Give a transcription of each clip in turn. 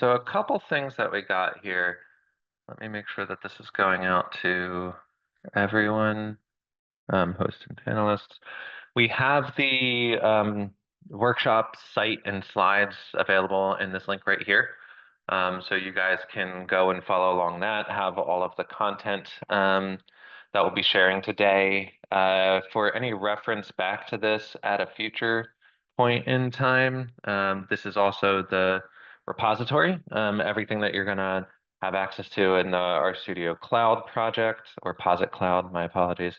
So a couple things that we got here. Let me make sure that this is going out to everyone, hosts and panelists. We have the workshop site and slides available in this link right here. So you guys can go and follow along that, have all of the content that we'll be sharing today. For any reference back to this at a future point in time, this is also the repository. Everything that you're going to have access to in the RStudio Cloud project, or Posit Cloud, my apologies,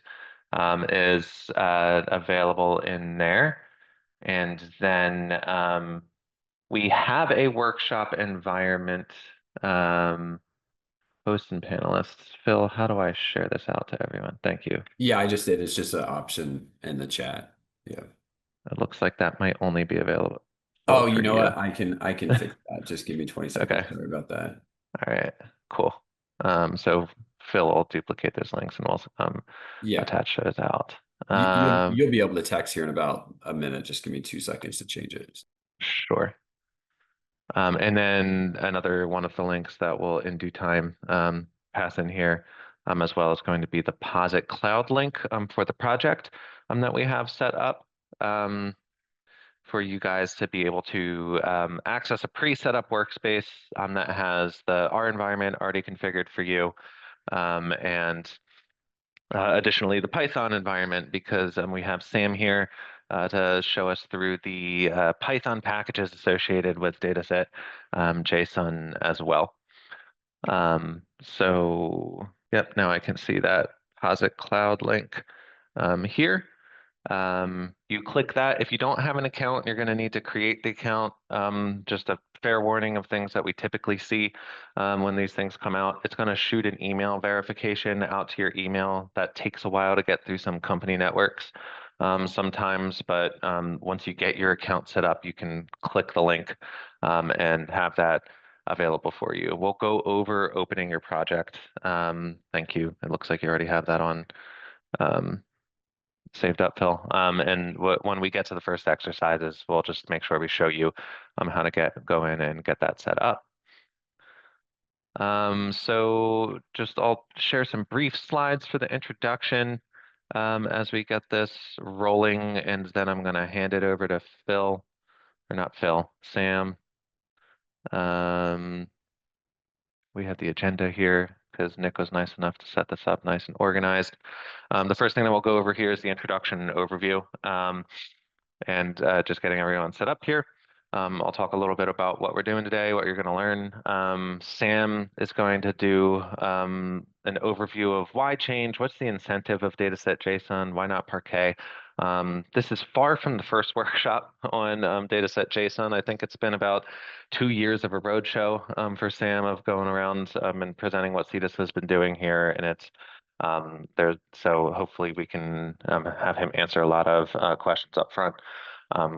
is available in there. And then we have a workshop environment, hosts and panelists. Phil, how do I share this out to everyone? Thank you. Yeah, I just did. It's just an option in the chat. Yeah. It looks like that might only be available Oh, you for know you. what? I can fix that. Just give me 20 Okay. seconds. Sorry about that. All right. Cool. So Phil will duplicate those links and we'll Yeah. attach those out. You'll be able to text here in about a minute. Just give me 2 seconds to change it. Sure. And then another one of the links that will in due time pass in here, as well as going to be the Posit Cloud link for the project that we have set up for you guys to be able to access a pre-set up workspace that has the R environment already configured for you. And additionally, the Python environment, because we have Sam here to show us through the Python packages associated with dataset JSON as well. So, yep, now I can see that Posit Cloud link here. You click that. If you don't have an account, you're going to need to create the account. Just a fair warning of things that we typically see when these things come out. It's going to shoot an email verification out to your email. That takes a while to get through some company networks sometimes, but once you get your account set up, you can click the link and have that available for you. We'll go over opening your project. Thank you. It looks like you already have that on saved up, Phil. And when we get to the first exercises, we'll just make sure we show you how to go in and get that set up. So just I'll share some brief slides for the introduction as we get this rolling, and then I'm going to hand it over to Phil, or not Phil, Sam. We have the agenda here because Nick was nice enough to set this up nice and organized. The first thing that we'll go over here is the introduction and overview, and just getting everyone set up here. I'll talk a little bit about what we're doing today, what you're going to learn. Sam is going to do an overview of why change, what's the incentive of dataset JSON, why not Parquet. This is far from the first workshop on dataset JSON. I think it's been about 2 years of a roadshow for Sam of going around and presenting what CDISC has been doing here, and it's there. So hopefully we can have him answer a lot of questions up front.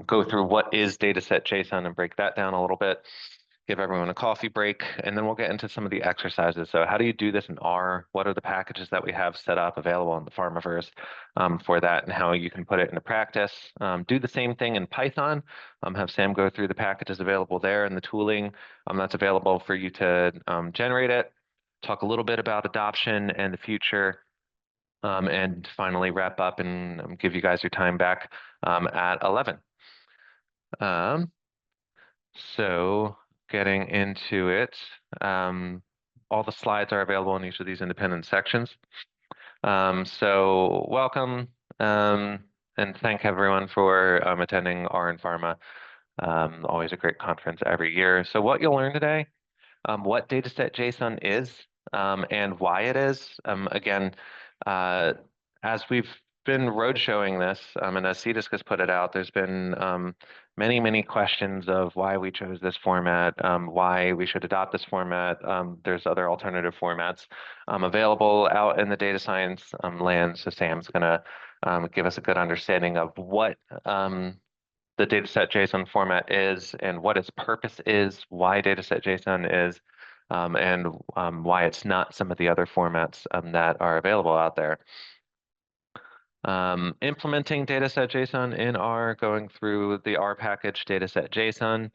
Go through what is dataset JSON and break that down a little bit, give everyone a coffee break, and then we'll get into some of the exercises. So how do you do this in R? What are the packages that we have set up available in the Pharmaverse for that, and how you can put it into practice? Do the same thing in Python. Have Sam go through the packages available there and the tooling that's available for you to generate it. Talk a little bit about adoption and the future. And finally wrap up and give you guys your time back at 11. So getting into it, all the slides are available in each of these independent sections. So welcome and thank everyone for attending R in Pharma. Always a great conference every year. So what you'll learn today, what dataset JSON is and why it is. Again, as we've been road showing this, and as CDISC has put it out, there's been many, many questions of why we chose this format, why we should adopt this format. There's other alternative formats available out in the data science land. So Sam's going to give us a good understanding of what the dataset JSON format is and what its purpose is, why dataset JSON is, and why it's not some of the other formats that are available out there. Implementing dataset JSON in R, going through the R package dataset JSON.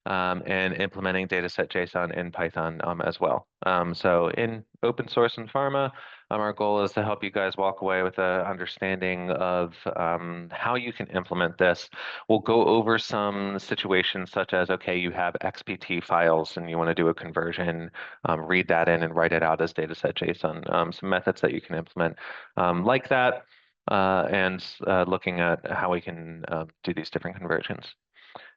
and implementing dataset JSON in Python as well. So in open source and pharma, our goal is to help you guys walk away with an understanding of how you can implement this. We'll go over some situations such as, okay, you have XPT files and you want to do a conversion, read that in and write it out as dataset JSON. Some methods that you can implement like that, and looking at how we can do these different conversions.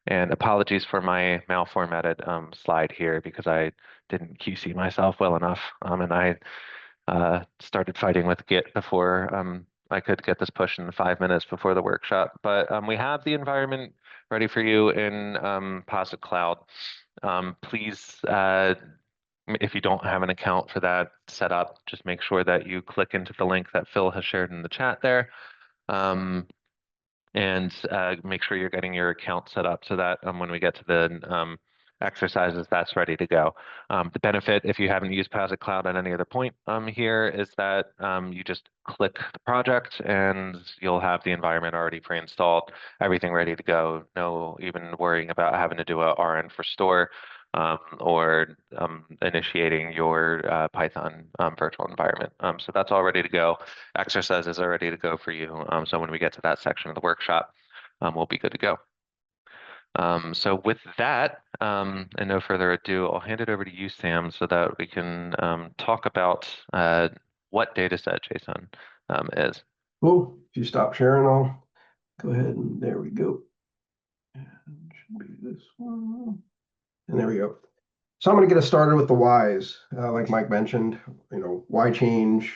And apologies for my malformatted slide here because I didn't QC myself well enough, and I started fighting with Git before I could get this pushed in 5 minutes before the workshop. But we have the environment ready for you in Posit Cloud. Please, if you don't have an account for that set up, just make sure that you click into the link that Phil has shared in the chat there. And make sure you're getting your account set up so that when we get to the exercises, that's ready to go. The benefit, if you haven't used Posit Cloud at any other point here, is that you just click the project and you'll have the environment already pre-installed, everything ready to go. No even worrying about having to do a RN for store or initiating your Python virtual environment. So that's all ready to go. Exercises are ready to go for you. So when we get to that section of the workshop, we'll be good to go. So with that, and no further ado, I'll hand it over to you, Sam, so that we can talk about what dataset JSON is. Cool. If you stop sharing, I'll go ahead and there we go. And should be this one. And there we go. So I'm going to get us started with the whys. Like Mike mentioned, why change?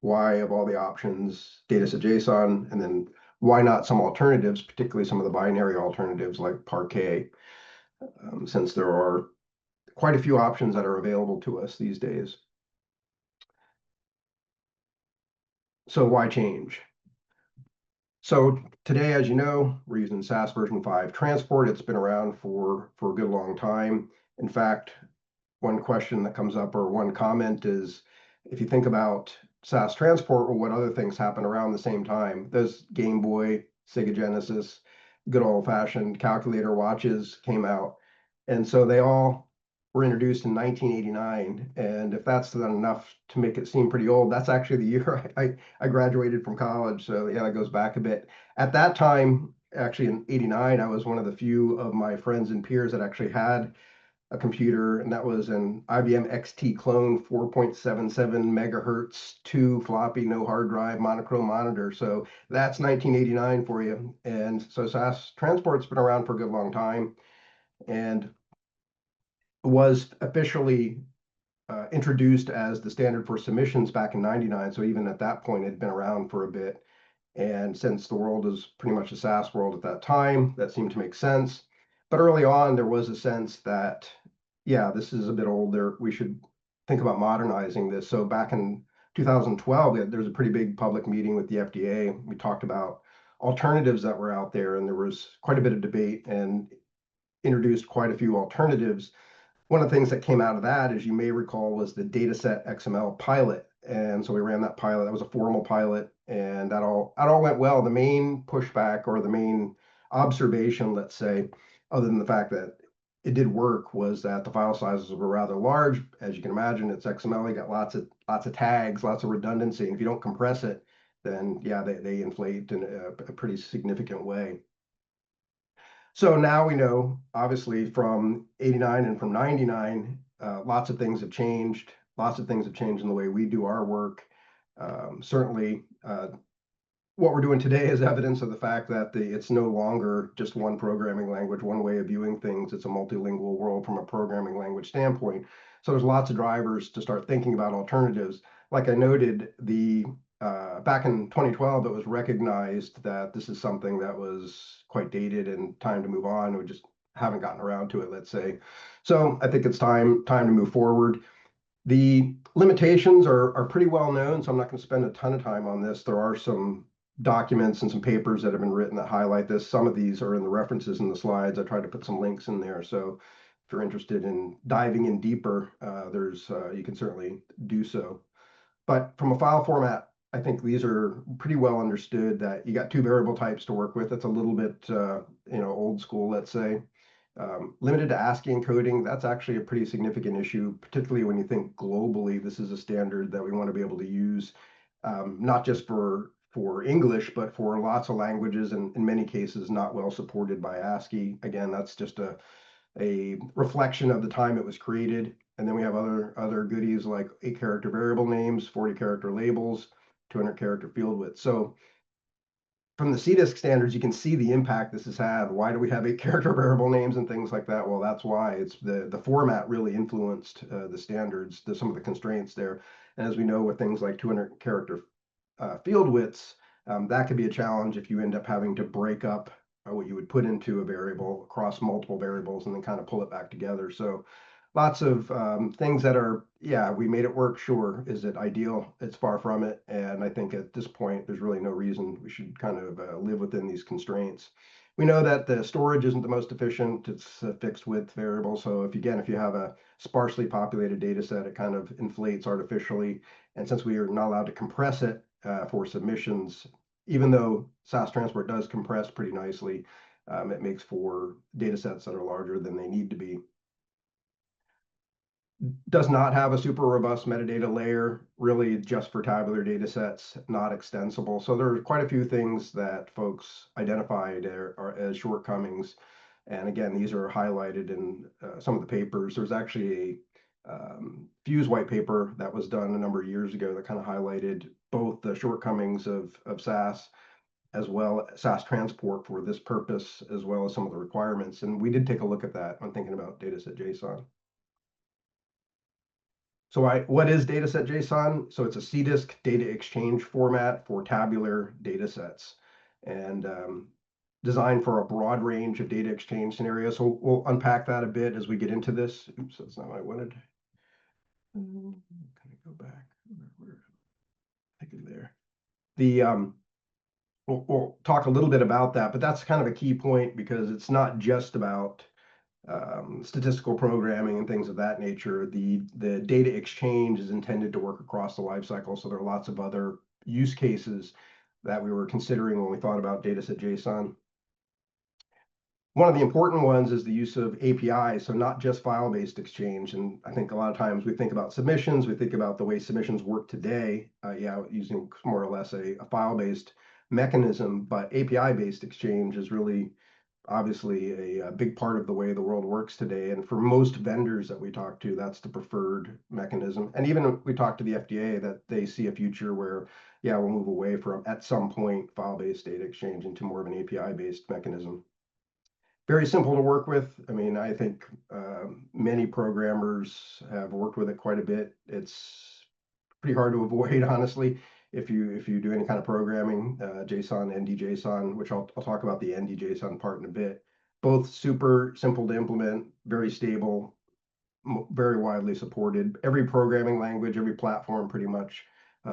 Why of all the options, dataset JSON, and then why not some alternatives, particularly some of the binary alternatives like Parquet, since there are quite a few options that are available to us these days. So why change? So today, as you know, we're using SAS version 5 transport. It's been around for a good long time. In fact, one question that comes up or one comment is, if you think about SAS transport, well, what other things happen around the same time? Those Game Boy, Sega Genesis, good old-fashioned calculator watches came out. And so they all were introduced in 1989. And if that's not enough to make it seem pretty old, that's actually the year I graduated from college. So yeah, that goes back a bit. At that time, actually in 89, I was one of the few of my friends and peers that actually had a computer, and that was an IBM XT clone, 4.77 megahertz, 2 floppy, no hard drive, monochrome monitor. So that's 1989 for you. And so SAS transport's been around for a good long time, and was officially introduced as the standard for submissions back in 99. So even at that point, it had been around for a bit. And since the world is pretty much a SAS world at that time, that seemed to make sense. But early on, there was a sense that, yeah, this is a bit older. We should think about modernizing this. So back in 2012, there was a pretty big public meeting with the FDA. We talked about alternatives that were out there, and there was quite a bit of debate and introduced quite a few alternatives. One of the things that came out of that, as you may recall, was the dataset XML pilot. And so we ran that pilot. That was a formal pilot, and that all went well. The main pushback or the main observation, let's say, other than the fact that it did work, was that the file sizes were rather large. As you can imagine, it's XML. You got lots of tags, lots of redundancy, and if you don't compress it, then yeah, they inflate in a pretty significant way. So now we know, obviously, from 89 and from 99, lots of things have changed. Lots of things have changed in the way we do our work. Certainly, what we're doing today is evidence of the fact that it's no longer just one programming language, one way of viewing things. It's a multilingual world from a programming language standpoint. So there's lots of drivers to start thinking about alternatives. Like I noted, back in 2012, it was recognized that this is something that was quite dated and time to move on. We just haven't gotten around to it, let's say. So I think it's time to move forward. The limitations are pretty well known, so I'm not going to spend a ton of time on this. There are some documents and some papers that have been written that highlight this. Some of these are in the references in the slides. I tried to put some links in there. So if you're interested in diving in deeper, you can certainly do so. But from a file format, I think these are pretty well understood, that you got two variable types to work with. It's a little bit, old school, let's say. Limited to ASCII encoding, that's actually a pretty significant issue, particularly when you think globally. This is a standard that we want to be able to use, not just for English, but for lots of languages, and in many cases not well supported by ASCII. Again, that's just a reflection of the time it was created. And then we have other goodies like 8-character variable names, 40-character labels, 200-character field width. So from the CDISC standards, you can see the impact this has had. Why do we have 8-character variable names and things like that? Well, that's why. It's the format really influenced the standards, some of the constraints there. And as we know, with things like 200-character field widths, that could be a challenge if you end up having to break up what you would put into a variable across multiple variables and then kind of pull it back together. So lots of things that are, yeah, we made it work, sure. Is it ideal? It's far from it. And I think at this point, there's really no reason we should kind of live within these constraints. We know that the storage isn't the most efficient. It's a fixed width variable. So if you have a sparsely populated data set, it kind of inflates artificially. And since we are not allowed to compress it for submissions, even though SAS transport does compress pretty nicely, it makes for data sets that are larger than they need to be. Does not have a super robust metadata layer, really just for tabular data sets, not extensible. So there are quite a few things that folks identified as shortcomings. And again, these are highlighted in some of the papers. There's actually a Fuse white paper that was done a number of years ago that kind of highlighted both the shortcomings of SAS, as well as SAS transport for this purpose, as well as some of the requirements. And we did take a look at that when thinking about dataset JSON. So what is dataset JSON? So it's a CDISC data exchange format for tabular data sets, and designed for a broad range of data exchange scenarios. So we'll unpack that a bit as we get into this. Oops, that's not what I wanted. Can I go back? I think there. We'll talk a little bit about that, but that's kind of a key point because it's not just about statistical programming and things of that nature. The data exchange is intended to work across the life cycle. So there are lots of other use cases that we were considering when we thought about dataset JSON. One of the important ones is the use of APIs, so not just file-based exchange. And I think a lot of times we think about submissions, we think about the way submissions work today, using more or less a file-based mechanism, but API-based exchange is really obviously a big part of the way the world works today. And for most vendors that we talk to, that's the preferred mechanism. And even we talk to the FDA that they see a future where, we'll move away from, at some point, file-based data exchange into more of an API-based mechanism. Very simple to work with. I mean, I think many programmers have worked with it quite a bit. It's pretty hard to avoid, honestly, if you do any kind of programming, JSON, ND-JSON, which I'll talk about the ND-JSON part in a bit. Both super simple to implement, very stable, very widely supported. Every programming language, every platform pretty much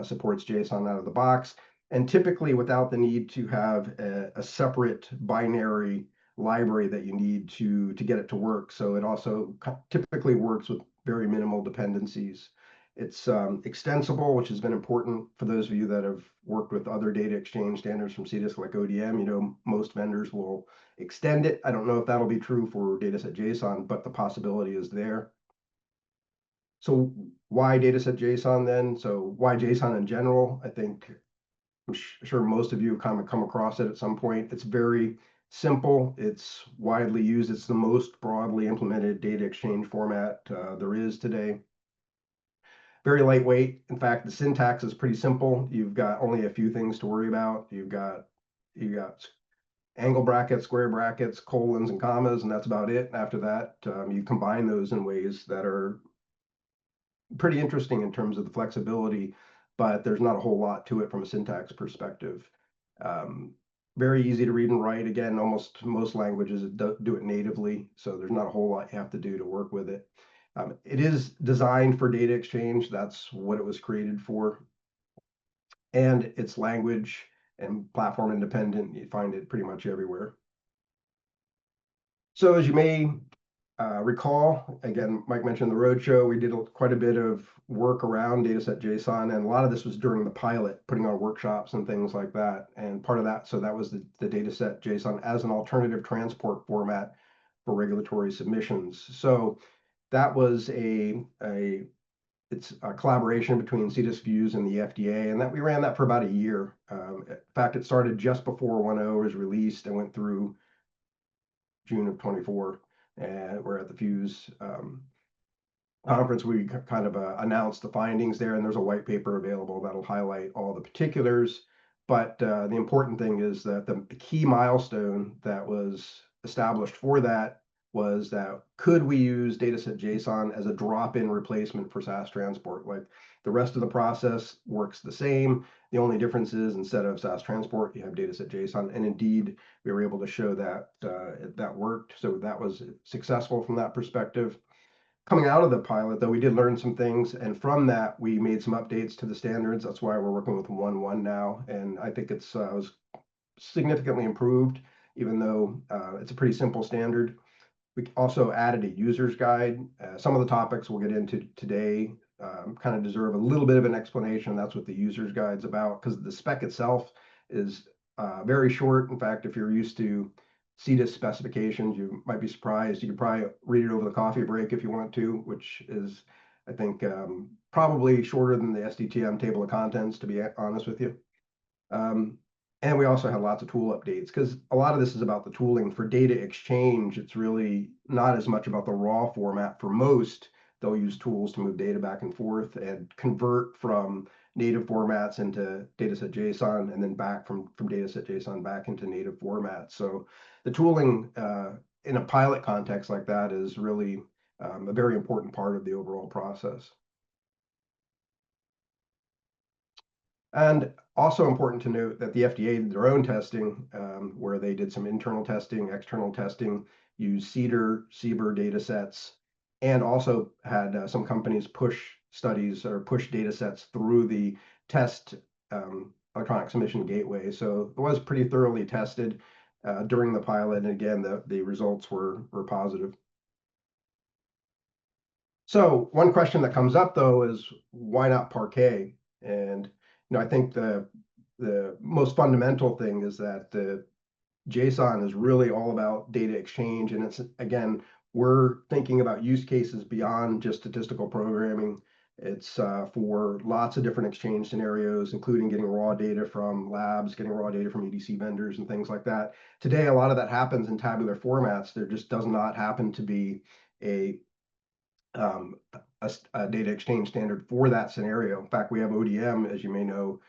supports JSON out of the box, and typically without the need to have a separate binary library that you need to get it to work. So it also typically works with very minimal dependencies. It's extensible, which has been important for those of you that have worked with other data exchange standards from CDISC like ODM. Most vendors will extend it. I don't know if that'll be true for dataset JSON, but the possibility is there. So why dataset JSON then? So why JSON in general? I'm sure most of you have kind of come across it at some point. It's very simple. It's widely used. It's the most broadly implemented data exchange format there is today. Very lightweight. In fact, the syntax is pretty simple. You've got only a few things to worry about. You got angle brackets, square brackets, colons, and commas, and that's about it. After that, you combine those in ways that are pretty interesting in terms of the flexibility, but there's not a whole lot to it from a syntax perspective. Very easy to read and write. Again, almost most languages do it natively, so there's not a whole lot you have to do to work with it. It is designed for data exchange. That's what it was created for. And it's language and platform independent. You find it pretty much everywhere. So as you may recall, again, Mike mentioned the roadshow. We did quite a bit of work around dataset JSON, and a lot of this was during the pilot, putting on workshops and things like that. And part of that, so that was the dataset JSON as an alternative transport format regulatory submissions. So that was it's a collaboration between CDISC Views and the FDA, and that we ran that for about a year. In fact, it started just before 1.0 was released and went through June of 24, and we're at the Fuse conference. We kind of announced the findings there, and there's a white paper available that'll highlight all the particulars. But the important thing is that the key milestone that was established for that was that could we use dataset JSON as a drop-in replacement for SAS transport? Like the rest of the process works the same. The only difference is instead of SAS transport, you have dataset JSON. And indeed, we were able to show that that worked. So that was successful from that perspective. Coming out of the pilot, though, we did learn some things, and from that, we made some updates to the standards. That's why we're working with 1.1 now, and I think it's was significantly improved, even though it's a pretty simple standard. We also added a user's guide. Some of the topics we'll get into today kind of deserve a little bit of an explanation. That's what the user's guide's about, because the spec itself is very short. In fact, if you're used to CDISC specifications, you might be surprised. You could probably read it over the coffee break if you want to, which is, I think, probably shorter than the SDTM table of contents, to be honest with you. And we also had lots of tool updates, because a lot of this is about the tooling for data exchange. It's really not as much about the raw format. For most, they'll use tools to move data back and forth and convert from native formats into dataset JSON, and then back from dataset JSON back into native formats. So the tooling in a pilot context like that is really a very important part of the overall process. And also important to note that the FDA did their own testing, where they did some internal testing, external testing, used CBER data sets, and also had some companies push studies or push data sets through the test electronic submission gateway. So it was pretty thoroughly tested during the pilot, and again, the results were positive. So one question that comes up, though, is why not Parquet? And I think the most fundamental thing is that the JSON is really all about data exchange, and it's, again, we're thinking about use cases beyond just statistical programming. It's for lots of different exchange scenarios, including getting raw data from labs, getting raw data from EDC vendors, and things like that. Today, a lot of that happens in tabular formats. There just does not happen to be a data exchange standard for that scenario. In fact, we have ODM, as you may know,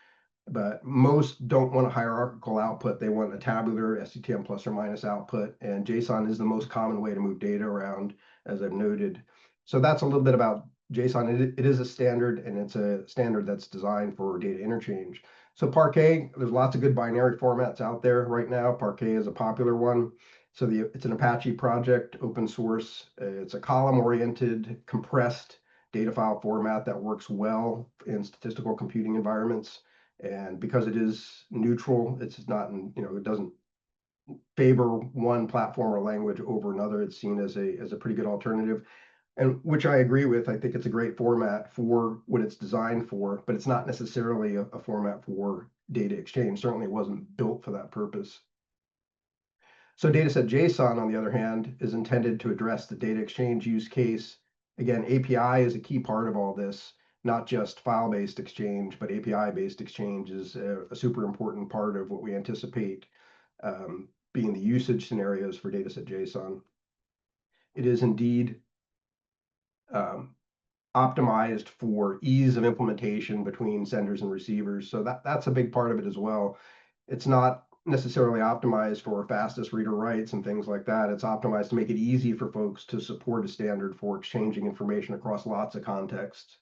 but most don't want a hierarchical output. They want a tabular SDTM plus or minus output, and JSON is the most common way to move data around, as I've noted. So that's a little bit about JSON. It is a standard, and it's a standard that's designed for data interchange. So Parquet, there's lots of good binary formats out there right now. Parquet is a popular one. So it's an Apache project, open source. It's a column-oriented, compressed data file format that works well in statistical computing environments. And because it is neutral, it's not, it doesn't favor one platform or language over another. It's seen as a pretty good alternative, and which I agree with. I think it's a great format for what it's designed for, but it's not necessarily a format for data exchange. Certainly it wasn't built for that purpose. So dataset JSON, on the other hand, is intended to address the data exchange use case. Again, API is a key part of all this, not just file-based exchange, but API-based exchange is a super important part of what we anticipate being the usage scenarios for dataset JSON. It is indeed optimized for ease of implementation between senders and receivers. So that's a big part of it as well. It's not necessarily optimized for fastest reader writes and things like that. It's optimized to make it easy for folks to support a standard for exchanging information across lots of contexts.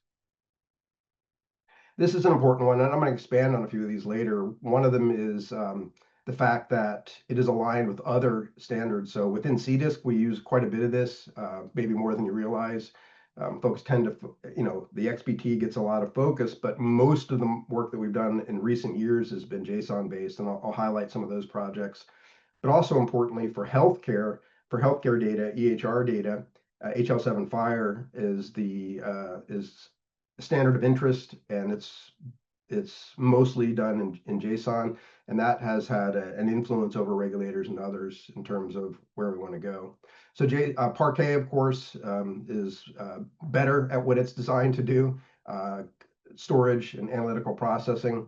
This is an important one, and I'm going to expand on a few of these later. One of them is the fact that it is aligned with other standards. So within CDISC, we use quite a bit of this, maybe more than you realize. Folks tend to, the XBT gets a lot of focus, but most of the work that we've done in recent years has been JSON based, and I'll highlight some of those projects. But also importantly for healthcare data, EHR data, HL7 FHIR is the standard of interest, and it's it's mostly done in JSON, and that has had an influence over regulators and others in terms of where we want to go. So Parquet, of course, is better at what it's designed to do, storage and analytical processing.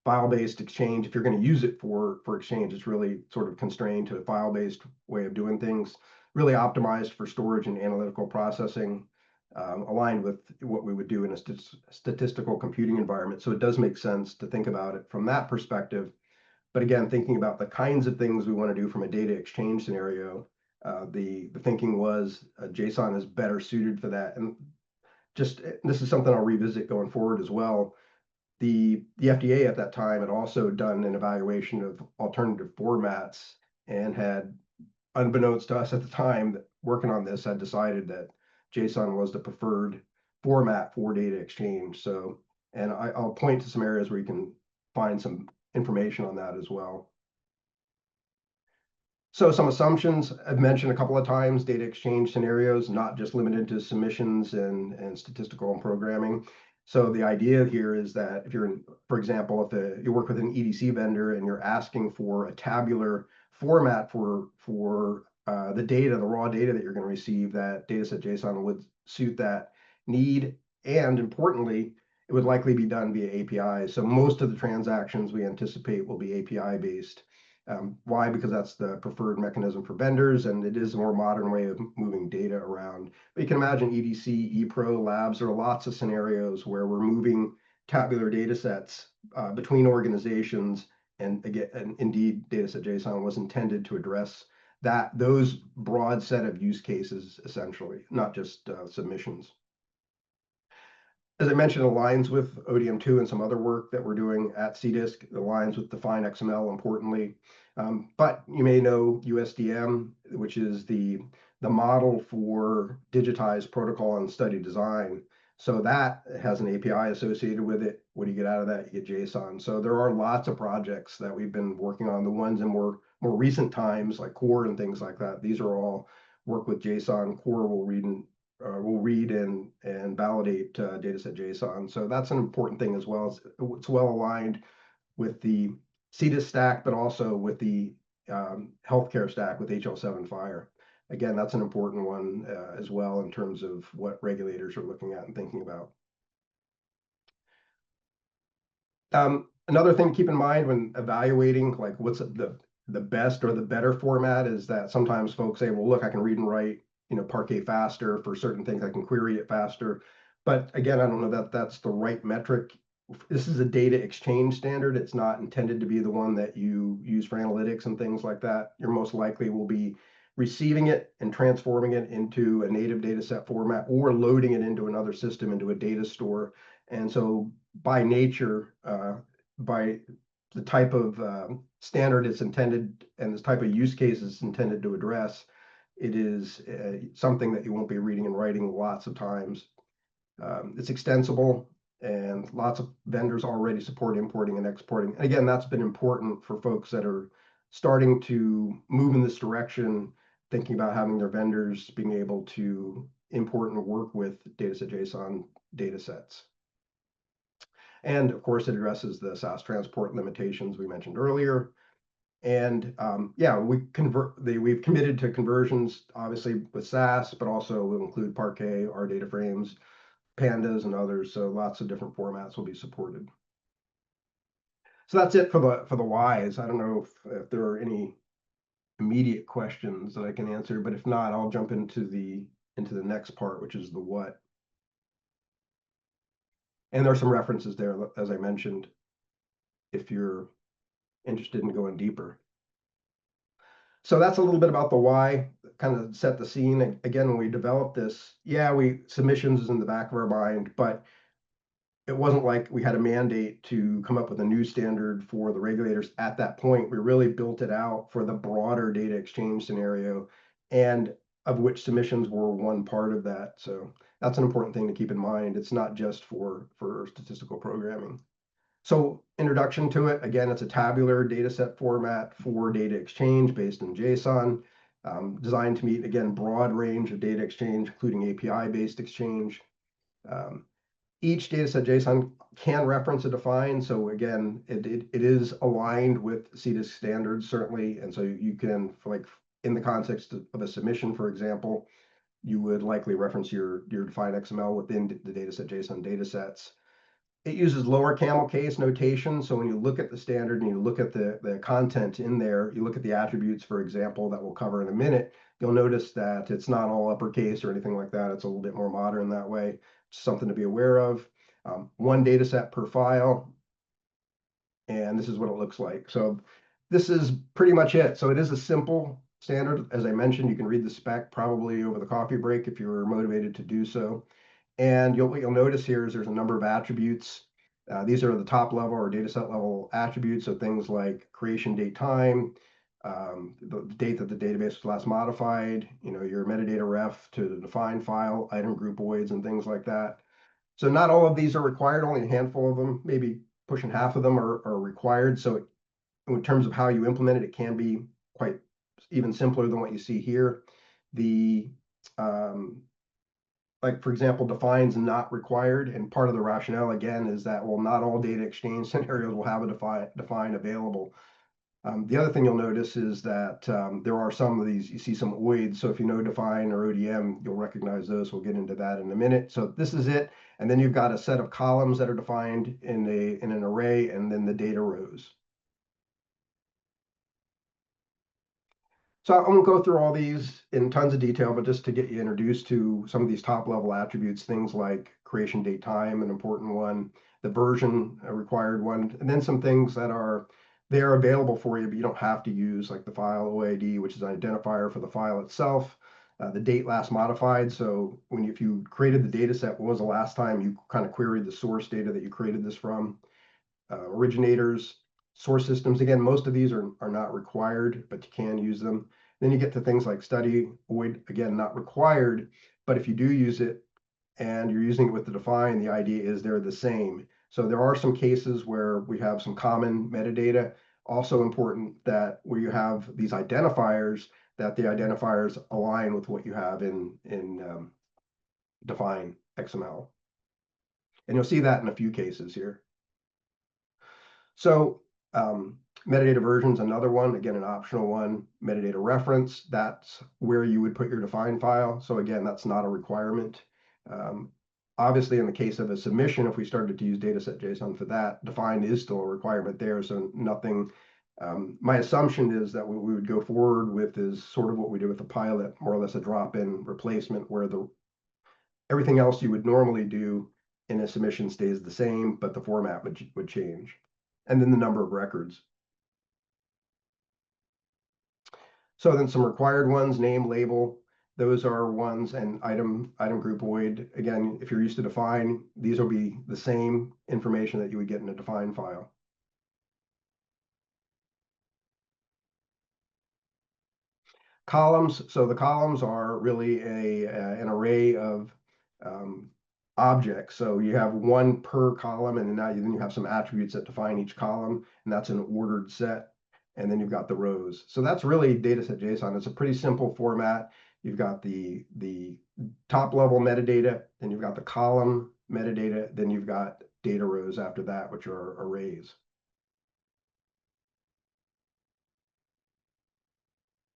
File-based exchange, if you're going to use it for exchange, it's really sort of constrained to a file-based way of doing things, really optimized for storage and analytical processing, aligned with what we would do in a statistical computing environment. So it does make sense to think about it from that perspective. But again, thinking about the kinds of things we want to do from a data exchange scenario, the thinking was JSON is better suited for that. And just this is something I'll revisit going forward as well. The FDA at that time had also done an evaluation of alternative formats and had, unbeknownst to us at the time, that working on this, had decided that JSON was the preferred format for data exchange. So, and I'll point to some areas where you can find some information on that as well. So some assumptions I've mentioned a couple of times: data exchange scenarios, not just limited to submissions and statistical and programming. So the idea here is that if you're for example, if you work with an EDC vendor and you're asking for a tabular format for the data, the raw data that you're going to receive, that dataset JSON would suit that need. And importantly, it would likely be done via API. So most of the transactions we anticipate will be API based. Why? Because that's the preferred mechanism for vendors, and it is a more modern way of moving data around. But you can imagine EDC, ePro, labs, there are lots of scenarios where we're moving tabular data sets between organizations, and again, and indeed, dataset JSON was intended to address those broad set of use cases, essentially, not just submissions. As I mentioned, aligns with ODM2 and some other work that we're doing at CDISC. It aligns with Define XML, importantly. But you may know USDM, which is the model for digitized protocol and study design. So that has an API associated with it. What do you get out of that? You get JSON. So there are lots of projects that we've been working on. The ones in more recent times, like Core and things like that, these are all work with JSON. Core will read and validate dataset JSON. So that's an important thing as well. It's well aligned with the CDISC stack, but also with the healthcare stack with HL7 Fire. Again, that's an important one as well in terms of what regulators are looking at and thinking about. Another thing to keep in mind when evaluating like what's the best or the better format is that sometimes folks say, well, look, I can read and write Parquet faster for certain things. I can query it faster. But again, I don't know that that's the right metric. This is a data exchange standard. It's not intended to be the one that you use for analytics and things like that. You're most likely will be receiving it and transforming it into a native data set format or loading it into another system, into a data store. And so by nature, by the type of standard it's intended and this type of use case it's intended to address, it is something that you won't be reading and writing lots of times. It's extensible, and lots of vendors already support importing and exporting. And again, that's been important for folks that are starting to move in this direction, thinking about having their vendors being able to import and work with dataset JSON datasets. And of course, it addresses the SAS transport limitations we mentioned earlier. And yeah, we've committed to conversions, obviously with SAS, but also we'll include Parquet, our data frames, Pandas, and others. So lots of different formats will be supported. So that's it for the whys. I don't know if there are any immediate questions that I can answer, but if not, I'll jump into the next part, which is the what. And there are some references there, as I mentioned, if you're interested in going deeper. So that's a little bit about the why, kind of set the scene. Again, when we developed this, yeah, submissions is in the back of our mind, but it wasn't like we had a mandate to come up with a new standard for the regulators at that point. We really built it out for the broader data exchange scenario, and of which submissions were one part of that. So that's an important thing to keep in mind. It's not just for statistical programming. So introduction to it, again, it's a tabular data set format for data exchange based in JSON, designed to meet, again, broad range of data exchange, including API-based exchange. Each dataset JSON can reference a define. So again, it is aligned with CDISC standards, certainly. And so you can, like in the context of a submission, for example, you would likely reference your define XML within the dataset JSON datasets. It uses lower camel case notation. So when you look at the standard and you look at the content in there, you look at the attributes, for example, that we'll cover in a minute, you'll notice that it's not all uppercase or anything like that. It's a little bit more modern that way. Something to be aware of. One data set per file. And this is what it looks like. So this is pretty much it. So it is a simple standard. As I mentioned, you can read the spec probably over the coffee break if you're motivated to do so. And what you'll notice here is there's a number of attributes. These are the top level or data set level attributes. So things like creation date time, the date that the database was last modified, your metadata ref to the defined file, item group voids, and things like that. So not all of these are required, only a handful of them, maybe pushing half of them are required. So in terms of how you implement it, it can be quite even simpler than what you see here. The like, for example, defines not required. And part of the rationale, again, is that, well, not all data exchange scenarios will have a define available. The other thing you'll notice is that there are some of these, you see some OIDs. So if you know define or ODM, you'll recognize those. We'll get into that in a minute. So this is it. And then you've got a set of columns that are defined in an array, and then the data rows. So I won't go through all these in tons of detail, but just to get you introduced to some of these top level attributes, things like creation date time, an important one, the version, a required one, and then some things that are available for you, but you don't have to use, like the file OID, which is an identifier for the file itself, the date last modified. So if you created the data set, when was the last time you kind of queried the source data that you created this from? Originators, source systems. Again, most of these are not required, but you can use them. Then you get to things like study, void, again, not required, but if you do use it and you're using it with the define, the idea is they're the same. So there are some cases where we have some common metadata. Also important that where you have these identifiers, that the identifiers align with what you have in define XML. And you'll see that in a few cases here. So metadata version is another one, again, an optional one. Metadata reference, that's where you would put your define file. So again, that's not a requirement. Obviously, in the case of a submission, if we started to use dataset JSON for that, define is still a requirement there. So nothing, my assumption is that what we would go forward with is sort of what we did with the pilot, more or less a drop-in replacement where everything else you would normally do in a submission stays the same, but the format would change. And then the number of records. So then some required ones, name, label, those are ones, and item group void. Again, if you're used to define, these will be the same information that you would get in a define file. Columns, so the columns are really an array of objects. So you have one per column, and then you have some attributes that define each column, and that's an ordered set. And then you've got the rows. So that's really dataset JSON. It's a pretty simple format. You've got the top level metadata, then you've got the column metadata, then you've got data rows after that, which are arrays.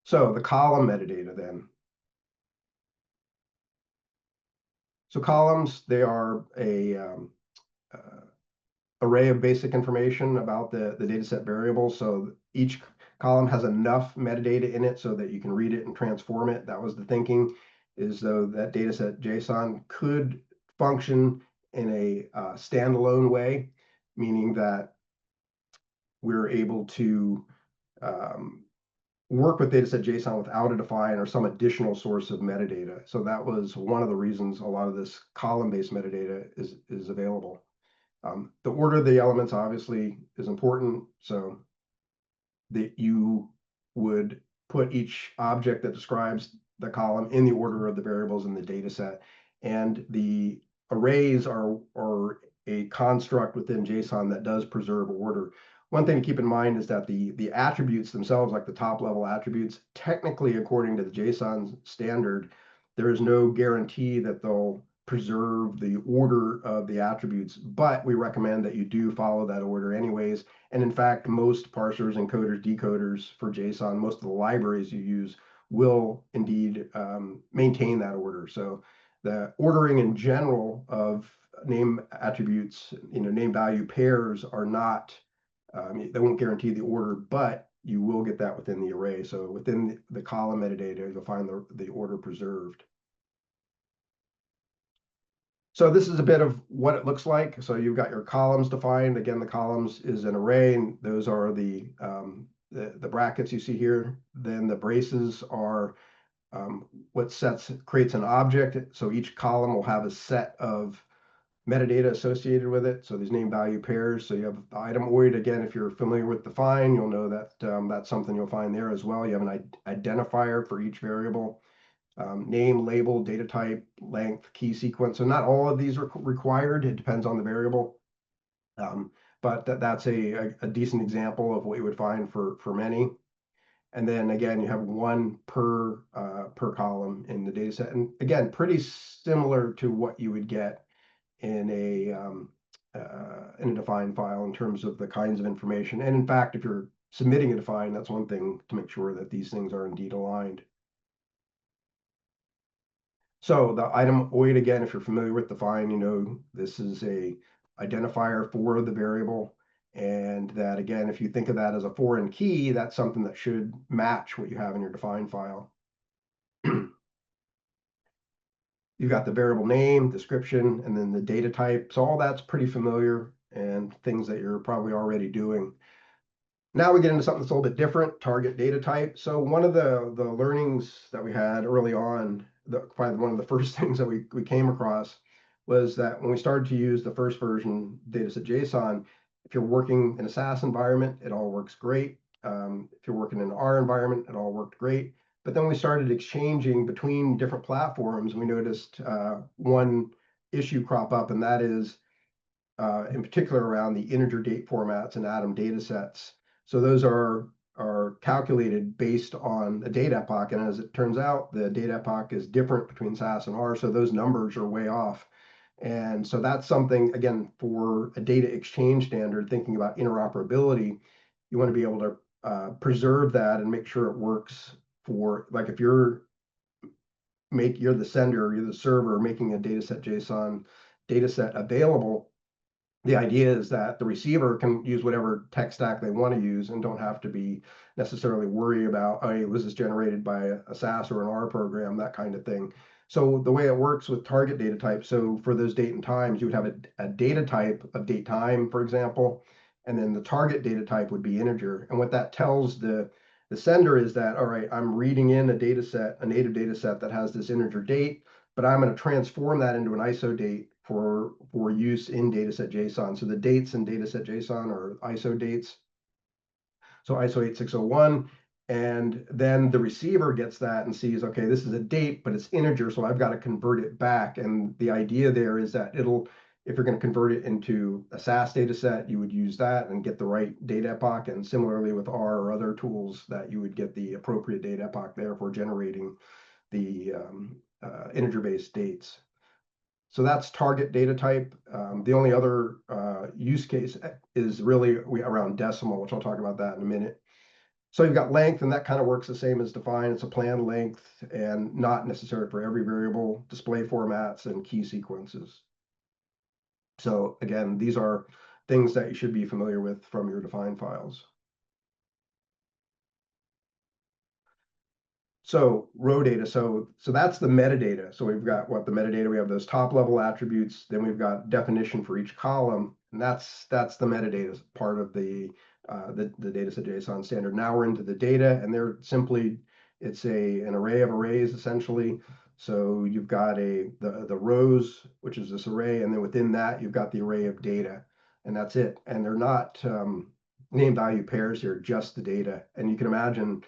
So the column metadata then. So columns, they are a array of basic information about the dataset variable. So each column has enough metadata in it so that you can read it and transform it. That was the thinking, is though that dataset JSON could function in a standalone way, meaning that we're able to work with dataset JSON without a define or some additional source of metadata. So that was one of the reasons a lot of this column-based metadata is available. The order of the elements obviously is important, so that you would put each object that describes the column in the order of the variables in the data set. And the arrays are a construct within JSON that does preserve order. One thing to keep in mind is that the attributes themselves, like the top level attributes, technically according to the JSON standard, there is no guarantee that they'll preserve the order of the attributes, but we recommend that you do follow that order anyways. And in fact, most parsers, encoders, decoders for JSON, most of the libraries you use will indeed maintain that order. So the ordering in general of name attributes, name value pairs are not, they won't guarantee the order, but you will get that within the array. So within the column metadata, you'll find the order preserved. So this is a bit of what it looks like. So you've got your columns defined. Again, the columns is an array, and those are the brackets you see here. Then the braces are what creates an object. So each column will have a set of metadata associated with it. So these name value pairs. So you have the item OID. Again, if you're familiar with define, you'll know that that's something you'll find there as well. You have an identifier for each variable. Name, label, data type, length, key sequence. So not all of these are required. It depends on the variable. But that's a decent example of what you would find for many. And then again, you have one per column in the data set. And again, pretty similar to what you would get in a define file in terms of the kinds of information. And in fact, if you're submitting a define, that's one thing to make sure that these things are indeed aligned. So the item OID, again, if you're familiar with define, this is a identifier for the variable. And that, again, if you think of that as a foreign key, that's something that should match what you have in your define file. You've got the variable name, description, and then the data type. So all that's pretty familiar and things that you're probably already doing. Now we get into something that's a little bit different, target data type. So one of the learnings that we had early on, probably one of the first things that we came across was that when we started to use the first version dataset JSON, if you're working in a SAS environment, it all works great. If you're working in an R environment, it all worked great. But then we started exchanging between different platforms. We noticed one issue crop up, and that is in particular around the integer date formats and Atom datasets. So those are calculated based on a date epoch, and as it turns out, the date epoch is different between SAS and R, so those numbers are way off. And so that's something, again, for a data exchange standard, thinking about interoperability, you want to be able to preserve that and make sure it works for, like, if you're the sender, you're the server making a dataset JSON dataset available, the idea is that the receiver can use whatever tech stack they want to use and don't have to be necessarily worry about, oh, was this generated by a SAS or an R program, that kind of thing. So the way it works with target data type, so for those date and times, you would have a data type of date time, for example, and then the target data type would be integer. And what that tells the sender is that, all right, I'm reading in a data set, a native data set that has this integer date, but I'm going to transform that into an ISO date for use in dataset JSON. So the dates in dataset JSON are ISO dates. So ISO 8601, and then the receiver gets that and sees, okay, this is a date, but it's integer, so I've got to convert it back. And the idea there is that if you're going to convert it into a SAS data set, you would use that and get the right data epoch. And similarly with R or other tools, that you would get the appropriate data epoch there for generating the integer-based dates. So that's target data type. The only other use case is really around decimal, which I'll talk about that in a minute. So you've got length, and that kind of works the same as define. It's a planned length and not necessary for every variable, display formats, and key sequences. So again, these are things that you should be familiar with from your define files. So row data, so that's the metadata. So we've got the metadata, we have those top level attributes, then we've got definition for each column, and that's the metadata part of the dataset JSON standard. Now we're into the data, and they're simply, it's an array of arrays essentially. So you've got the rows, which is this array, and then within that you've got the array of data, and that's it. And they're not name value pairs here, just the data. And you can imagine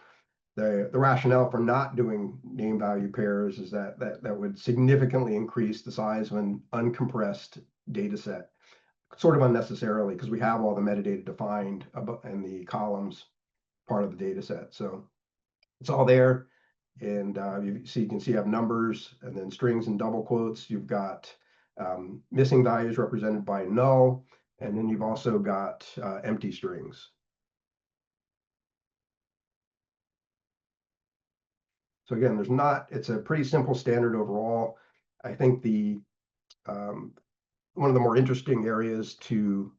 the rationale for not doing name value pairs is that would significantly increase the size of an uncompressed data set, sort of unnecessarily, because we have all the metadata defined in the columns part of the data set. So it's all there. And you can see you have numbers and then strings and double quotes. You've got missing values represented by null, and then you've also got empty strings. So again, it's a pretty simple standard overall. I think one of the more interesting areas to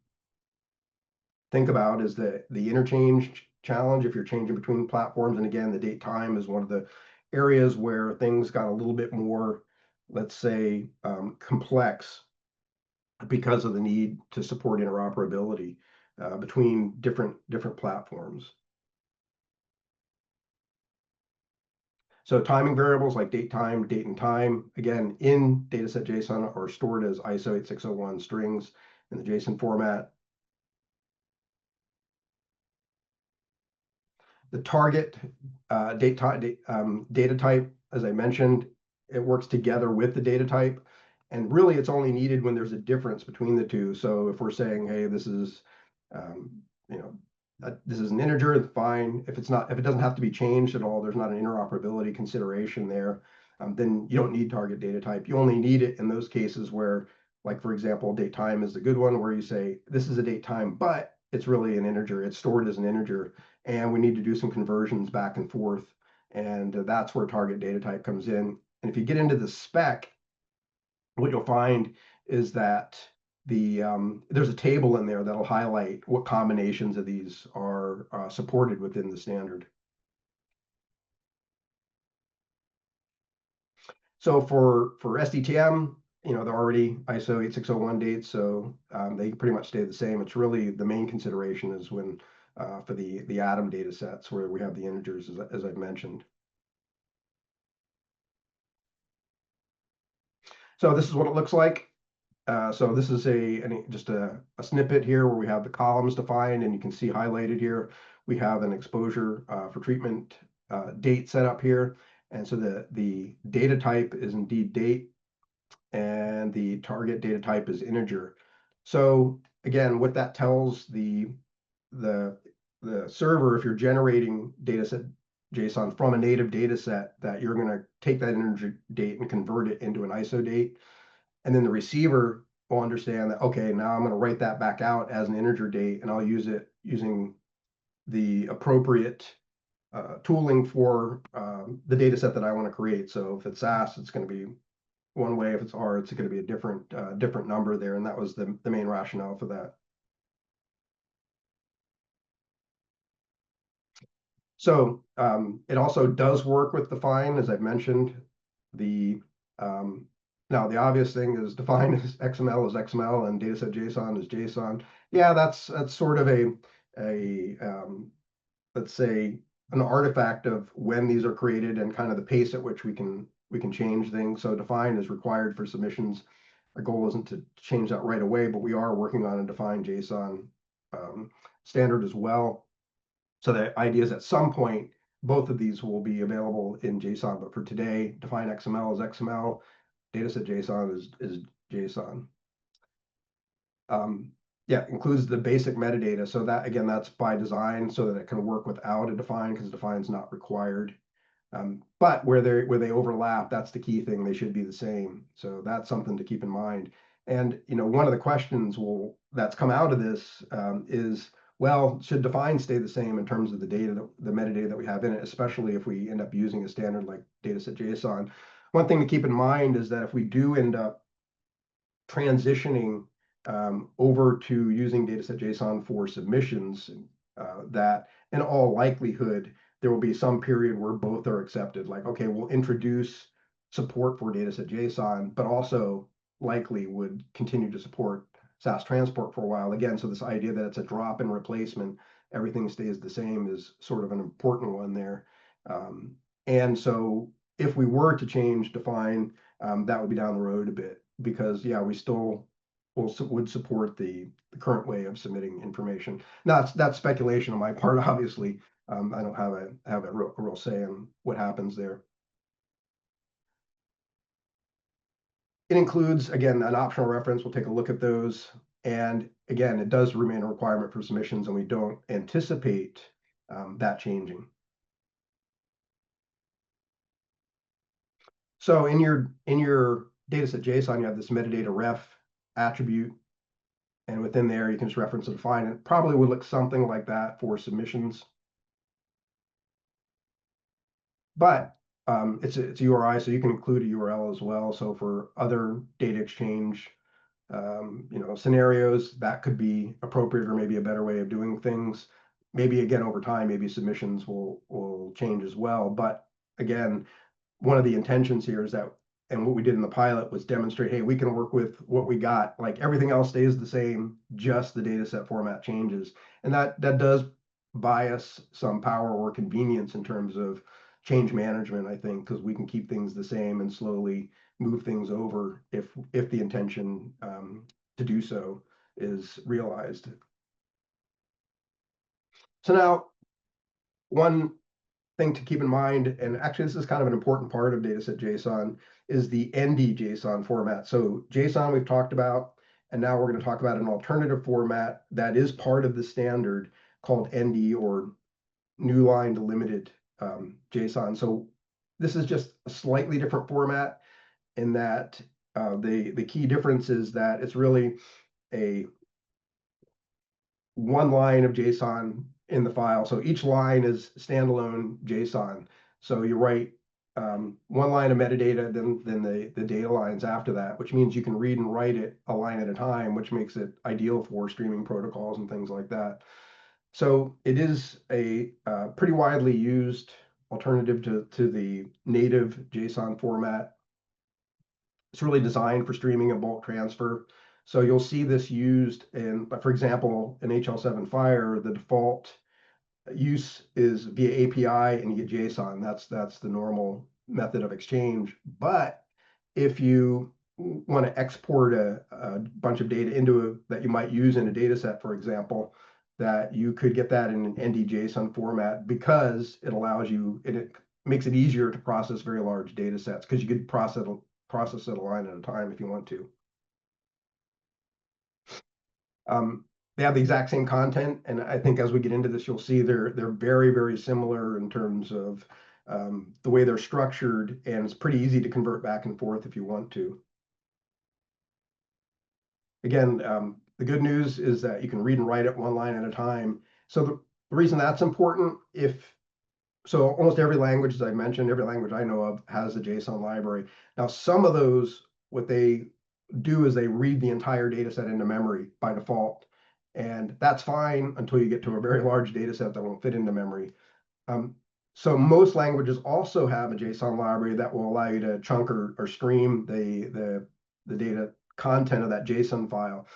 think about is the interchange challenge if you're changing between platforms. And again, the date time is one of the areas where things got a little bit more, let's say, complex because of the need to support interoperability between different platforms. So timing variables like date and time, again, in dataset JSON are stored as ISO 8601 strings in the JSON format. The target data type, as I mentioned, it works together with the data type. And really, it's only needed when there's a difference between the two. So if we're saying, hey, this is, this is an integer, fine. If it doesn't have to be changed at all, there's not an interoperability consideration there, then you don't need target data type. You only need it in those cases where, like, for example, date time is the good one, where you say, this is a date time, but it's really an integer. It's stored as an integer, and we need to do some conversions back and forth. And that's where target data type comes in. And if you get into the spec, what you'll find is that there's a table in there that'll highlight what combinations of these are supported within the standard. So for SDTM, they're already ISO 8601 dates, so they pretty much stay the same. It's really the main consideration is when for the Atom data sets where we have the integers, as I've mentioned. So this is what it looks like. So this is just a snippet here where we have the columns defined, and you can see highlighted here. We have an exposure for treatment date set up here. And so the data type is indeed date, and the target data type is integer. So again, what that tells the server, if you're generating dataset JSON from a native data set, that you're going to take that integer date and convert it into an ISO date. And then the receiver will understand that, okay, now I'm going to write that back out as an integer date, and I'll use it using the appropriate tooling for the data set that I want to create. So if it's SAS, it's going to be one way. If it's R, it's going to be a different number there. And that was the main rationale for that. So it also does work with define, as I've mentioned. Now the obvious thing is define is XML is XML and dataset JSON is JSON. Yeah, that's sort of let's say an artifact of when these are created and kind of the pace at which we can change things. So define is required for submissions. Our goal isn't to change that right away, but we are working on a define JSON standard as well. So the idea is at some point, both of these will be available in JSON, but for today, define XML is XML, dataset JSON is JSON. Yeah, includes the basic metadata. So that, again, that's by design so that it can work without a define, because define is not required. But where they overlap, that's the key thing. They should be the same. So that's something to keep in mind. And one of the questions that's come out of this is, well, should define stay the same in terms of the data, the metadata that we have in it, especially if we end up using a standard like dataset JSON. One thing to keep in mind is that if we do end up transitioning over to using dataset JSON for submissions, that in all likelihood, there will be some period where both are accepted. Like, okay, we'll introduce support for dataset JSON, but also likely would continue to support SAS transport for a while. Again, so this idea that it's a drop-in replacement, everything stays the same, is sort of an important one there. And so if we were to change define, that would be down the road a bit, because yeah, we still would support the current way of submitting information. Now that's speculation on my part, obviously. I don't have a real say on what happens there. It includes, again, an optional reference. We'll take a look at those. And again, it does remain a requirement for submissions, and we don't anticipate that changing. So in your dataset JSON, you have this metadata ref attribute, and within there you can just reference and define it. Probably would look something like that for submissions. But it's a URI, so you can include a URL as well. So for other data exchange scenarios, that could be appropriate, or maybe a better way of doing things. Maybe again, over time, maybe submissions will change as well. But again, one of the intentions here is that, and what we did in the pilot was demonstrate, hey, we can work with what we got. Like everything else stays the same, just the data set format changes. And that does buy us some power or convenience in terms of change management, I think, because we can keep things the same and slowly move things over if the intention to do so is realized. So now, one thing to keep in mind, and actually this is kind of an important part of dataset JSON, is the ND JSON format. So JSON we've talked about, and now we're going to talk about an alternative format that is part of the standard called ND, or New Line Delimited JSON. So this is just a slightly different format in that the key difference is that it's really a one line of JSON in the file. So each line is standalone JSON. So you write one line of metadata, then the data lines after that, which means you can read and write it a line at a time, which makes it ideal for streaming protocols and things like that. So it is a pretty widely used alternative to the native JSON format. It's really designed for streaming and bulk transfer. So you'll see this used in, for example, in HL7 Fire, the default use is via API and you get JSON. That's the normal method of exchange. But if you want to export a bunch of data into that you might use in a data set, for example, that you could get that in an ND JSON format, because it allows you, it makes it easier to process very large data sets, because you could process it a line at a time if you want to. They have the exact same content, and I think as we get into this, you'll see they're very, very similar in terms of the way they're structured, and it's pretty easy to convert back and forth if you want to. Again, the good news is that you can read and write it one line at a time. So the reason that's important, so almost every language, as I mentioned, every language I know of has a JSON library. Now, some of those, what they do is they read the entire data set into memory by default. And that's fine until you get to a very large data set that won't fit into memory. So most languages also have a JSON library that will allow you to chunk or stream the data content of that JSON file.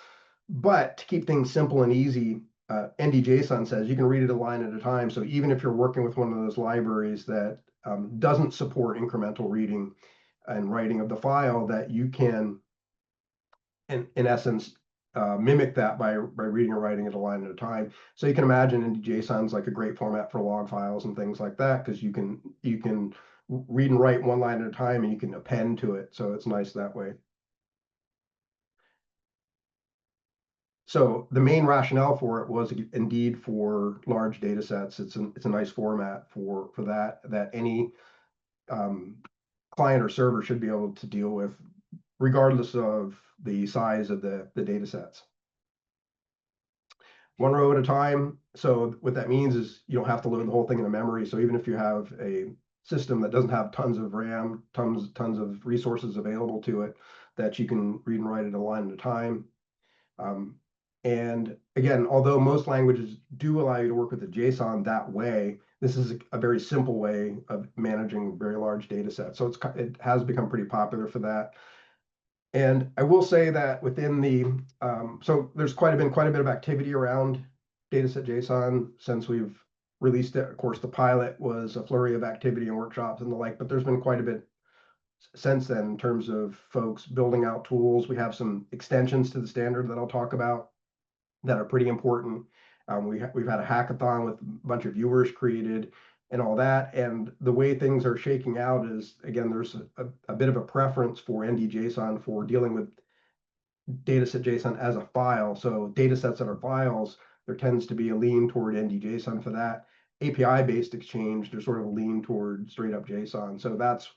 But to keep things simple and easy, ND JSON says you can read it a line at a time. So even if you're working with one of those libraries that doesn't support incremental reading and writing of the file, that you can, in essence, mimic that by reading or writing it a line at a time. So you can imagine ND JSON is like a great format for log files and things like that, because you can read and write one line at a time, and you can append to it. So it's nice that way. So the main rationale for it was indeed for large data sets. It's a nice format for that any client or server should be able to deal with, regardless of the size of the data sets. One row at a time. So what that means is you don't have to load the whole thing into memory. So even if you have a system that doesn't have tons of RAM, tons of resources available to it, that you can read and write it a line at a time. And again, although most languages do allow you to work with the JSON that way, this is a very simple way of managing very large data sets. So it has become pretty popular for that. And I will say that within the, so there's quite a bit of activity around dataset JSON since we've released it. Of course, the pilot was a flurry of activity and workshops and the like, but there's been quite a bit since then in terms of folks building out tools. We have some extensions to the standard that I'll talk about that are pretty important. We've had a hackathon with a bunch of viewers created and all that. And the way things are shaking out is, again, there's a bit of a preference for ND JSON for dealing with dataset JSON as a file. So data sets that are files, there tends to be a lean toward ND JSON for that. API-based exchange, there's sort of a lean toward straight up JSON. So that's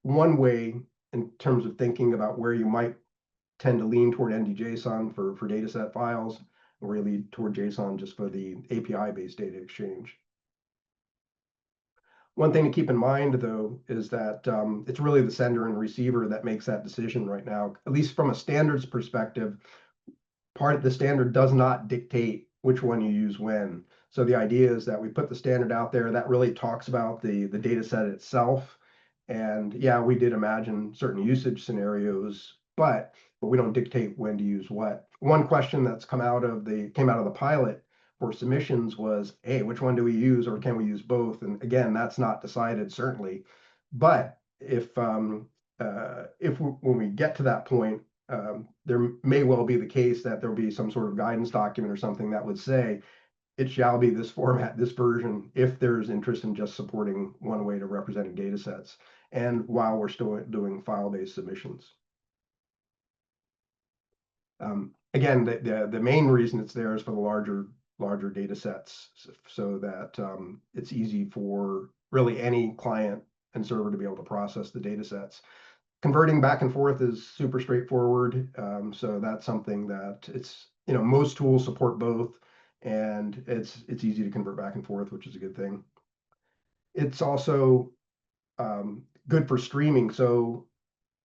one way in terms of thinking about where you might tend to lean toward NDJSON for dataset files, and where you lean toward JSON just for the API-based data exchange. One thing to keep in mind, though, is that it's really the sender and receiver that makes that decision right now. At least from a standards perspective, part of the standard does not dictate which one you use when. So the idea is that we put the standard out there that really talks about the data set itself. And yeah, we did imagine certain usage scenarios, but we don't dictate when to use what. One question that's came out of the pilot for submissions was, hey, which one do we use, or can we use both? And again, that's not decided certainly. But when we get to that point, there may well be the case that there'll be some sort of guidance document or something that would say it shall be this format, this version, if there's interest in just supporting one way to representing data sets, and while we're still doing file-based submissions. Again, the main reason it's there is for the larger data sets, so that it's easy for really any client and server to be able to process the data sets. Converting back and forth is super straightforward. So that's something that most tools support both, and it's easy to convert back and forth, which is a good thing. It's also good for streaming. So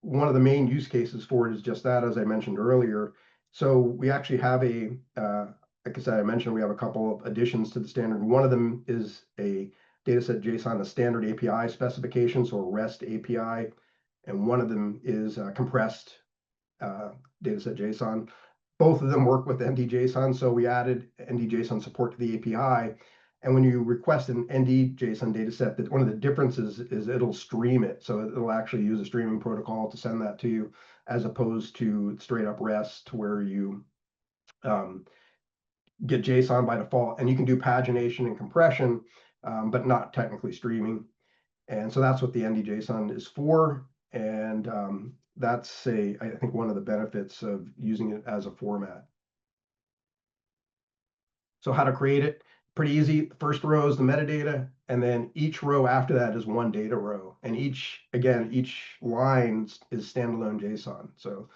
one of the main use cases for it is just that, as I mentioned earlier. So we actually have like I said, I mentioned we have a couple of additions to the standard. One of them is a dataset JSON, a standard API specification, so a REST API. And one of them is compressed dataset JSON. Both of them work with NDJSON, so we added NDJSON support to the API. And when you request an NDJSON dataset, that one of the differences is it'll stream it. So it'll actually use a streaming protocol to send that to you, as opposed to straight up REST, where you get JSON by default, and you can do pagination and compression, but not technically streaming. And so that's what the NDJSON is for. And that's I think one of the benefits of using it as a format. So how to create it? Pretty easy. The first row is the metadata, and then each row after that is one data row. And each line is standalone JSON. So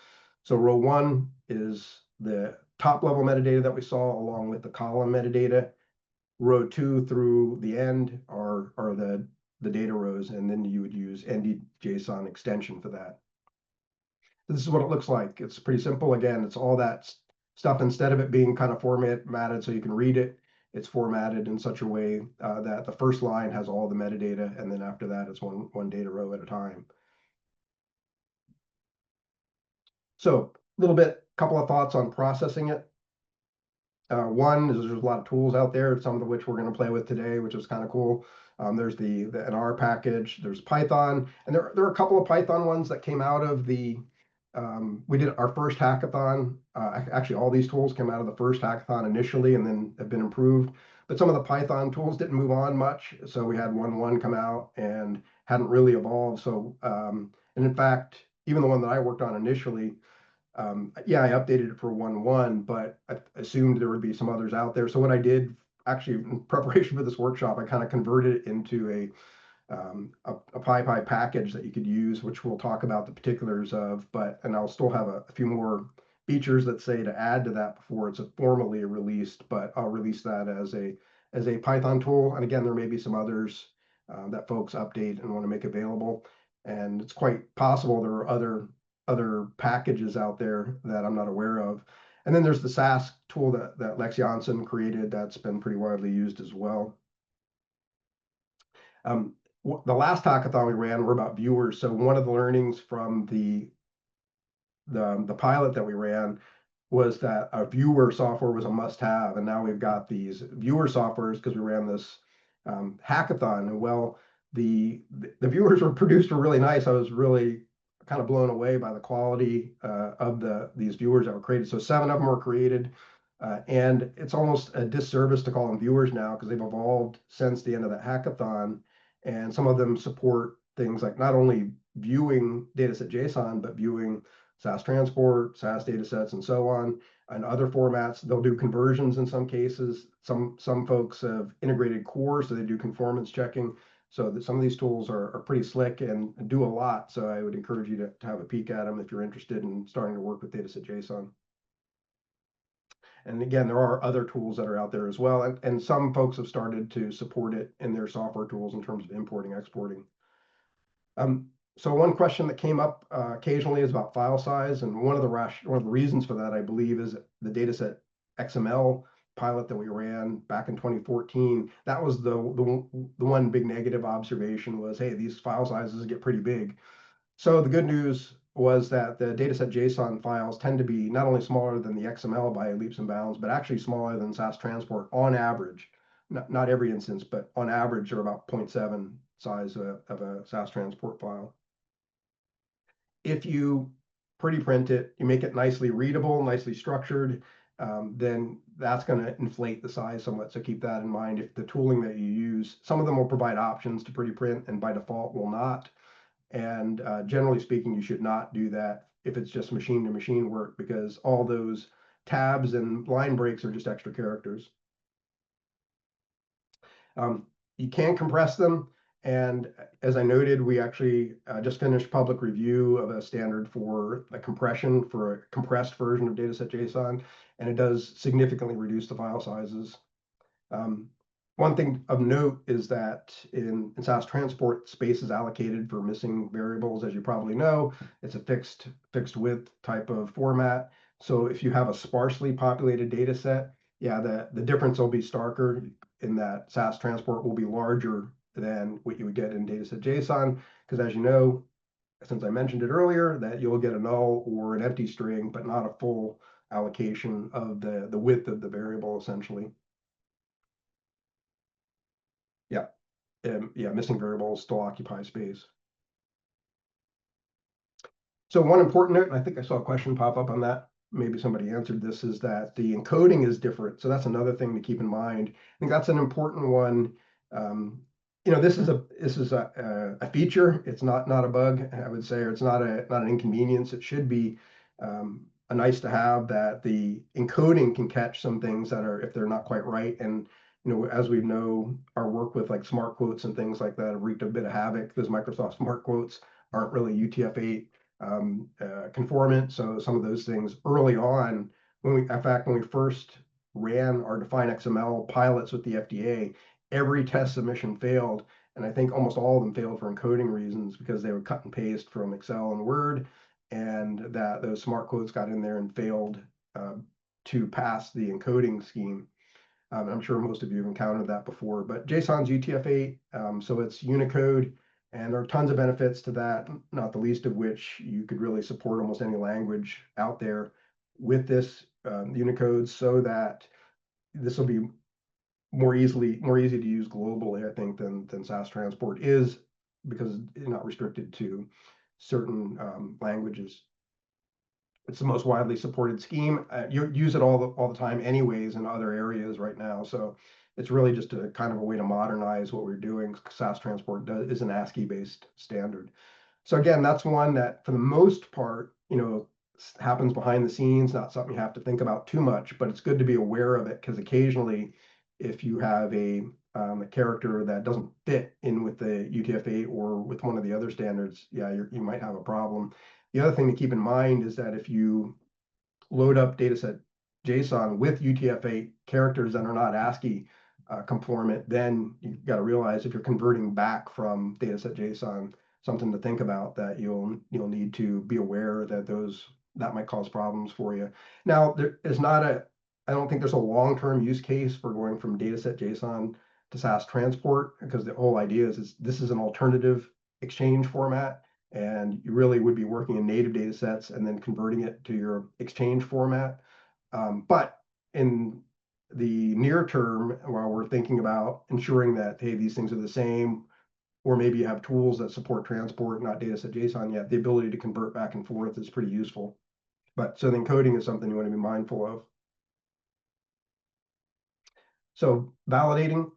row 1 is the top level metadata that we saw, along with the column metadata. Row 2 through the end are the data rows, and then you would use NDJSON extension for that. This is what it looks like. It's pretty simple. Again, it's all that stuff. Instead of it being kind of formatted so you can read it, it's formatted in such a way that the first line has all the metadata, and then after that, it's one data row at a time. So couple of thoughts on processing it. One is there's a lot of tools out there, some of which we're going to play with today, which is kind of cool. There's the NR package, there's Python, and there are a couple of Python ones that came out of we did our first hackathon. Actually, all these tools came out of the first hackathon initially and then have been improved. But some of the Python tools didn't move on much. So we had 1.1 come out and hadn't really evolved. So, and in fact, even the one that I worked on initially, yeah, I updated it for 1.1, but I assumed there would be some others out there. So what I did, actually, in preparation for this workshop, I kind of converted it into a PyPy package that you could use, which we'll talk about the particulars of. And I'll still have a few more features that say to add to that before it's formally released. But I'll release that as a Python tool. And again, there may be some others that folks update and want to make available. And it's quite possible there are other packages out there that I'm not aware of. And then there's the SASC tool that Lex Janssen created that's been pretty widely used as well. The last hackathon we ran were about viewers. So one of the learnings from the pilot that we ran was that a viewer software was a must-have, and now we've got these viewer softwares because we ran this hackathon. And well, the viewers were really nice. I was really kind of blown away by the quality of these viewers that were created. So 7 of them were created, and it's almost a disservice to call them viewers now because they've evolved since the end of that hackathon. And some of them support things like not only viewing dataset JSON, but viewing SAS transport, SAS datasets, and so on, and other formats. They'll do conversions in some cases. Some folks have integrated core, so they do conformance checking. So that some of these tools are pretty slick and do a lot. So I would encourage you to have a peek at them if you're interested in starting to work with dataset JSON. And again, there are other tools that are out there as well. And some folks have started to support it in their software tools in terms of importing, exporting. So one question that came up occasionally is about file size. And one of the reasons for that, I believe, is the dataset XML pilot that we ran back in 2014. That was the one big negative observation was, hey, these file sizes get pretty big. So the good news was that the dataset JSON files tend to be not only smaller than the XML by leaps and bounds, but actually smaller than SAS transport on average. Not every instance, but on average, are about 0.7 size of a SAS transport file. If you pretty print it, you make it nicely readable, nicely structured, then that's going to inflate the size somewhat. So keep that in mind. If the tooling that you use, some of them will provide options to pretty print and by default will not. And generally speaking, you should not do that if it's just machine to machine work, because all those tabs and line breaks are just extra characters. You can compress them. And as I noted, we actually just finished public review of a standard for a compression for a compressed version of dataset JSON, and it does significantly reduce the file sizes. One thing of note is that in SAS transport, space is allocated for missing variables. As you probably know, it's a fixed width type of format. So if you have a sparsely populated data set, yeah, the difference will be starker in that SAS transport will be larger than what you would get in dataset JSON. Because as you know, since I mentioned it earlier, that you'll get a null or an empty string, but not a full allocation of the width of the variable, essentially. Yeah, yeah, missing variables still occupy space. So one important note, and I think I saw a question pop up on that, maybe somebody answered this, is that the encoding is different. So that's another thing to keep in mind. I think that's an important one. This is a feature. It's not a bug, I would say, or it's not an inconvenience. It should be a nice to have, that the encoding can catch some things that are, if they're not quite right. And as we know, our work with like smart quotes and things like that have wreaked a bit of havoc. Those Microsoft smart quotes aren't really UTF-8 conformant. So some of those things early on, in fact, when we first ran our define XML pilots with the FDA, every test submission failed. And I think almost all of them failed for encoding reasons, because they would cut and paste from Excel and Word, and that those smart quotes got in there and failed to pass the encoding scheme. I'm sure most of you have encountered that before, but JSON's UTF-8, so it's Unicode, and there are tons of benefits to that, not the least of which you could really support almost any language out there with this Unicode, so that this will be more easy to use globally, I think, than SAS transport is, because it's not restricted to certain languages. It's the most widely supported scheme. You use it all the time anyways in other areas right now. So it's really just a kind of a way to modernize what we're doing. SAS transport is an ASCII based standard. So again, that's one that for the most part, happens behind the scenes, not something you have to think about too much, but it's good to be aware of it, because occasionally if you have a character that doesn't fit in with the UTF-8 or with one of the other standards, yeah, you might have a problem. The other thing to keep in mind is that if you load up dataset JSON with UTF-8 characters that are not ASCII conformant, then you've got to realize, if you're converting back from dataset JSON, something to think about, that you'll need to be aware that that might cause problems for you. Now, there is I don't think there's a long-term use case for going from dataset JSON to SAS transport, because the whole idea is this is an alternative exchange format, and you really would be working in native data sets and then converting it to your exchange format. But in the near term, while we're thinking about ensuring that, hey, these things are the same, or maybe you have tools that support transport, not dataset JSON yet, the ability to convert back and forth is pretty useful. But so the encoding is something you want to be mindful of. So validating.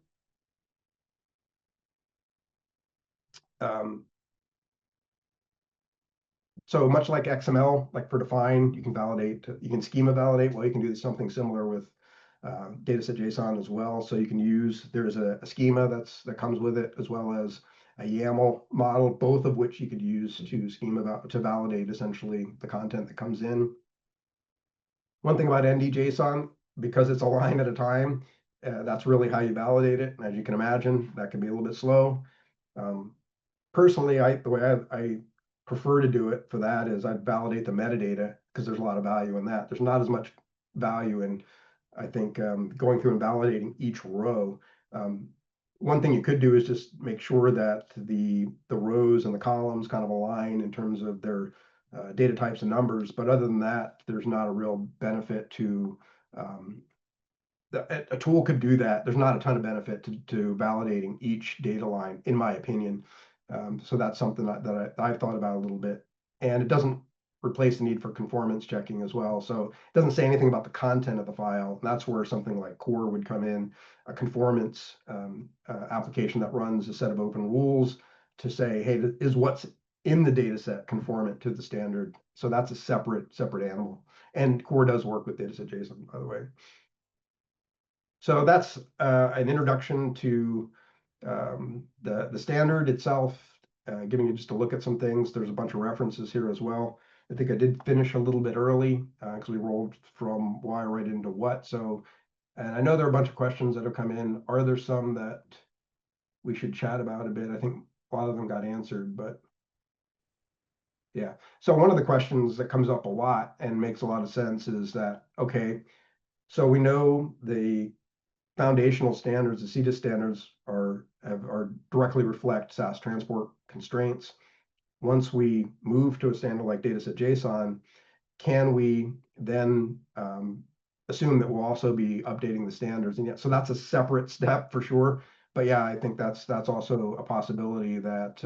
So much like XML, like for define, you can schema validate. Well, you can do something similar with dataset JSON as well. So you can use, there's a schema that comes with it, as well as a YAML model, both of which you could use to validate essentially the content that comes in. One thing about ND-JSON, because it's a line at a time, that's really how you validate it. And as you can imagine, that can be a little bit slow. Personally, the way I prefer to do it for that is I'd validate the metadata, because there's a lot of value in that. There's not as much value in, I think, going through and validating each row. One thing you could do is just make sure that the rows and the columns kind of align in terms of their data types and numbers. But other than that, there's not a real benefit to a tool could do that. There's not a ton of benefit to validating each data line, in my opinion. So that's something that I've thought about a little bit, and it doesn't replace the need for conformance checking as well. So it doesn't say anything about the content of the file. That's where something like Core would come in, a conformance application that runs a set of open rules to say, hey, is what's in the data set conformant to the standard? So that's a separate animal. And Core does work with dataset JSON, by the way. So that's an introduction to the standard itself, giving you just a look at some things. There's a bunch of references here as well. I think I did finish a little bit early because we rolled from why right into what. So, and I know there are a bunch of questions that have come in. Are there some that we should chat about a bit? I think a lot of them got answered, but yeah. So one of the questions that comes up a lot and makes a lot of sense is that, okay, so we know the foundational standards, the CDISC standards are directly reflect SAS transport constraints. Once we move to a standard like dataset JSON, can we then assume that we'll also be updating the standards? And yet, so that's a separate step for sure. But yeah, I think that's also a possibility that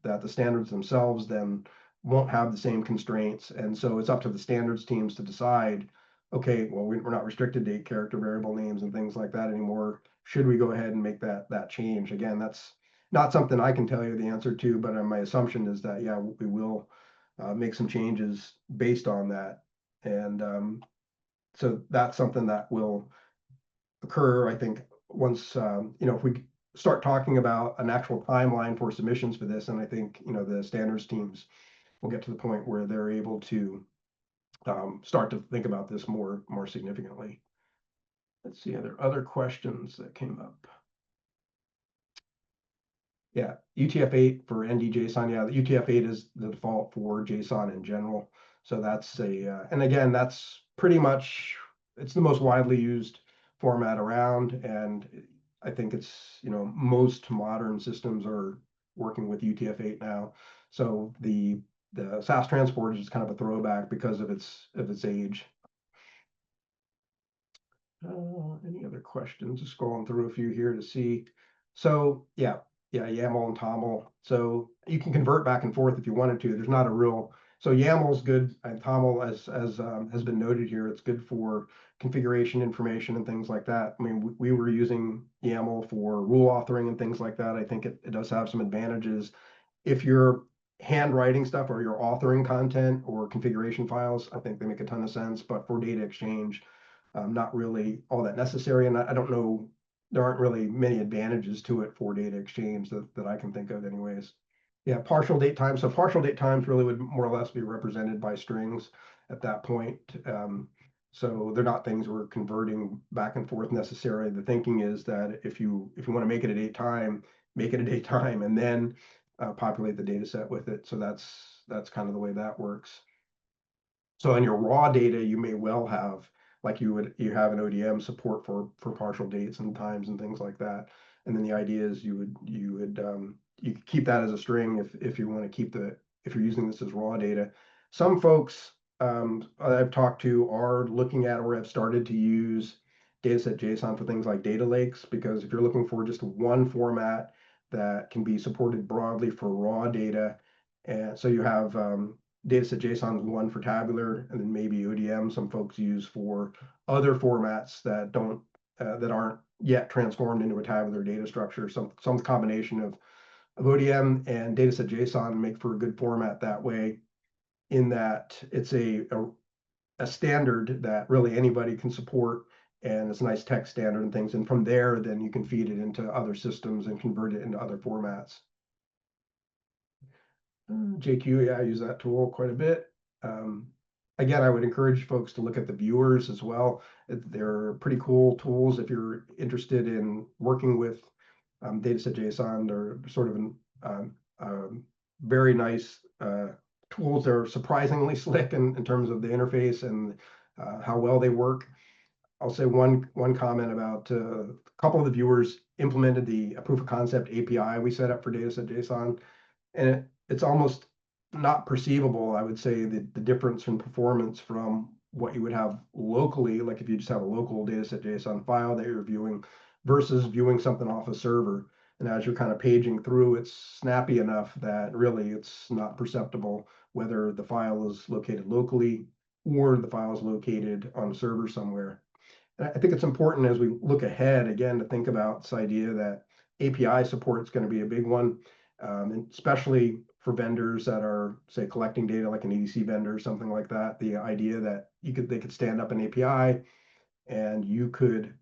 that the standards themselves then won't have the same constraints, and so it's up to the standards teams to decide, okay, well, we're not restricted to 8-character variable names and things like that anymore. Should we go ahead and make that change? Again, that's not something I can tell you the answer to, but my assumption is that, yeah, we will make some changes based on that. And so that's something that will occur, I think, once, if we start talking about an actual timeline for submissions for this, and I think, the standards teams will get to the point where they're able to start to think about this more significantly. Let's see, are there other questions that came up? Yeah, UTF-8 for ND-JSON. Yeah, the UTF-8 is the default for JSON in general. So that's and again, that's pretty much, it's the most widely used format around. And I think it's, most modern systems are working with UTF-8 now. So the SAS transport is just kind of a throwback because of its age. Any other questions? Just scrolling through a few here to see. So yeah, YAML and TOML. So you can convert back and forth if you wanted to. There's not a real, so YAML is good, and TOML, as has been noted here, it's good for configuration information and things like that. I mean, we were using YAML for rule authoring and things like that. I think it does have some advantages. If you're handwriting stuff or you're authoring content or configuration files, I think they make a ton of sense. But for data exchange, not really all that necessary. And I don't know, there aren't really many advantages to it for data exchange that I can think of anyways. Yeah, partial date time. So partial date times really would more or less be represented by strings at that point. So they're not things we're converting back and forth necessarily. The thinking is that if you want to make it a date time, make it a date time, and then populate the data set with it. So that's kind of the way that works. So in your raw data, you may well have, like you have an ODM support for partial dates and times and things like that. And then the idea is you could keep that as a string if you want to keep if you're using this as raw data. Some folks I've talked to are looking at or have started to use dataset JSON for things like data lakes, because if you're looking for just one format that can be supported broadly for raw data, and so you have dataset JSON is one for tabular, and then maybe ODM some folks use for other formats that don't that aren't yet transformed into a tabular data structure. Some combination of ODM and dataset JSON make for a good format that way, in that it's a standard that really anybody can support, and it's a nice text standard and things. And from there, then you can feed it into other systems and convert it into other formats. JQ, yeah, I use that tool quite a bit. Again, I would encourage folks to look at the viewers as well. They're pretty cool tools if you're interested in working with dataset JSON. They're sort of very nice tools. They're surprisingly slick in terms of the interface and how well they work. I'll say one comment about a couple of the viewers implemented the proof of concept API we set up for dataset JSON, and it's almost not perceivable, I would say, the difference in performance from what you would have locally, like if you just have a local dataset JSON file that you're viewing versus viewing something off a server. And as you're kind of paging through, it's snappy enough that really it's not perceptible whether the file is located locally or the file is located on a server somewhere. And I think it's important as we look ahead again to think about this idea that API support is going to be a big one, and especially for vendors that are, say, collecting data like an EDC vendor, something like that. The idea that they could stand up an API and you could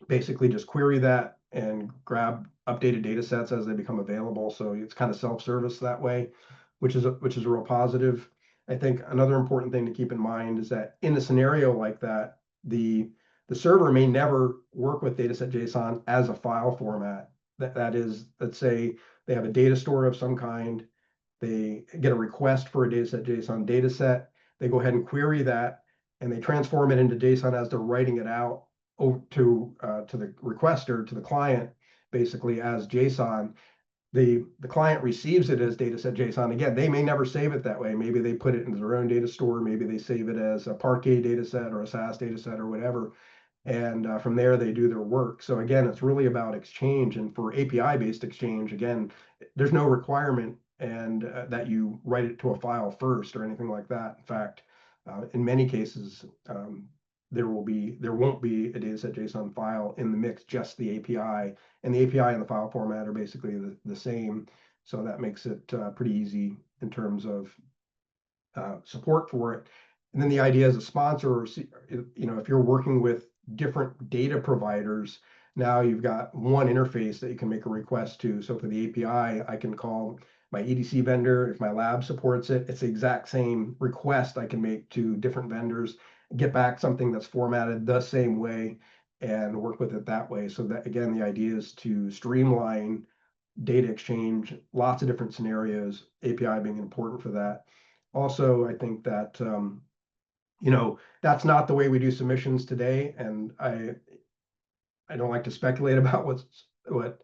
basically just query that and grab updated data sets as they become available. So it's kind of self-service that way, which is a real positive. I think another important thing to keep in mind is that in a scenario like that, the server may never work with dataset JSON as a file format. That is, let's say they have a data store of some kind, they get a request for a dataset JSON dataset, they go ahead and query that, and they transform it into JSON as they're writing it out to the requester, to the client, basically as JSON. The client receives it as dataset JSON. Again, they may never save it that way. Maybe they put it into their own data store. Maybe they save it as a Parquet dataset or a SAS dataset or whatever. And from there, they do their work. So again, it's really about exchange. And for API-based exchange, again, there's no requirement and that you write it to a file first or anything like that. In fact, in many cases, there won't be a dataset JSON file in the mix, just the API. And the API and the file format are basically the same. So that makes it pretty easy in terms of support for it. And then the idea as a sponsor, if you're working with different data providers, now you've got one interface that you can make a request to. So for the API, I can call my EDC vendor. If my lab supports it, it's the exact same request I can make to different vendors, get back something that's formatted the same way and work with it that way. So that, again, the idea is to streamline data exchange, lots of different scenarios, API being important for that. Also, I think that that's not the way we do submissions today, and I don't like to speculate about what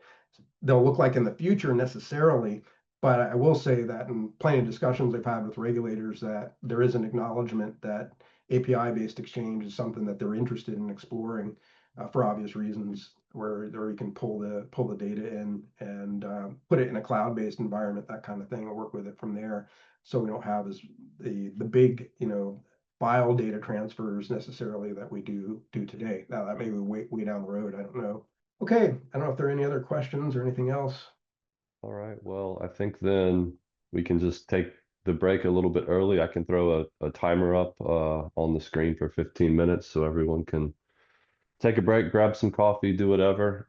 they'll look like in the future necessarily, but I will say that in plenty of discussions I've had with regulators that there is an acknowledgement that API-based exchange is something that they're interested in exploring for obvious reasons, where you can pull the data in and put it in a cloud-based environment, that kind of thing, and work with it from there. So we don't have the big file data transfers necessarily that we do today. Now that may be way down the road. I don't know. Okay, I don't know if there are any other questions or anything else. All right, well, I think then we can just take the break a little bit early. I can throw a timer up on the screen for 15 minutes so everyone can take a break, grab some coffee, do whatever.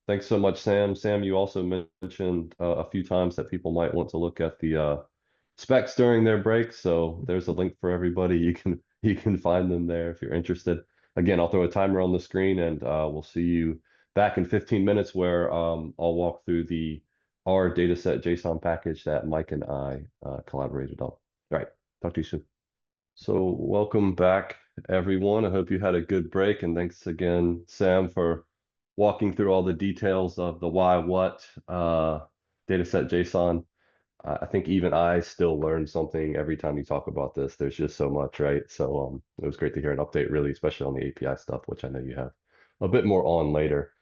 Thanks so much, Sam. Sam, you also mentioned a few times that people might want to look at the specs during their break. So there's a link for everybody. You can find them there if you're interested. Again, I'll throw a timer on the screen and we'll see you back in 15 minutes where I'll walk through the R dataset JSON package that Mike and I collaborated on. All right, talk to you soon. So welcome back, everyone. I hope you had a good break, and thanks again, Sam, for walking through all the details of the why, what dataset JSON. I think even I still learn something every time you talk about this. There's just so much, right? So it was great to hear an update, really, especially on the API stuff, which I know you have a bit more on later.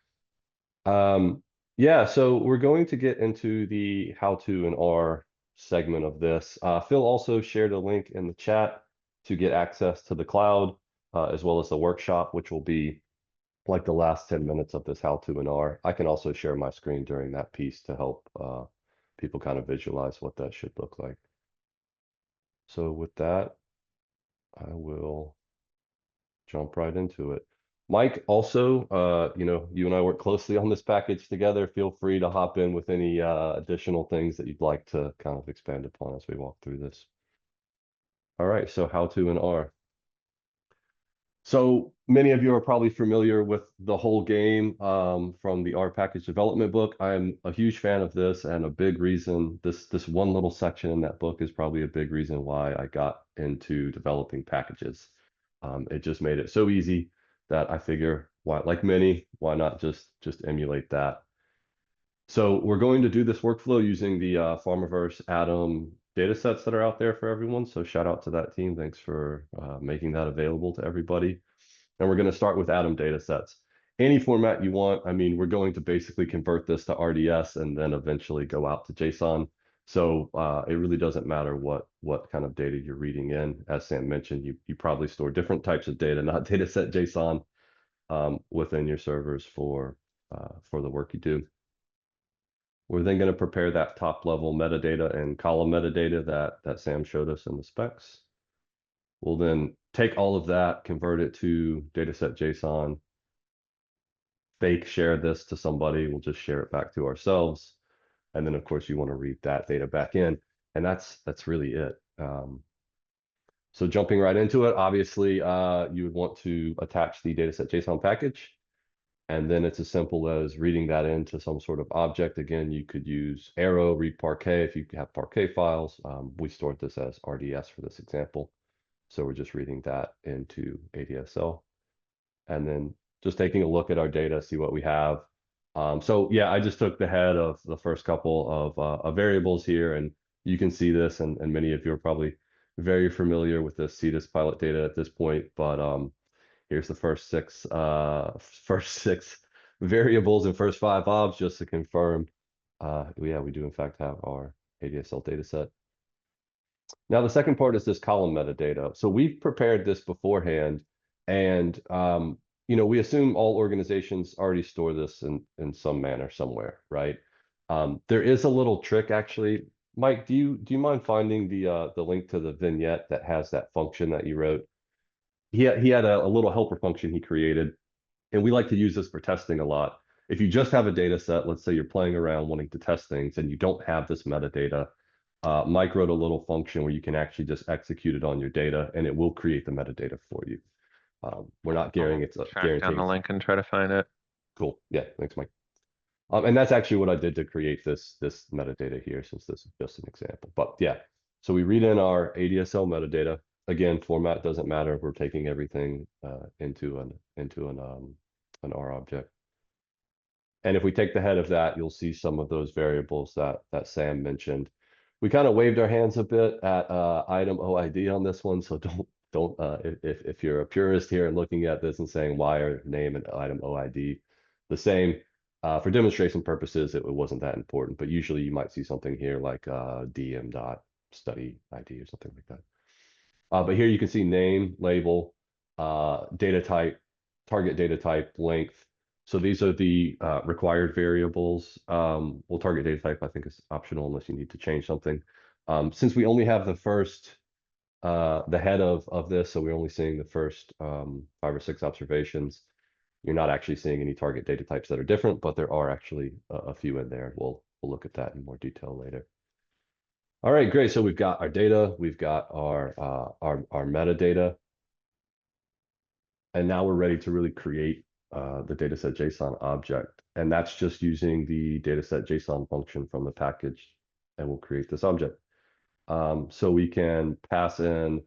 Yeah, so we're going to get into the how to in R segment of this. Phil also shared a link in the chat to get access to the cloud, as well as the workshop, which will be like the last 10 minutes of this how to in R. I can also share my screen during that piece to help people kind of visualize what that should look like. So with that, I will jump right into it. Mike, also, you and I work closely on this package together. Feel free to hop in with any additional things that you'd like to kind of expand upon as we walk through this. All right, so how to in R. So many of you are probably familiar with the whole game from the R package development book. I'm a huge fan of this, and a big reason this one little section in that book is probably a big reason why I got into developing packages. It just made it so easy that I figure, why, like many, why not just emulate that? So we're going to do this workflow using the Farmiverse Atom datasets that are out there for everyone. So shout out to that team. Thanks for making that available to everybody. And we're going to start with Atom datasets. Any format you want. I mean, we're going to basically convert this to RDS and then eventually go out to JSON. So it really doesn't matter what kind of data you're reading in. As Sam mentioned, you probably store different types of data, not dataset JSON, within your servers for the work you do. We're then going to prepare that top level metadata and column metadata that Sam showed us in the specs. We'll then take all of that, convert it to dataset JSON, fake share this to somebody, we'll just share it back to ourselves. And then of course you want to read that data back in, and that's really it. So jumping right into it, obviously you would want to attach the dataset JSON package. And then it's as simple as reading that into some sort of object. Again, you could use Arrow, read Parquet if you have Parquet files. We stored this as RDS for this example. So we're just reading that into ADSL. And then just taking a look at our data, see what we have. So yeah, I just took the head of the first couple of variables here, and you can see this, and many of you are probably very familiar with the CDISC pilot data at this point, but here's the first six variables and first 5 obs just to confirm. Yeah, we do in fact have our ADSL data set. Now the second part is this column metadata. So we've prepared this beforehand, and we assume all organizations already store this in some manner somewhere, right? There is a little trick actually. Mike, do you mind finding the link to the vignette that has that function that you wrote? He had a little helper function he created, and we like to use this for testing a lot. If you just have a data set, let's say you're playing around wanting to test things and you don't have this metadata, Mike wrote a little function where you can actually just execute it on your data and it will create the metadata for you. We're not guaranteeing Track down the link and try to find it. Cool. Yeah, thanks, Mike. And that's actually what I did to create this metadata here, since this is just an example. But yeah, so we read in our ADSL metadata. Again, format doesn't matter. We're taking everything into an R object. And if we take the head of that, you'll see some of those variables that Sam mentioned. We kind of waved our hands a bit at item OID on this one, so don't if you're a purist here and looking at this and saying why are name and item OID the same, for demonstration purposes it wasn't that important, but usually you might see something here like dm.study ID or something like that. But here you can see name, label, data type, target data type, length. So these are the required variables. Well, target data type I think is optional unless you need to change something. Since we only have the first, the head of this, so we're only seeing the first 5 or 6 observations, you're not actually seeing any target data types that are different, but there are actually a few in there. We'll look at that in more detail later. All right, great. So we've got our data, we've got our metadata, and now we're ready to really create the dataset JSON object. And that's just using the dataset JSON function from the package, and we'll create this object. So we can pass in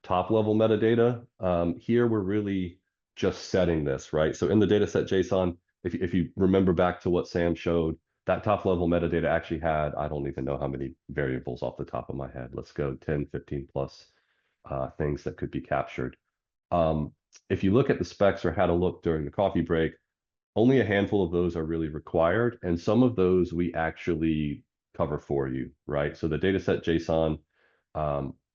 top level metadata. Here we're really just setting this, right? So in the dataset JSON, if you remember back to what Sam showed, that top level metadata actually had, I don't even know how many variables off the top of my head. Let's go 10, 15 plus things that could be captured. If you look at the specs or had a look during the coffee break, only a handful of those are really required. And some of those we actually cover for you, right? So the dataset JSON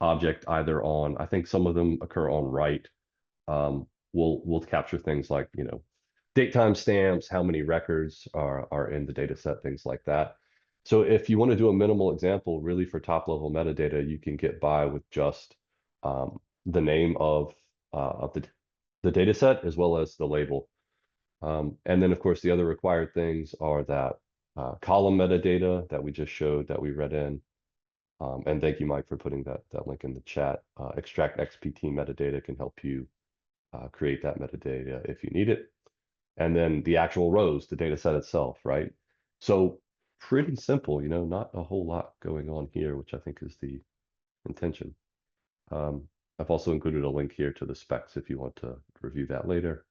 object either on, I think some of them occur on write, we'll capture things like, date time stamps, how many records are in the data set, things like that. So if you want to do a minimal example, really for top level metadata, you can get by with just the name of the the data set as well as the label. And then of course, the other required things are that column metadata that we just showed that we read in. And thank you, Mike, for putting that link in the chat. Extract XPT metadata can help you create that metadata if you need it. And then the actual rows, the data set itself, right? So pretty simple, not a whole lot going on here, which I think is the intention. I've also included a link here to the specs if you want to review that later.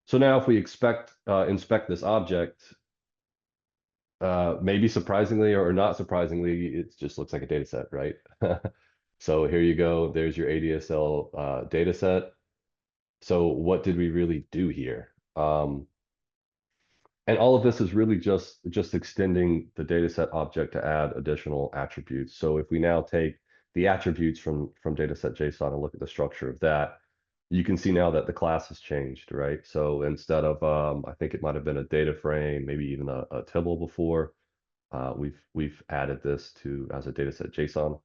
So now if we inspect this object, maybe surprisingly or not surprisingly, it just looks like a data set, right? So here you go. There's your ADSL data set. So what did we really do here? And all of this is really just extending the dataset object to add additional attributes. So if we now take the attributes from dataset JSON and look at the structure of that, you can see now that the class has changed, right? So instead of, I think it might have been a data frame, maybe even a table before, we've added this as a dataset JSON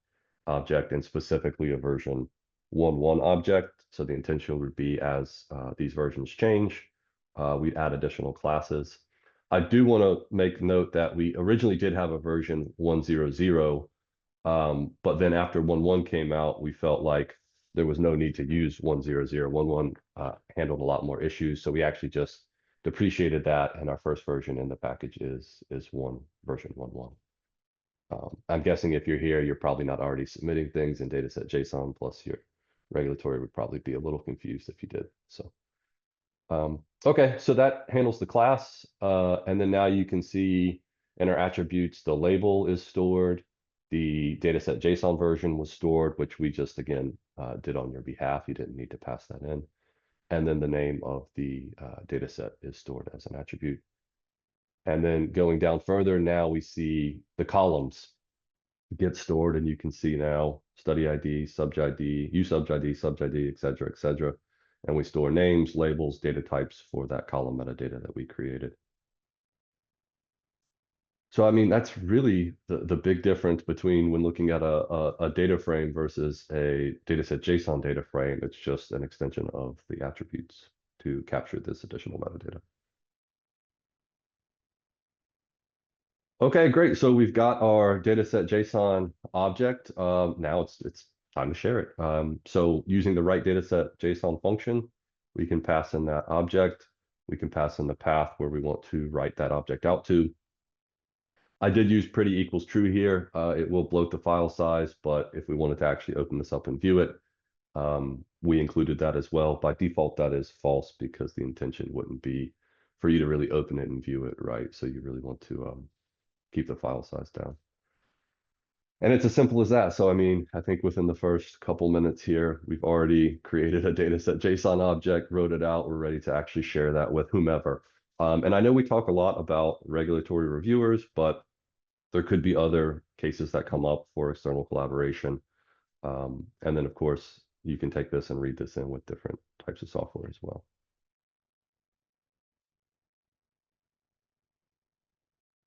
object, and specifically a version 1.1 object. So the intention would be as these versions change, we add additional classes. I do want to make note that we originally did have a version 1.0.0, but then after 1.1 came out, we felt like there was no need to use 1.0.0. 1.1 handled a lot more issues, so we actually just depreciated that, and our first version in the package is version 1.1. I'm guessing if you're here, you're probably not already submitting things in dataset JSON, plus your regulatory would probably be a little confused if you did. So okay, so that handles the class. And then now you can see in our attributes, the label is stored. The dataset JSON version was stored, which we just, again, did on your behalf. You didn't need to pass that in. And then the name of the dataset is stored as an attribute. And then going down further, now we see the columns get stored, and you can see now study ID, subject ID, usubj ID, subject ID, et cetera, et cetera. And we store names, labels, data types for that column metadata that we created. So, I mean, that's really the big difference between when looking at a data frame versus a dataset JSON data frame. It's just an extension of the attributes to capture this additional metadata. Okay, great. So we've got our dataset JSON object. Now it's time to share it. So using the right dataset JSON function, we can pass in that object. We can pass in the path where we want to write that object out to. I did use pretty equals true here. It will bloat the file size, but if we wanted to actually open this up and view it, we included that as well. By default, that is false because the intention wouldn't be for you to really open it and view it, right? So you really want to keep the file size down. And it's as simple as that. So, I mean, I think within the first couple minutes here, we've already created a dataset JSON object, wrote it out. We're ready to actually share that with whomever. And I know we talk a lot about regulatory reviewers, but there could be other cases that come up for external collaboration. And then, of course, you can take this and read this in with different types of software as well.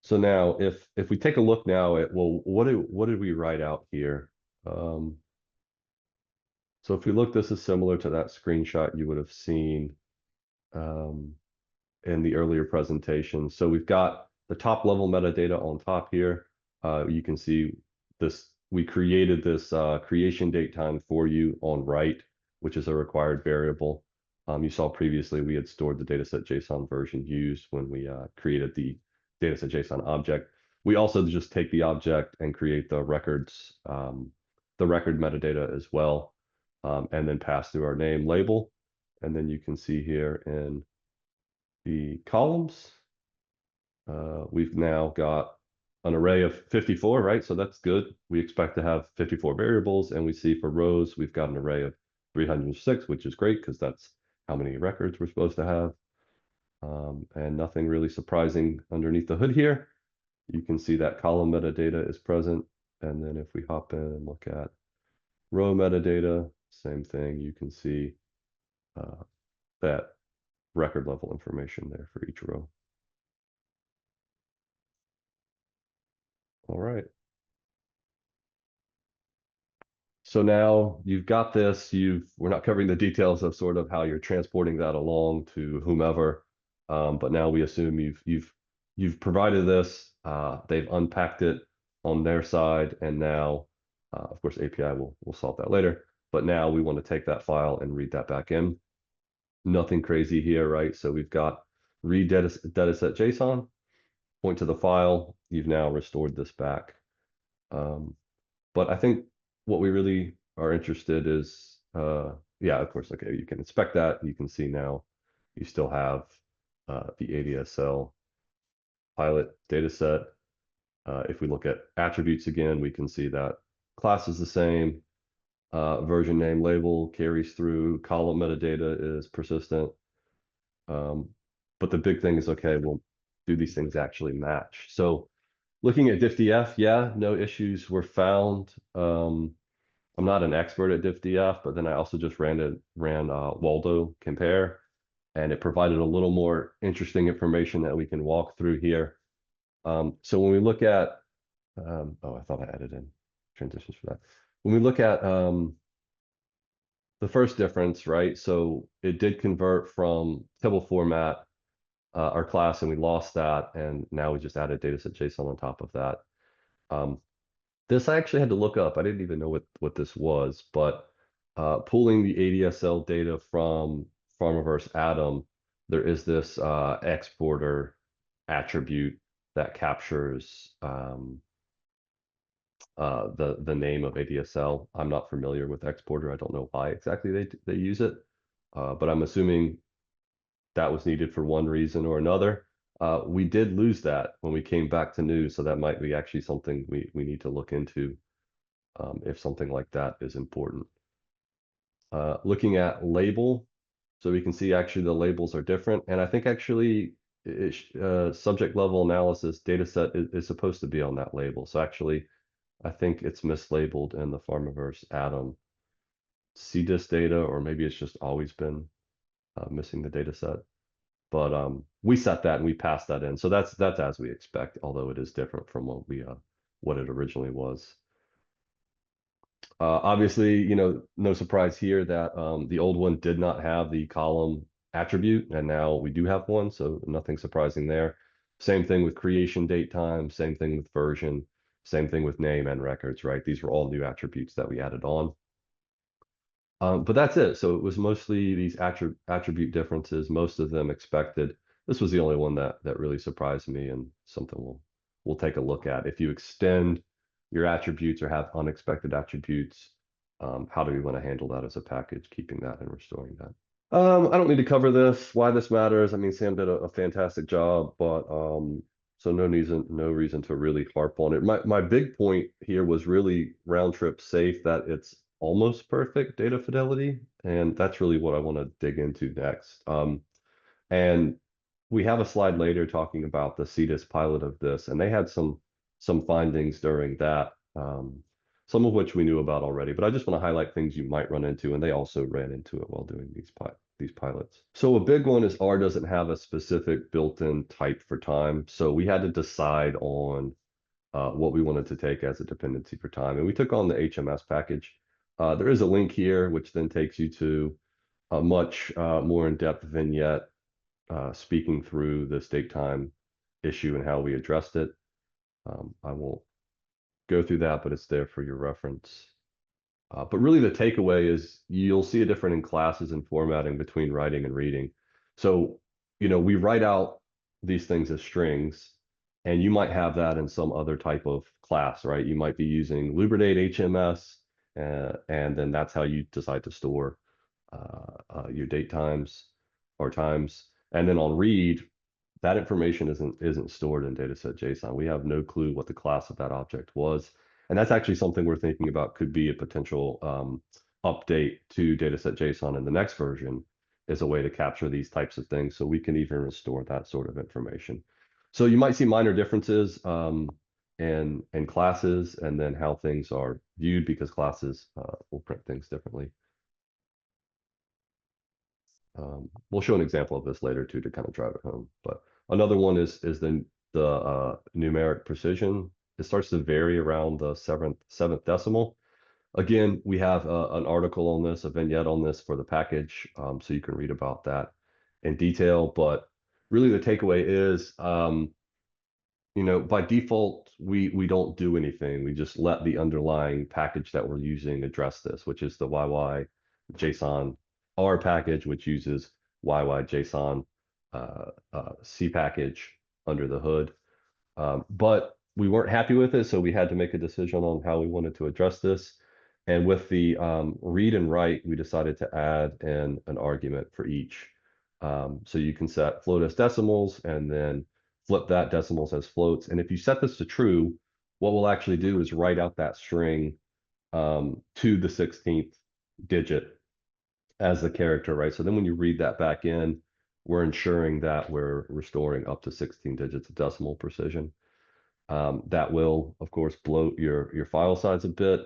So now, if we take a look now at, well, what did we write out here? So if we look, this is similar to that screenshot you would have seen in the earlier presentation. So we've got the top level metadata on top here. You can see this, we created this creation date time for you on write, which is a required variable. You saw previously we had stored the dataset JSON version used when we created the dataset JSON object. We also just take the object and create the records, the record metadata as well, and then pass through our name label. And then you can see here in the columns, we've now got an array of 54, right? So that's good. We expect to have 54 variables, and we see for rows, we've got an array of 306, which is great because that's how many records we're supposed to have. And nothing really surprising underneath the hood here. You can see that column metadata is present. And then if we hop in and look at row metadata, same thing, you can see that record level information there for each row. All right. So now you've got this, we're not covering the details of sort of how you're transporting that along to whomever. But now we assume you've provided this, they've unpacked it on their side, and now, of course, API will solve that later. But now we want to take that file and read that back in. Nothing crazy here, right? So we've got read dataset JSON, point to the file. You've now restored this back. But I think what we really are interested is, yeah, of course, okay, you can inspect that. You can see now you still have the ADSL pilot dataset. If we look at attributes again, we can see that class is the same. Version name label carries through, column metadata is persistent. But the big thing is, okay, well, do these things actually match? So looking at diffdf, yeah, no issues were found. I'm not an expert at diffdf, but then I also just ran Waldo compare, and it provided a little more interesting information that we can walk through here. So when we look at, oh, I thought I added in transitions for that. When we look at the first difference, right? So it did convert from table format, our class, and we lost that, and now we just added dataset JSON on top of that. This I actually had to look up. I didn't even know what this was, but pulling the ADSL data from Farmverse Atom, there is this exporter attribute that captures the name of ADSL. I'm not familiar with exporter. I don't know why exactly they use it, but I'm assuming that was needed for one reason or another. We did lose that when we came back to news, so that might be actually something we need to look into if something like that is important. Looking at label, so we can see actually the labels are different, and I think actually subject level analysis dataset is supposed to be on that label. So actually, I think it's mislabeled in the Farmverse Atom CDISC data, or maybe it's just always been missing the data set. But we set that and we passed that in. So that's as we expect, although it is different from what it originally was. Obviously, no surprise here that the old one did not have the column attribute, and now we do have one, so nothing surprising there. Same thing with creation date time, same thing with version, same thing with name and records, right? These were all new attributes that we added on. But that's it. So it was mostly these attribute differences, most of them expected. This was the only one that really surprised me, and something we'll take a look at. If you extend your attributes or have unexpected attributes, how do we want to handle that as a package, keeping that and restoring that? I don't need to cover this, why this matters. I mean, Sam did a fantastic job, but so no reason to really harp on it. My big point here was really round trip safe, that it's almost perfect data fidelity, and that's really what I want to dig into next. And we have a slide later talking about the CDISC pilot of this, and they had some findings during that, some of which we knew about already, but I just want to highlight things you might run into, and they also ran into it while doing these pilots. So a big one is R doesn't have a specific built-in type for time, so we had to decide on what we wanted to take as a dependency for time, and we took on the HMS package. There is a link here, which then takes you to a much more in-depth vignette speaking through the state time issue and how we addressed it. I won't go through that, but it's there for your reference. But really the takeaway is you'll see a difference in classes and formatting between writing and reading. So, we write out these things as strings, and you might have that in some other type of class, right? You might be using Lubridate HMS, and then that's how you decide to store your date times or times. And then on read, that information isn't stored in dataset JSON. We have no clue what the class of that object was. And that's actually something we're thinking about could be a potential update to dataset JSON in the next version, is a way to capture these types of things, so we can even restore that sort of information. So you might see minor differences in classes, and then how things are viewed, because classes will print things differently. We'll show an example of this later too, to kind of drive it home. But another one is the numeric precision. It starts to vary around the seventh decimal. Again, we have an article on this, a vignette on this for the package, so you can read about that in detail. But really the takeaway is, by default, we don't do anything. We just let the underlying package that we're using address this, which is the YY JSON R package, which uses YY JSON C package under the hood. But we weren't happy with it, so we had to make a decision on how we wanted to address this. And with the read and write, we decided to add in an argument for each. So you can set float as decimals and then flip that decimals as floats. And if you set this to true, what we'll actually do is write out that string to the 16th digit as the character, right? So then when you read that back in, we're ensuring that we're restoring up to 16 digits of decimal precision. That will, of course, bloat your file size a bit,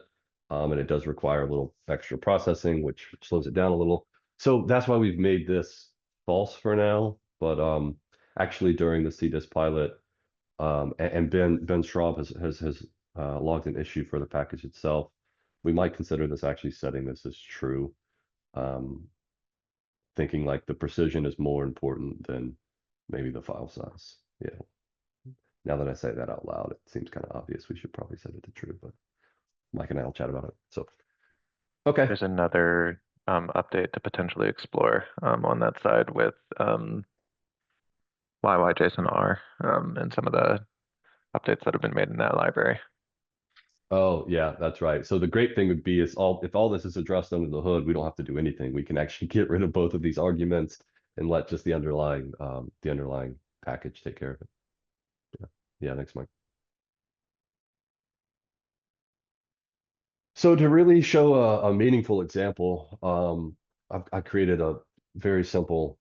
and it does require a little extra processing, which slows it down a little. So that's why we've made this false for now. But actually, during the CDISC pilot, and Ben Schraub has logged an issue for the package itself. We might consider this actually setting this as true, thinking like the precision is more important than maybe the file size. Yeah. Now that I say that out loud, it seems kind of obvious. We should probably set it to true, but Mike and I will chat about it. So, okay. There's another update to potentially explore on that side with YYJSON-R and some of the updates that have been made in that library. Oh, yeah, that's right. So the great thing would be is if all this is addressed under the hood, we don't have to do anything. We can actually get rid of both of these arguments and let just the underlying package take care of it. Yeah, thanks, Mike. So to really show a meaningful example, I created a very simple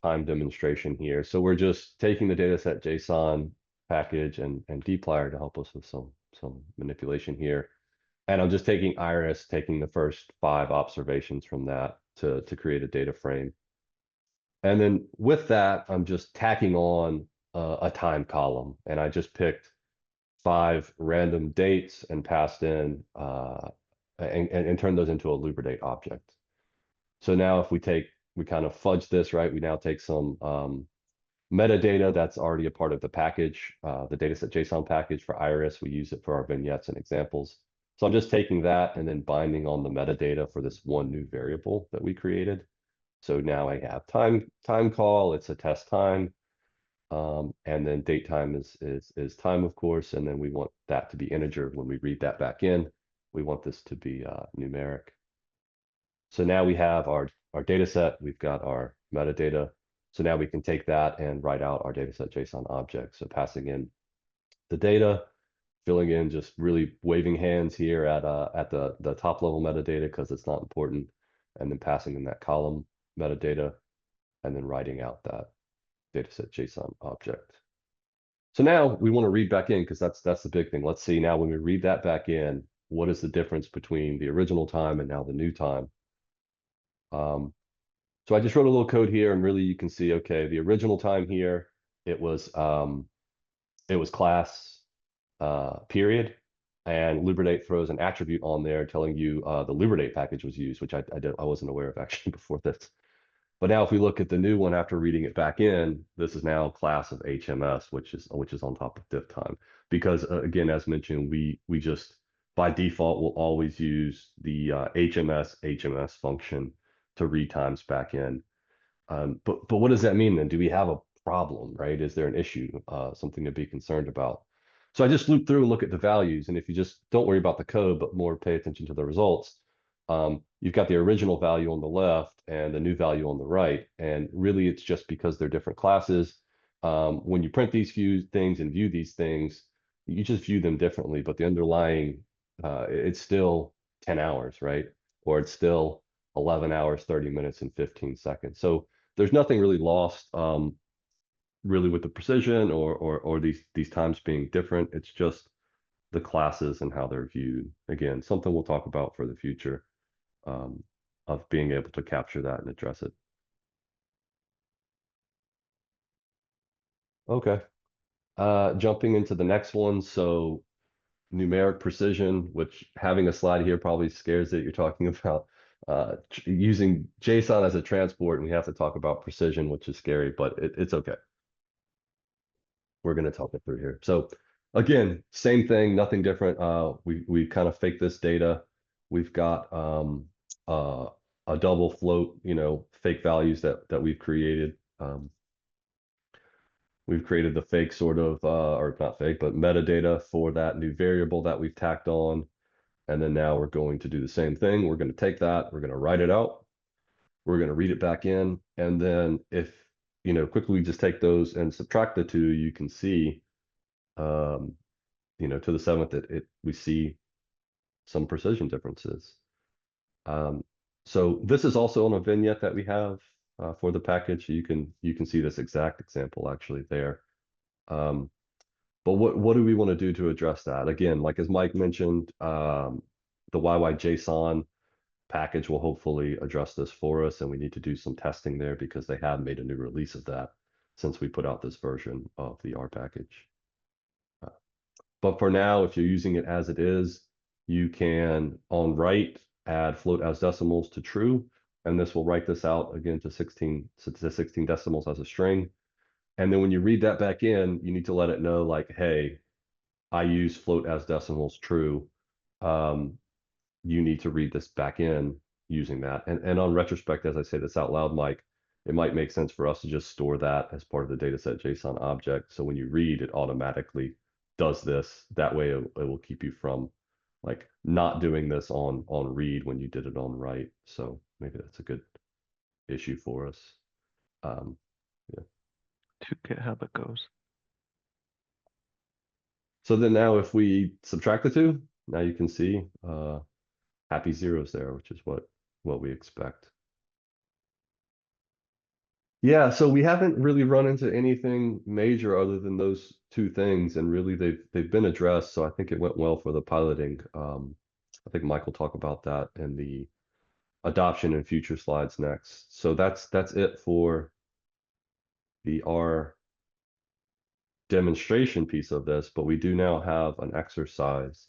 time demonstration here. So we're just taking the dataset JSON package and dplyr to help us with some manipulation here. And I'm just taking iris, taking the first 5 observations from that to create a data frame. And then with that, I'm just tacking on a time column. And I just picked 5 random dates and passed in and turned those into a lubridate object. So now if we kind of fudge this, right? We now take some metadata that's already a part of the package, the dataset JSON package for iris. We use it for our vignettes and examples. So I'm just taking that and then binding on the metadata for this one new variable that we created. So now I have time call, it's a test time. And then date time is time, of course, and then we want that to be integer. When we read that back in, we want this to be numeric. So now we have our data set, we've got our metadata. So now we can take that and write out our dataset JSON object. So passing in the data, filling in, just really waving hands here at the top level metadata because it's not important, and then passing in that column metadata, and then writing out that dataset JSON object. So now we want to read back in because that's the big thing. Let's see now when we read that back in, what is the difference between the original time and now the new time? So I just wrote a little code here, and really you can see, okay, the original time here, it was class period, and lubridate throws an attribute on there telling you the lubridate package was used, which I wasn't aware of actually before this. But now if we look at the new one after reading it back in, this is now class of HMS, which is on top of diff time. Because again, as mentioned, we just by default will always use the HMS function to read times back in. But what does that mean then? Do we have a problem, right? Is there an issue, something to be concerned about? So I just loop through and look at the values. And if you just don't worry about the code, but more pay attention to the results, you've got the original value on the left and the new value on the right. And really, it's just because they're different classes. When you print these few things and view these things, you just view them differently. But the underlying, it's still 10 hours, right? Or it's still 11 hours, 30 minutes, and 15 seconds. So there's nothing really lost really with the precision or these times being different. It's just the classes and how they're viewed. Again, something we'll talk about for the future of being able to capture that and address it. Okay. Jumping into the next one. So numeric precision, which having a slide here probably scares it. You're talking about using JSON as a transport, and we have to talk about precision, which is scary, but it's okay. We're going to talk it through here. So again, same thing, nothing different. We kind of fake this data. We've got a double float, fake values that we've created. We've created the fake sort of, or not fake, but metadata for that new variable that we've tacked on. And then now we're going to do the same thing. We're going to take that, we're going to write it out. We're going to read it back in. And then if, quickly we just take those and subtract the two, you can see, to the seventh, we see some precision differences. So this is also on a vignette that we have for the package. You can see this exact example actually there. But what do we want to do to address that? Again, like as Mike mentioned, the YYJSON package will hopefully address this for us, and we need to do some testing there because they have made a new release of that since we put out this version of the R package. But for now, if you're using it as it is, you can on write add float as decimals to true, and this will write this out again to 16 decimals as a string. And then when you read that back in, you need to let it know like, hey, I use float as decimals true. You need to read this back in using that. And on retrospect, as I say this out loud, Mike, it might make sense for us to just store that as part of the dataset JSON object. So when you read, it automatically does this. That way it will keep you from like not doing this on read when you did it on write. So maybe that's a good issue for us. Yeah. To GitHub it goes. So then now if we subtract the two, now you can see happy zeros there, which is what we expect. Yeah, so we haven't really run into anything major other than those two things, and really they've been addressed. So I think it went well for the piloting. I think Mike will talk about that in the adoption and future slides next. So that's it for the R demonstration piece of this, but we do now have an exercise.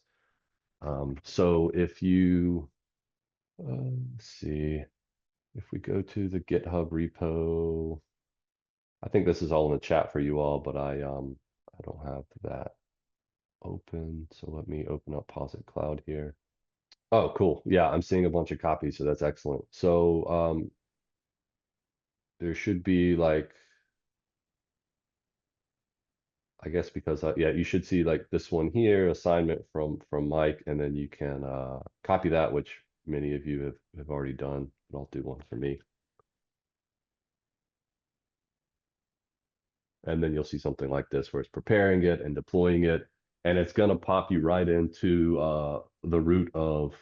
So if you let's see, if we go to the GitHub repo, I think this is all in the chat for you all, but I don't have that open. So let me open up Posit Cloud here. Oh, cool. Yeah, I'm seeing a bunch of copies, so that's excellent. So there should be like, I guess because yeah, you should see like this one here, assignment from Mike, and then you can copy that, which many of you have already done, but I'll do one for me. And then you'll see something like this where it's preparing it and deploying it, and it's going to pop you right into the root of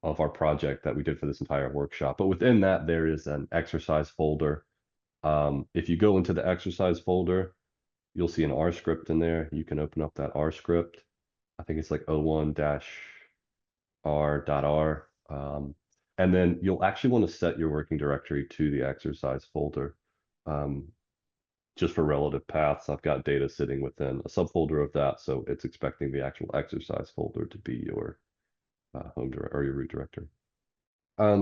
our project that we did for this entire workshop. But within that, there is an exercise folder. If you go into the exercise folder, you'll see an R script in there. You can open up that R script. I think it's like 01-r.r. And then you'll actually want to set your working directory to the exercise folder. Just for relative paths, I've got data sitting within a subfolder of that, so it's expecting the actual exercise folder to be your home or your root directory.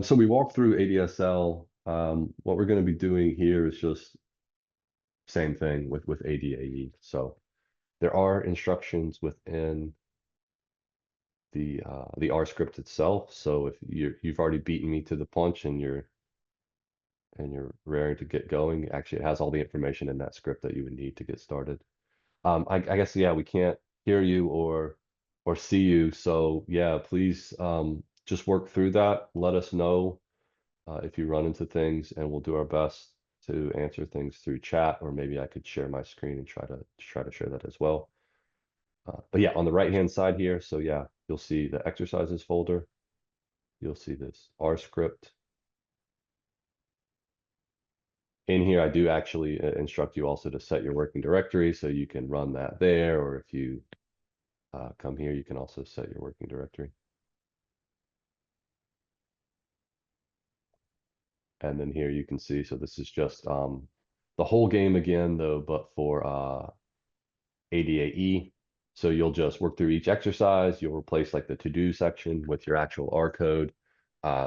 So we walked through ADSL. What we're going to be doing here is just same thing with ADAE. So there are instructions within the R script itself. So if you've already beaten me to the punch and you're raring to get going, actually it has all the information in that script that you would need to get started. I guess, yeah, we can't hear you or see you. So yeah, please just work through that. Let us know if you run into things, and we'll do our best to answer things through chat, or maybe I could share my screen and try to share that as well. But yeah, on the right-hand side here, so yeah, you'll see the exercises folder. You'll see this R script. In here, I do actually instruct you also to set your working directory, so you can run that there, or if you come here, you can also set your working directory. And then here you can see, so this is just the whole game again, though, but for ADAE. So you'll just work through each exercise. You'll replace like the to-do section with your actual R code.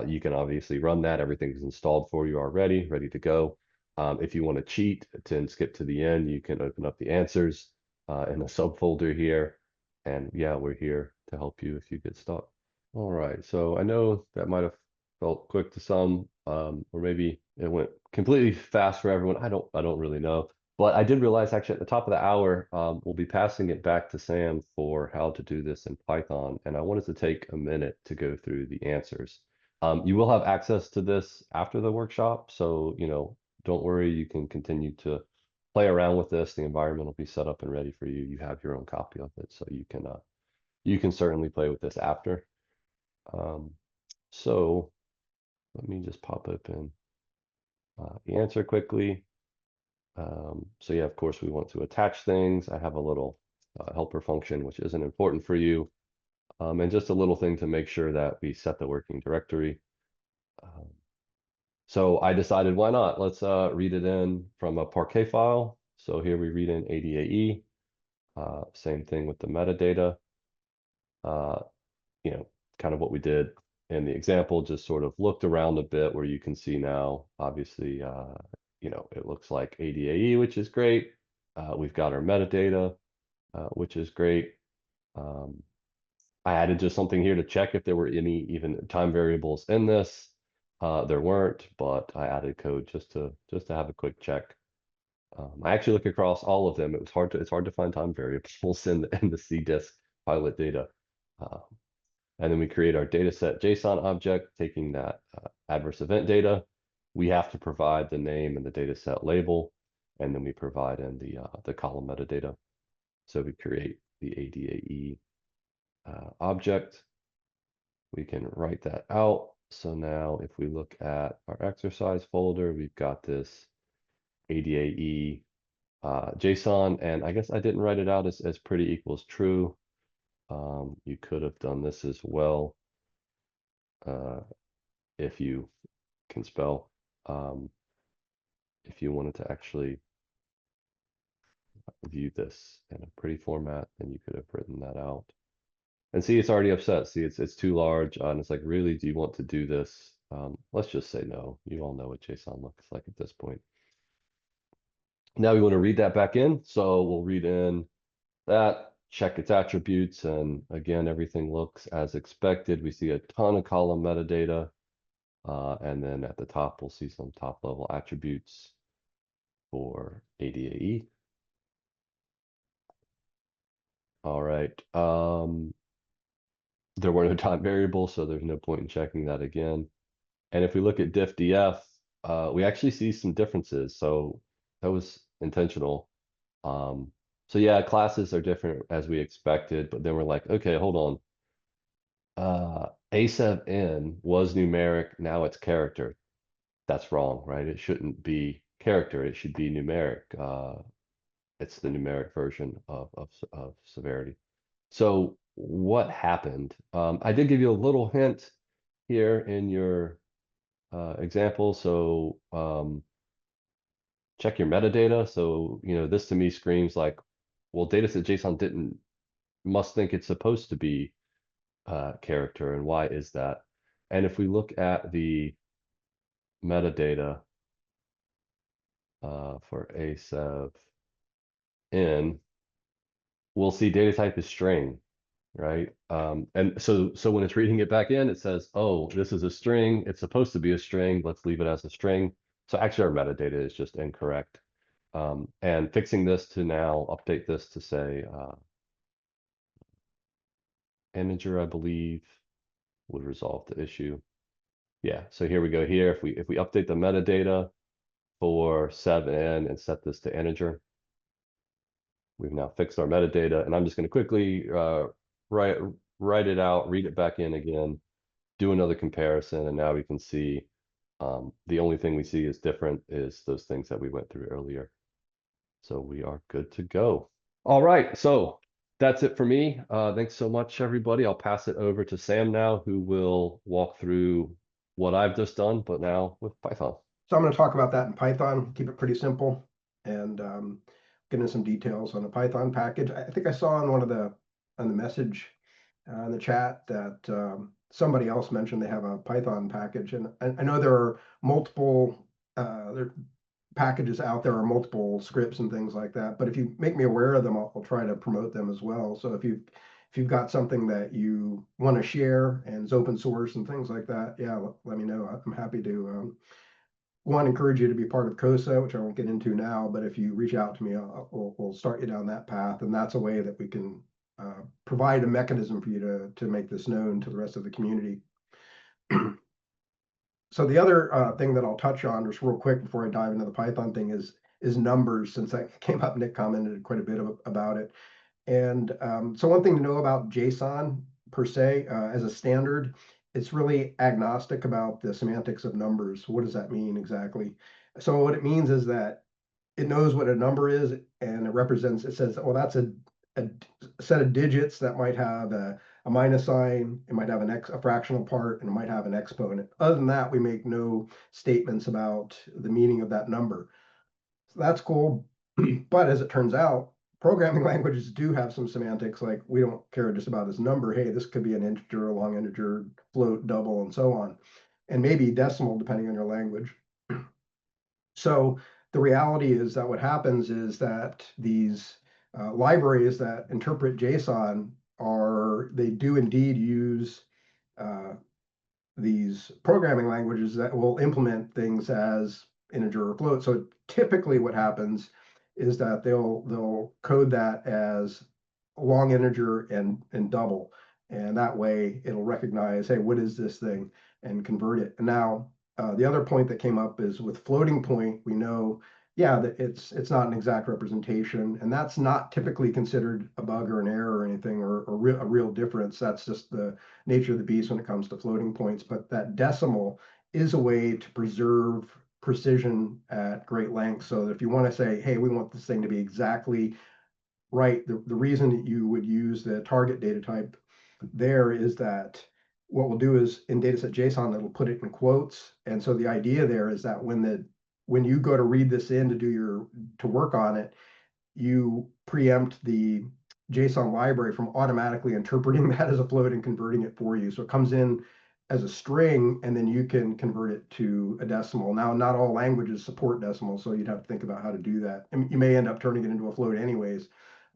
You can obviously run that. Everything's installed for you already, ready to go. If you want to cheat and skip to the end, you can open up the answers in a subfolder here. And yeah, we're here to help you if you get stuck. All right, so I know that might have felt quick to some, or maybe it went completely fast for everyone. I don't really know. But I did realize actually at the top of the hour, we'll be passing it back to Sam for how to do this in Python. And I wanted to take a minute to go through the answers. You will have access to this after the workshop. So, don't worry, you can continue to play around with this. The environment will be set up and ready for you. You have your own copy of it. So you can certainly play with this after. So let me just pop open the answer quickly. So yeah, of course, we want to attach things. I have a little helper function, which isn't important for you. And just a little thing to make sure that we set the working directory. So I decided, why not? Let's read it in from a Parquet file. So here we read in ADAE. Same thing with the metadata. Kind of what we did in the example, just sort of looked around a bit where you can see now, obviously, it looks like ADAE, which is great. We've got our metadata, which is great. I added just something here to check if there were any even time variables in this. There weren't, but I added code just to have a quick check. I actually look across all of them. It's hard to find time variables in the CDISC pilot data. And then we create our dataset JSON object, taking that adverse event data. We have to provide the name and the dataset label, and then we provide in the column metadata. So we create the ADAE object. We can write that out. So now if we look at our exercise folder, we've got this ADAE JSON, and I guess I didn't write it out as pretty equals true. You could have done this as well if you can spell. If you wanted to actually view this in a pretty format, then you could have written that out. And see, it's already upset. See, it's too large, and it's like, really, do you want to do this? Let's just say no. You all know what JSON looks like at this point. Now we want to read that back in. So we'll read in that, check its attributes, and again, everything looks as expected. We see a ton of column metadata, and then at the top, we'll see some top-level attributes for ADAE. All right. There were no time variables, so there's no point in checking that again. And if we look at diffdf, we actually see some differences. So that was intentional. So yeah, classes are different as we expected, but then we're like, okay, hold on. A7N was numeric, now it's character. That's wrong, right? It shouldn't be character, it should be numeric. It's the numeric version of severity. So what happened? I did give you a little hint here in your example. So check your metadata. So, this to me screams like, well, dataset JSON must think it's supposed to be character, and why is that? And if we look at the metadata for A7N, we'll see data type is string, right? And so when it's reading it back in, it says, oh, this is a string. It's supposed to be a string. Let's leave it as a string. So actually our metadata is just incorrect. And fixing this to now update this to say integer, I believe, would resolve the issue. Yeah, so here we go here. If we update the metadata for 7N and set this to integer, we've now fixed our metadata. And I'm just going to quickly write it out, read it back in again, do another comparison, and now we can see the only thing we see is different is those things that we went through earlier. So we are good to go. All right, so that's it for me. Thanks so much, everybody. I'll pass it over to Sam now, who will walk through what I've just done, but now with Python. So I'm going to talk about that in Python, keep it pretty simple. And get into some details on the Python package. I think I saw on one of the message in the chat that somebody else mentioned they have a Python package, and I know there are multiple packages out there, or multiple scripts and things like that. But if you make me aware of them, I'll try to promote them as well. So if you've got something that you want to share and is open source and things like that, yeah, let me know. I'm happy to encourage you to be part of COSA, which I won't get into now, but if you reach out to me, we'll start you down that path. And that's a way that we can provide a mechanism for you to make this known to the rest of the community. So the other thing that I'll touch on just real quick before I dive into the Python thing is numbers, since that came up. Nick commented quite a bit about it. And so one thing to know about JSON per se, as a standard, it's really agnostic about the semantics of numbers. What does that mean exactly? So what it means is that it knows what a number is, and it says, well, that's a set of digits that might have a minus sign, it might have a fractional part, and it might have an exponent. Other than that, we make no statements about the meaning of that number. So that's cool. But as it turns out, programming languages do have some semantics, like we don't care just about this number. Hey, this could be an integer, a long integer, float, double, and so on. And maybe decimal, depending on your language. So the reality is that what happens is that these libraries that interpret JSON they do indeed use these programming languages that will implement things as integer or float. So typically what happens is that they'll code that as a long integer and double. And that way it'll recognize, hey, what is this thing, and convert it. And now the other point that came up is with floating point, we know, yeah, that it's not an exact representation, and that's not typically considered a bug or an error or anything, or a real difference. That's just the nature of the beast when it comes to floating points. But that decimal is a way to preserve precision at great length, so that if you want to say, hey, we want this thing to be exactly right, the reason that you would use the target data type there is that what we'll do is in dataset JSON, it'll put it in quotes. And so the idea there is that when you go to read this in to work on it, you preempt the JSON library from automatically interpreting that as a float and converting it for you. So it comes in as a string, and then you can convert it to a decimal. Now, not all languages support decimal, so you'd have to think about how to do that. And you may end up turning it into a float anyways.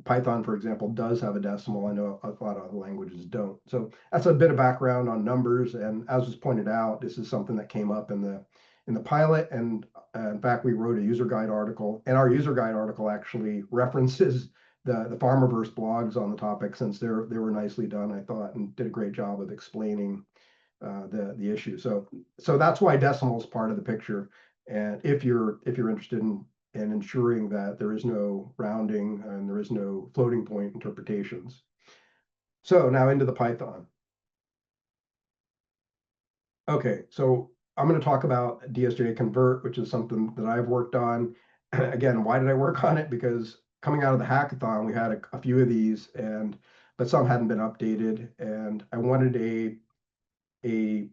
Python, for example, does have a decimal. I know a lot of other languages don't. So that's a bit of background on numbers. And as was pointed out, this is something that came up in the pilot. And in fact, we wrote a user guide article, and our user guide article actually references the Farmerverse blogs on the topic, since they were nicely done, I thought, and did a great job of explaining the issue. So that's why decimal is part of the picture. And if you're interested in ensuring that there is no rounding and there is no floating point interpretations. So now into the Python. Okay, so I'm going to talk about DSJ convert, which is something that I've worked on. Again, why did I work on it? Because coming out of the hackathon, we had a few of these, but some hadn't been updated, and I wanted a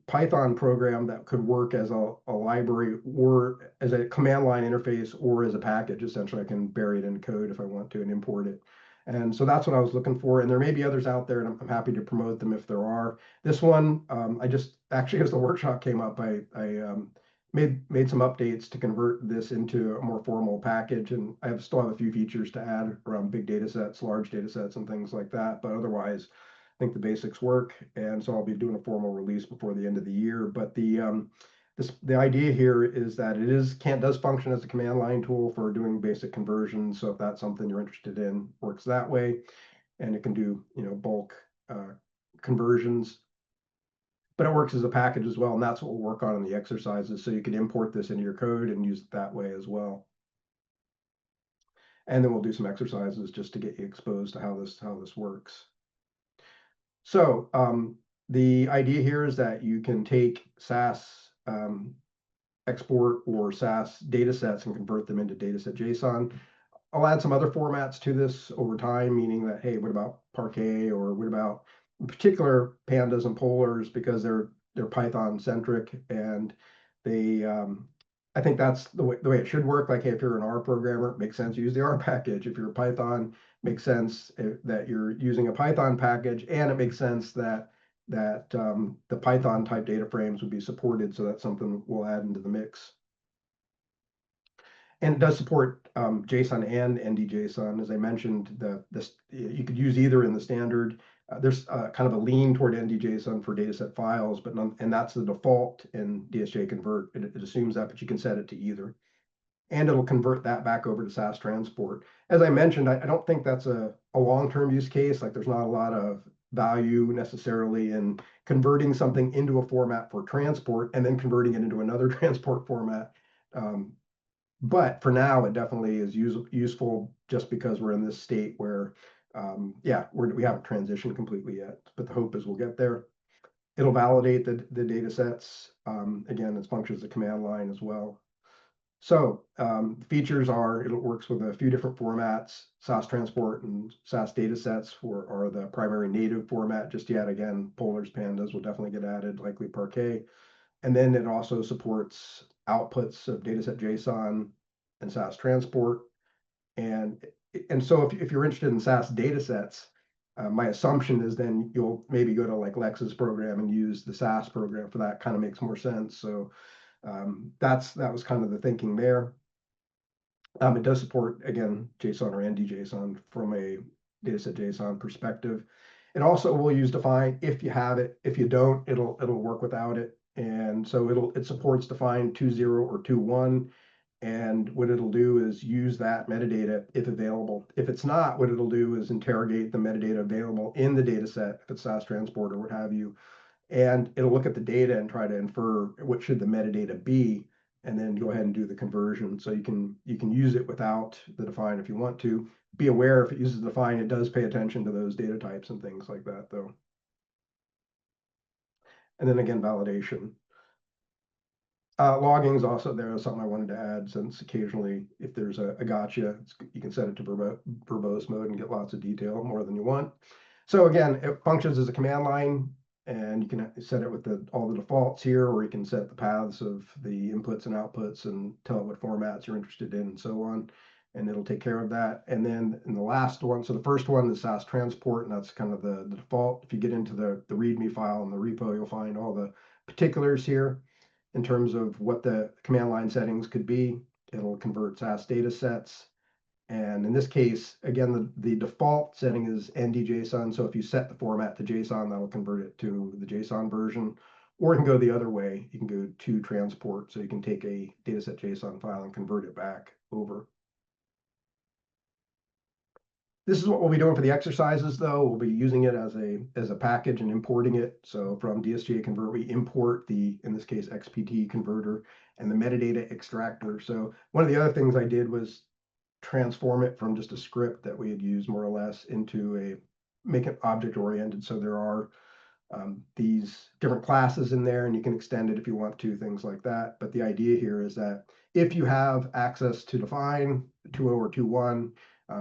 Python program that could work as a library, or as a command line interface, or as a package. Essentially, I can bury it in code if I want to and import it. And so that's what I was looking for. And there may be others out there, and I'm happy to promote them if there are. This one, I just actually, as the workshop came up, I made some updates to convert this into a more formal package. And I still have a few features to add around big data sets, large data sets, and things like that. But otherwise, I think the basics work, and so I'll be doing a formal release before the end of the year. But the idea here is that it does function as a command line tool for doing basic conversions. So if that's something you're interested in, works that way, and it can do bulk conversions. But it works as a package as well, and that's what we'll work on in the exercises. So you can import this into your code and use it that way as well. And then we'll do some exercises just to get you exposed to how this works. So the idea here is that you can take SAS export or SAS data sets and convert them into dataset JSON. I'll add some other formats to this over time, meaning that, hey, what about Parquet, or what about in particular pandas and polars, because they're Python centric, and they I think that's the way it should work. Like, hey, if you're an R programmer, it makes sense to use the R package. If you're a Python, makes sense that you're using a Python package, and it makes sense that the Python type data frames would be supported. So that's something we'll add into the mix. And it does support JSON and NDJSON. As I mentioned, you could use either in the standard. There's kind of a lean toward NDJSON for dataset files, but and that's the default in DSJ Convert. It assumes that, but you can set it to either. And it'll convert that back over to SAS transport. As I mentioned, I don't think that's a long-term use case. Like, there's not a lot of value necessarily in converting something into a format for transport and then converting it into another transport format. But for now, it definitely is useful just because we're in this state where, yeah, we haven't transitioned completely yet. But the hope is we'll get there. It'll validate the data sets. Again, it functions as a command line as well. So features are, it works with a few different formats. SAS transport and SAS datasets are the primary native format. Just yet again, polars, pandas will definitely get added, likely Parquet. And then it also supports outputs of dataset JSON and SAS transport. And so if you're interested in SAS datasets, my assumption is then you'll maybe go to like Lex's program and use the SAS program for that. Kind of makes more sense. So that was kind of the thinking there. It does support, again, JSON or NDJSON from a dataset JSON perspective. It also will use define if you have it. If you don't, it'll work without it. And so it supports define 2.0 or 2.1. And what it'll do is use that metadata if available. If it's not, what it'll do is interrogate the metadata available in the data set, if it's SAS transport or what have you. And it'll look at the data and try to infer what should the metadata be, and then go ahead and do the conversion. So you can use it without the define if you want to. Be aware if it uses define, it does pay attention to those data types and things like that, though. And then again, validation. Logging is also there, something I wanted to add, since occasionally if there's a gotcha, you can set it to verbose mode and get lots of detail, more than you want. So again, it functions as a command line, and you can set it with all the defaults here, or you can set the paths of the inputs and outputs and tell it what formats you're interested in and so on, and it'll take care of that. And then in the last one, so the first one is SAS transport, and that's kind of the default. If you get into the README file in the repo, you'll find all the particulars here in terms of what the command line settings could be. It'll convert SAS data sets. And in this case, again, the default setting is NDJSON. So if you set the format to JSON, that'll convert it to the JSON version. Or you can go the other way. You can go to transport. So you can take a dataset JSON file and convert it back over. This is what we'll be doing for the exercises, though. We'll be using it as a package and importing it. So from DSJ Convert, we import in this case, XPT converter and the metadata extractor. So one of the other things I did was transform it from just a script that we had used more or less into make it object oriented. So there are these different classes in there, and you can extend it if you want to, things like that. But the idea here is that if you have access to define 2.0 or 2.1,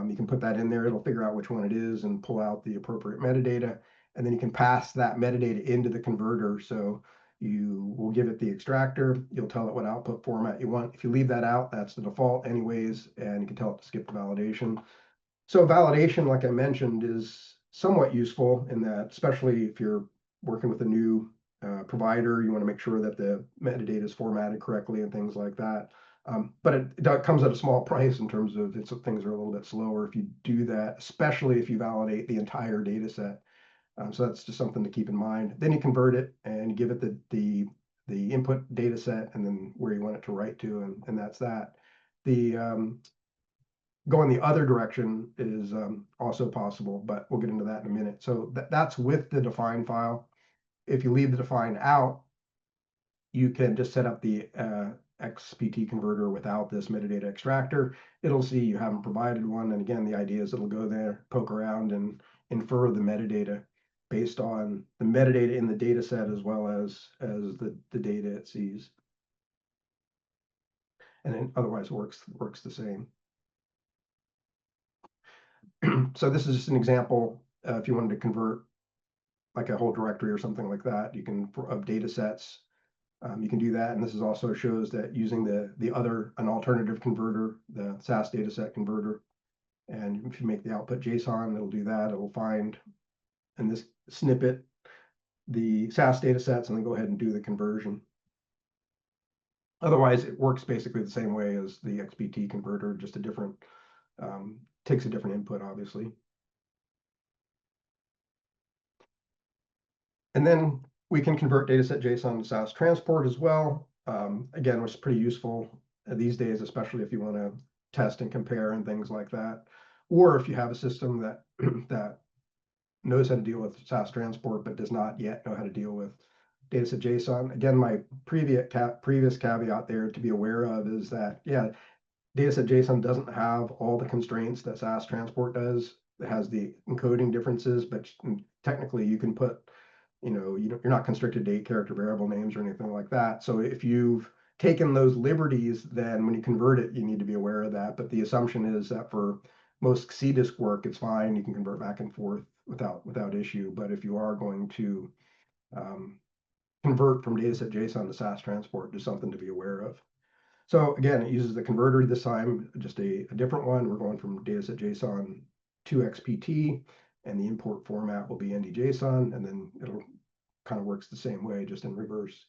you can put that in there. It'll figure out which one it is and pull out the appropriate metadata. And then you can pass that metadata into the converter. So you will give it the extractor. You'll tell it what output format you want. If you leave that out, that's the default anyways, and you can tell it to skip the validation. So validation, like I mentioned, is somewhat useful in that, especially if you're working with a new provider, you want to make sure that the metadata is formatted correctly and things like that. But it comes at a small price in terms of things are a little bit slower if you do that, especially if you validate the entire data set. So that's just something to keep in mind. Then you convert it and give it the input data set and then where you want it to write to, and that's that. Going the other direction is also possible, but we'll get into that in a minute. So that's with the define file. If you leave the define out, you can just set up the XPT converter without this metadata extractor. It'll see you haven't provided one. And again, the idea is it'll go there, poke around, and infer the metadata based on the metadata in the data set as well as the data it sees. And then otherwise works the same. So this is just an example. If you wanted to convert like a whole directory or something like that, you can of data sets. You can do that, and this is also shows that using an alternative converter, the SAS dataset converter, and if you make the output JSON, it'll do that. It'll find in this snippet the SAS datasets and then go ahead and do the conversion. Otherwise, it works basically the same way as the XBT converter, just a different takes a different input, obviously. And then we can convert dataset JSON to SAS transport as well. Again, which is pretty useful these days, especially if you want to test and compare and things like that. Or if you have a system that that knows how to deal with SAS transport, but does not yet know how to deal with dataset JSON. Again, my previous caveat there to be aware of is that, yeah, dataset JSON doesn't have all the constraints that SAS transport does. It has the encoding differences, but technically you can put, you're not constricted to 8 character variable names or anything like that. So if you've taken those liberties, then when you convert it, you need to be aware of that. But the assumption is that for most CDISC work, it's fine. You can convert back and forth without issue. But if you are going to convert from dataset JSON to SAS transport, just something to be aware of. So again, it uses the converter this time, just a different one. We're going from dataset JSON to XPT, and the import format will be NDJSON, and then it'll kind of works the same way, just in reverse.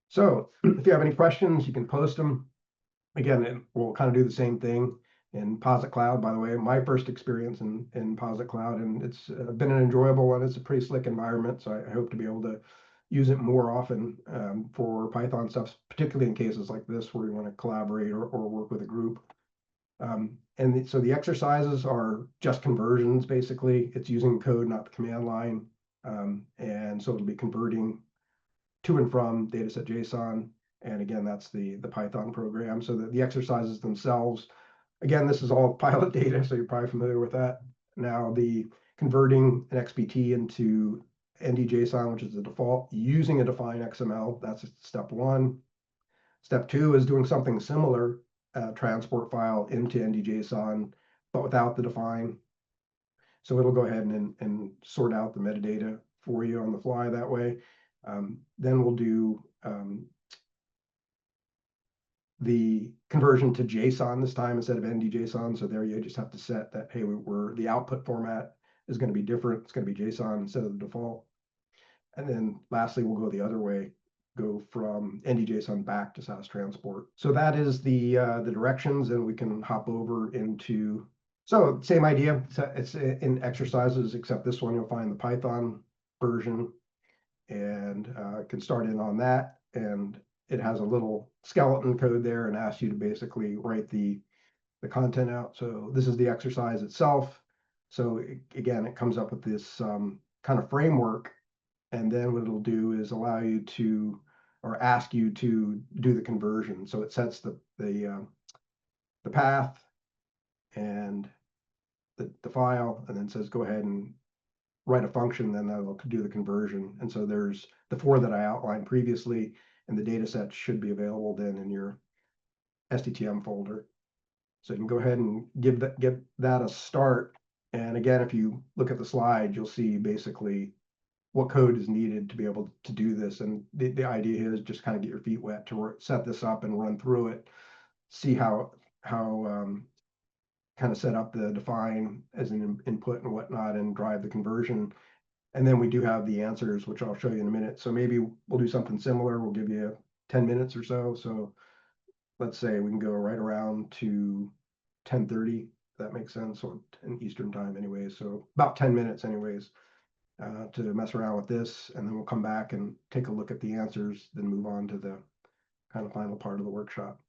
So if you have any questions, you can post them. Again, it will kind of do the same thing in Posit Cloud. By the way, my first experience in Posit Cloud, and it's been an enjoyable one. It's a pretty slick environment, so I hope to be able to use it more often for Python stuff, particularly in cases like this where you want to collaborate or work with a group. So the exercises are just conversions, basically. It's using code, not the command line. And so it'll be converting to and from dataset JSON. And again, that's the Python program. So the exercises themselves, again, this is all pilot data, so you're probably familiar with that. Now, the converting an XBT into NDJSON, which is the default, using a define XML, that's step 1. Step 2 is doing something similar, transport file into NDJSON, but without the define. So it'll go ahead and sort out the metadata for you on the fly that way. Then we'll do the conversion to JSON this time instead of NDJSON. So there you just have to set that, hey, the output format is going to be different. It's going to be JSON instead of the default. And then lastly, we'll go the other way, go from NDJSON back to SAS transport. So that is the directions, and we can hop over into, so same idea. It's in exercises, except this one you'll find the Python version, and can start in on that. And it has a little skeleton code there and asks you to basically write the content out. So this is the exercise itself. So again, it comes up with this kind of framework. And then what it'll do is allow you to, or ask you to do the conversion. So it sets the path and the file, and then says, go ahead and write a function, then that'll do the conversion. And so there's the 4 that I outlined previously, and the data set should be available then in your STTM folder. So you can go ahead and get that a start. And again, if you look at the slide, you'll see basically what code is needed to be able to do this. And the idea here is just kind of get your feet wet to set this up and run through it, see how kind of set up the define as an input and whatnot, and drive the conversion. And then we do have the answers, which I'll show you in a minute. So maybe we'll do something similar. We'll give you 10 minutes or so. So let's say we can go right around to 10:30. That makes sense, or in Eastern time anyway. So about 10 minutes anyways. To mess around with this, and then we'll come back and take a look at the answers, then move on to the kind of final part of the workshop.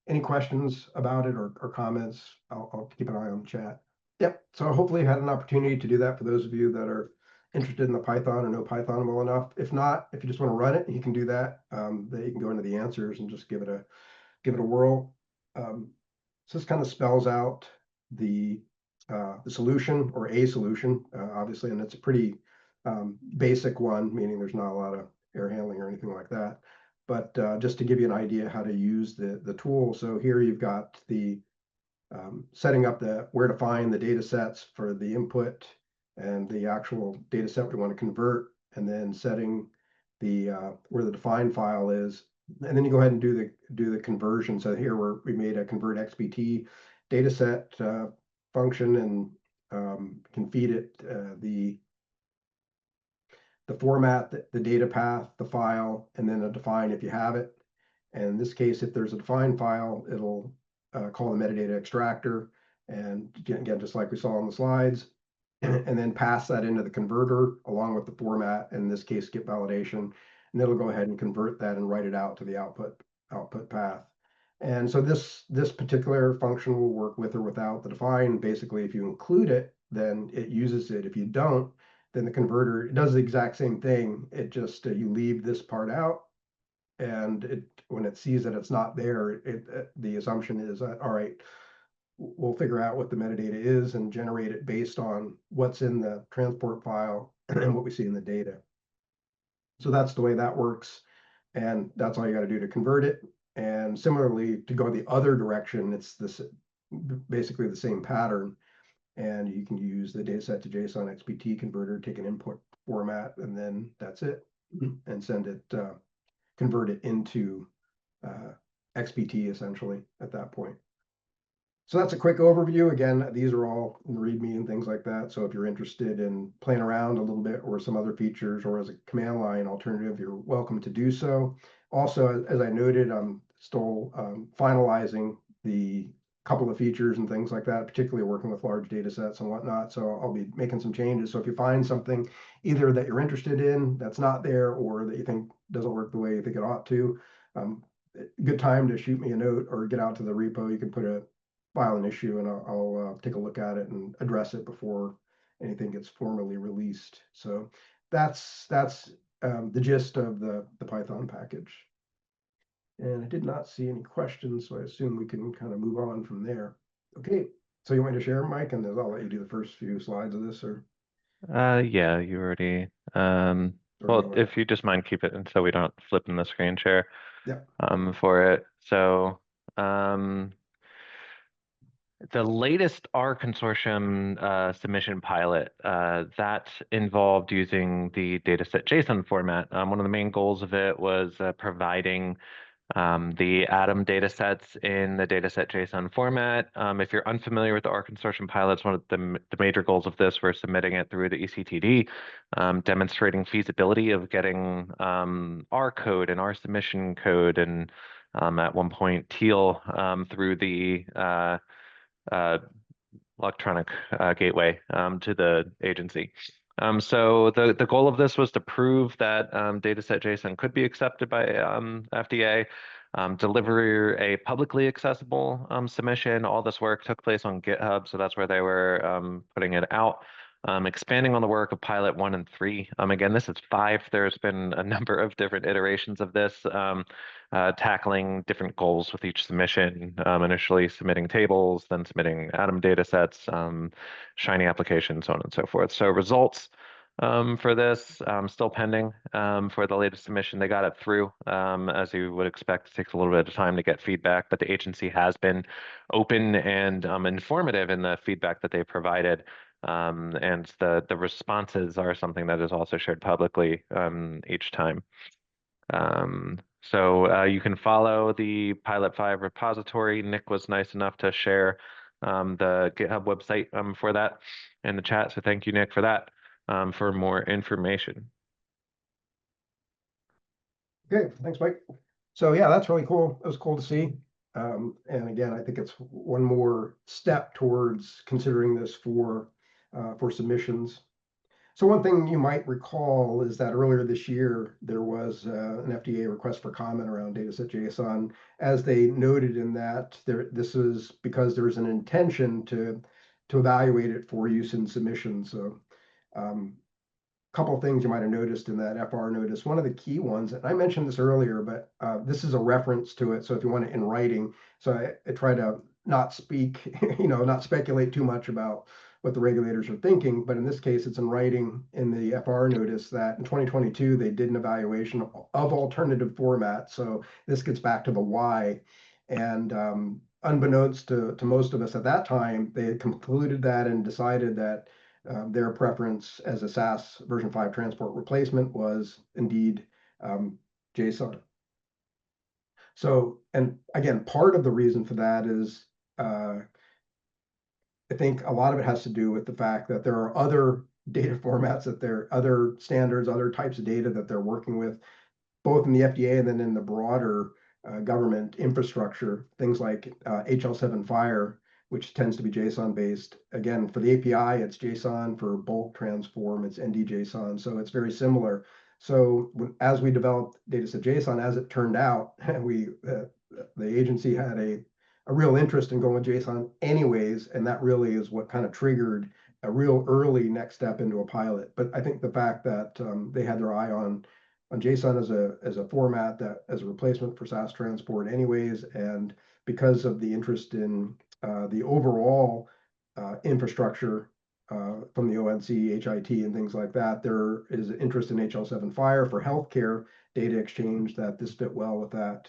Any questions about it or comments? I'll keep an eye on the chat. Yep, so hopefully you had an opportunity to do that for those of you that are interested in the Python or know Python well enough. If not, if you just want to run it, you can do that. Then you can go into the answers and just give it a whirl. So this kind of spells out the solution, or a solution, obviously, and it's a pretty basic one, meaning there's not a lot of error handling or anything like that. But just to give you an idea how to use the tool. So here you've got the setting up where to find the data sets for the input and the actual data set we want to convert. and then setting the where the defined file is, and then you go ahead and do the conversion. So here we made a convert XBT dataset function, and can feed it the format, the data path, the file, and then a define if you have it. And in this case, if there's a defined file, it'll call the metadata extractor, and again, just like we saw on the slides, and then pass that into the converter along with the format, in this case, get validation, and it'll go ahead and convert that and write it out to the output path. And so this particular function will work with or without the define. Basically, if you include it, then it uses it. If you don't, then the converter does the exact same thing. It just you leave this part out, and when it sees that it's not there, the assumption is that, all right, we'll figure out what the metadata is and generate it based on what's in the transport file and what we see in the data. So that's the way that works, and that's all you got to do to convert it. And similarly, to go the other direction, it's basically the same pattern. And you can use the dataset to JSON XBT converter, take an input format, and then that's it, and send it, convert it into XBT essentially at that point. So that's a quick overview. Again, these are all in the README and things like that. So if you're interested in playing around a little bit or some other features, or as a command line alternative, you're welcome to do so. Also, as I noted, I'm still finalizing the couple of features and things like that, particularly working with large data sets and whatnot. So I'll be making some changes. So if you find something either that you're interested in that's not there, or that you think doesn't work the way you think it ought to, good time to shoot me a note or get out to the repo. You can file an issue, and I'll take a look at it and address it before anything gets formally released. So that's the gist of the Python package. And I did not see any questions, so I assume we can kind of move on from there. Okay, so you want me to share, Mike, and I'll let you do the first few slides of this, or? Yeah, you already, well, if you just mind, keep it, and so we don't flip in the screen share. Yeah. For it. So, the latest R consortium submission pilot that involved using the dataset JSON format. One of the main goals of it was providing the Atom datasets in the dataset JSON format. If you're unfamiliar with the R consortium pilots, one of the major goals of this, we're submitting it through the ECTD, demonstrating feasibility of getting R code and R submission code, and at one point Teal through the electronic gateway to the agency. So the goal of this was to prove that dataset JSON could be accepted by FDA, deliver a publicly accessible submission. All this work took place on GitHub, so that's where they were putting it out. Expanding on the work of pilot 1 and 3. Again, this is 5. There's been a number of different iterations of this, tackling different goals with each submission, initially submitting tables, then submitting Atom datasets, Shiny applications, so on and so forth. So results for this still pending for the latest submission. They got it through, as you would expect. It takes a little bit of time to get feedback, but the agency has been open and informative in the feedback that they provided. And the responses are something that is also shared publicly each time. So you can follow the Pilot 5 repository. Nick was nice enough to share the GitHub website for that in the chat. So thank you, Nick, for that, for more information. Okay, thanks, Mike. So yeah, that's really cool. It was cool to see. And again, I think it's one more step towards considering this for submissions. So one thing you might recall is that earlier this year, there was an FDA request for comment around dataset JSON. As they noted in that, this is because there's an intention to evaluate it for use in submissions. So couple of things you might have noticed in that FR notice. One of the key ones, and I mentioned this earlier, but this is a reference to it. So if you want it in writing, so I try to not speak, not speculate too much about what the regulators are thinking. But in this case, it's in writing in the FR notice that in 2022, they did an evaluation of alternative formats. So this gets back to the why. And unbeknownst to most of us at that time, they had concluded that and decided that their preference as a SAS version 5 transport replacement was indeed JSON. So, and again, part of the reason for that is I think a lot of it has to do with the fact that there are other data formats, that there are other standards, other types of data that they're working with, both in the FDA and then in the broader government infrastructure, things like HL7 Fire, which tends to be JSON based. Again, for the API, it's JSON. For bulk transform, it's NDJSON. So it's very similar. So as we developed dataset JSON, as it turned out, the agency had a real interest in going with JSON anyways, and that really is what kind of triggered a real early next step into a pilot. But I think the fact that they had their eye on JSON as a format, that as a replacement for SAS transport anyways, and because of the interest in the overall infrastructure from the ONC, HIT, and things like that, there is interest in HL7 Fire for healthcare data exchange, that this fit well with that.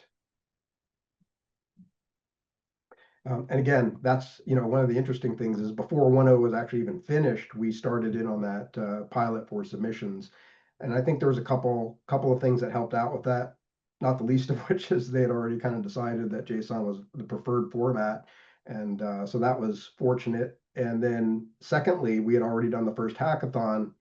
And again, that's, one of the interesting things is before 1.0 was actually even finished, we started in on that pilot for submissions. And I think there was a couple of things that helped out with that, not the least of which is they had already kind of decided that JSON was the preferred format. And so that was fortunate. And then secondly, we had already done the first hackathon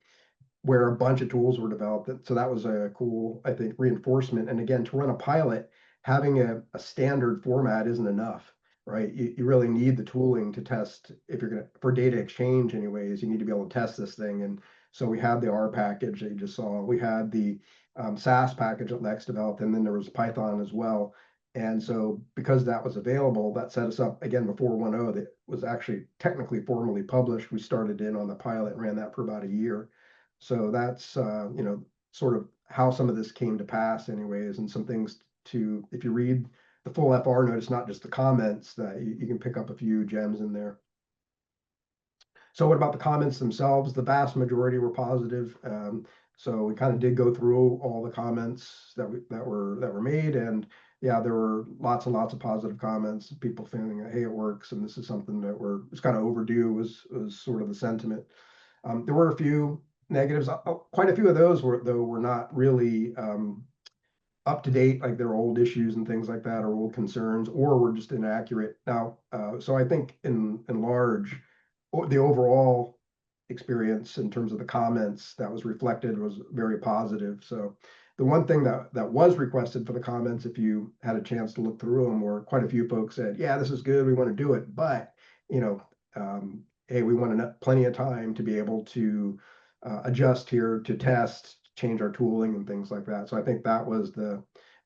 where a bunch of tools were developed. So that was a cool, I think, reinforcement. And again, to run a pilot, having a standard format isn't enough, right? You really need the tooling to test. If you're going to, for data exchange anyways, you need to be able to test this thing. And so we had the R package that you just saw. We had the SAS package that Lex developed, and then there was Python as well. And so because that was available, that set us up, again, before 1.0, that was actually technically formally published. We started in on the pilot, ran that for about a year. So that's, sort of how some of this came to pass anyways, and some things to, if you read the full FR notice, not just the comments, that you can pick up a few gems in there. So what about the comments themselves? The vast majority were positive. So we kind of did go through all the comments that were made, and yeah, there were lots and lots of positive comments. People feeling that, hey, it works, and this is something that it's kind of overdue, was sort of the sentiment. There were a few negatives. Quite a few of those were not really up to date, like they're old issues and things like that, or old concerns, or were just inaccurate. Now, so I think in large, the overall experience in terms of the comments that was reflected was very positive. So the one thing that was requested for the comments, if you had a chance to look through them, were quite a few folks said, yeah, this is good, we want to do it, but hey, we want plenty of time to be able to adjust here, to test, change our tooling and things like that. So I think that was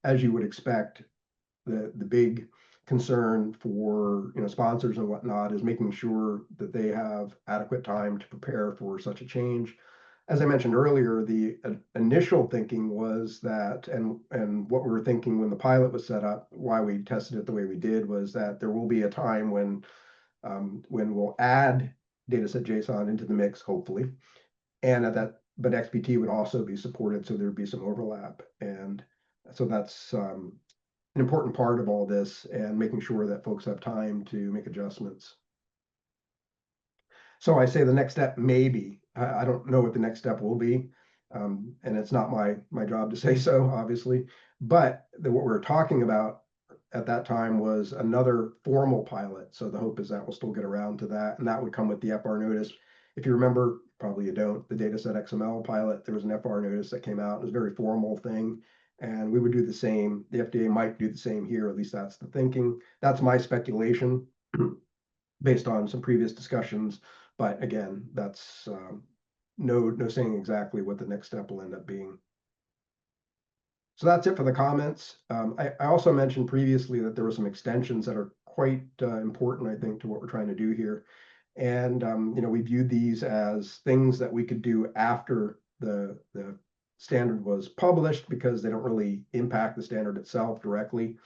as you would expect, the big concern for sponsors and whatnot, is making sure that they have adequate time to prepare for such a change. As I mentioned earlier, the initial thinking was that, and what we were thinking when the pilot was set up, why we tested it the way we did, was that there will be a time when we'll add dataset JSON into the mix, hopefully, and but XPT would also be supported, so there'd be some overlap. And so that's an important part of all this, and making sure that folks have time to make adjustments. So I say the next step, maybe. I don't know what the next step will be, and it's not my job to say so, obviously. But what we're talking about at that time was another formal pilot. So the hope is that we'll still get around to that, and that would come with the FR notice. If you remember, probably you don't, the dataset XML pilot, there was an FR notice that came out. It was a very formal thing, and we would do the same. The FDA might do the same here, at least that's the thinking. That's my speculation based on some previous discussions. But again, that's no saying exactly what the next step will end up being. So that's it for the comments. I also mentioned previously that there were some extensions that are quite important, I think, to what we're trying to do here. And we viewed these as things that we could do after the standard was published, because they don't really impact the standard itself directly.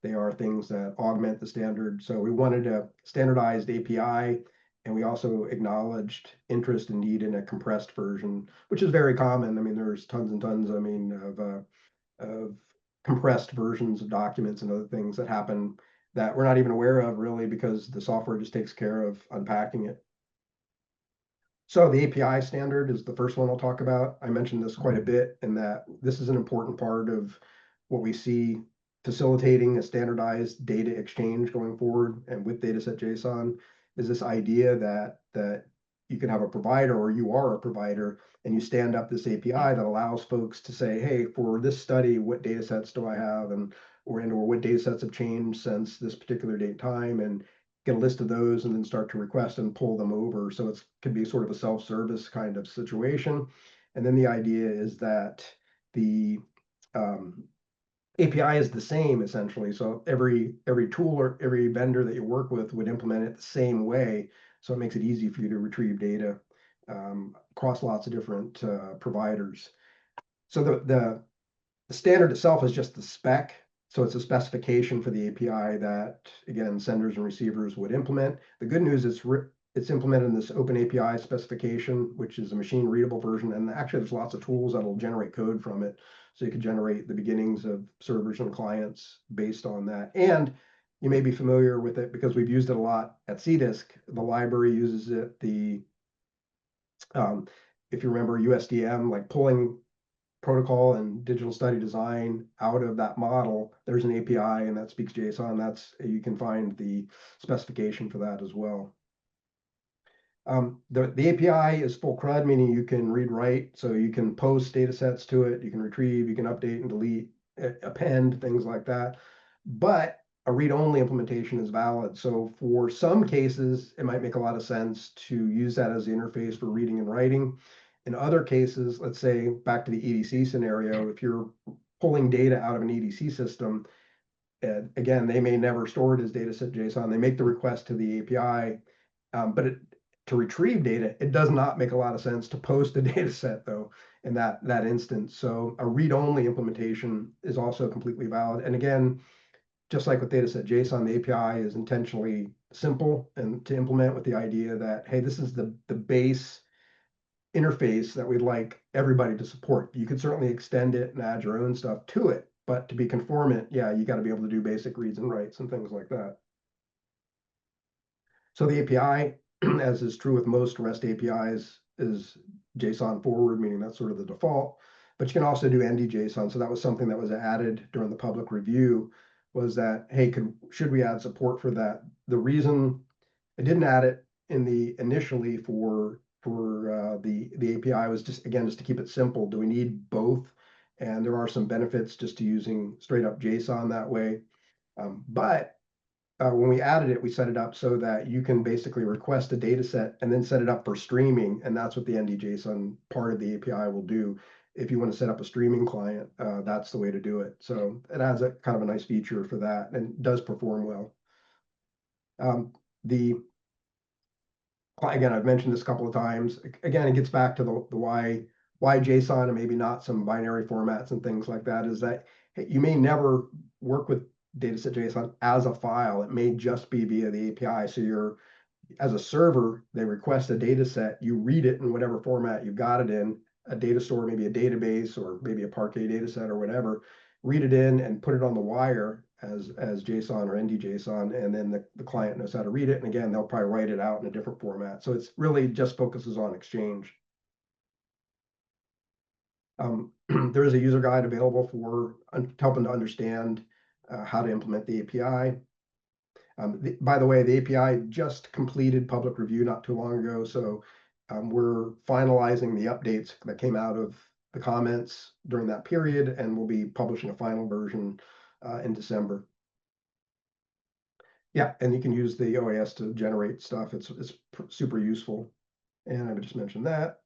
They are things that augment the standard. So we wanted a standardized API, and we also acknowledged interest and need in a compressed version, which is very common. I mean, there's tons and tons, of compressed versions of documents and other things that happen that we're not even aware of, really, because the software just takes care of unpacking it. So the API standard is the first one I'll talk about. I mentioned this quite a bit in that this is an important part of what we see facilitating a standardized data exchange going forward. And with dataset JSON is this idea that you can have a provider, or you are a provider, and you stand up this API that allows folks to say, hey, for this study, what data sets do I have, or what data sets have changed since this particular date and time, and get a list of those and then start to request and pull them over. So it could be sort of a self-service kind of situation. And then the idea is that the API is the same essentially. So every tool or every vendor that you work with would implement it the same way. So it makes it easy for you to retrieve data across lots of different providers. So the standard itself is just the spec. So it's a specification for the API that, again, senders and receivers would implement. The good news is it's implemented in this open API specification, which is a machine readable version. And actually there's lots of tools that'll generate code from it. So you could generate the beginnings of servers and clients based on that. And you may be familiar with it because we've used it a lot at CDISC. The library uses it. If you remember USDM, like pulling protocol and digital study design out of that model, there's an API and that speaks JSON. You can find the specification for that as well. The API is full CRUD, meaning you can read, write, so you can post data sets to it, you can retrieve, you can update and delete, append, things like that. But a read-only implementation is valid. So for some cases, it might make a lot of sense to use that as the interface for reading and writing. In other cases, let's say back to the EDC scenario, if you're pulling data out of an EDC system, again, they may never store it as dataset JSON. They make the request to the API, but to retrieve data, it does not make a lot of sense to post a data set though in that instance. So a read-only implementation is also completely valid. And again, just like with dataset JSON, the API is intentionally simple and to implement with the idea that, hey, this is the base interface that we'd like everybody to support. You could certainly extend it and add your own stuff to it, but to be conformant, yeah, you got to be able to do basic reads and writes and things like that. So the API, as is true with most REST APIs, is JSON forward, meaning that's sort of the default, but you can also do ND-JSON. So that was something that was added during the public review, was that, hey, should we add support for that? The reason I didn't add it initially for the API was just to keep it simple. Do we need both? And there are some benefits just to using straight up JSON that way. But when we added it, we set it up so that you can basically request a data set and then set it up for streaming. And that's what the ND-JSON part of the API will do. If you want to set up a streaming client, that's the way to do it. So it adds a kind of a nice feature for that and does perform well. Again, I've mentioned this a couple of times. Again, it gets back to the why JSON and maybe not some binary formats and things like that, is that you may never work with dataset JSON as a file. It may just be via the API. So as a server, they request a data set, you read it in whatever format you got it in, a data store, maybe a database or maybe a Parquet data set or whatever, read it in and put it on the wire as JSON or ND-JSON, and then the client knows how to read it. And again, they'll probably write it out in a different format. So it's really just focuses on exchange. There is a user guide available for helping to understand how to implement the API. By the way, the API just completed public review not too long ago, so we're finalizing the updates that came out of the comments during that period, and we'll be publishing a final version in December. Yeah, and you can use the OAS to generate stuff. It's super useful, and I would just mention that.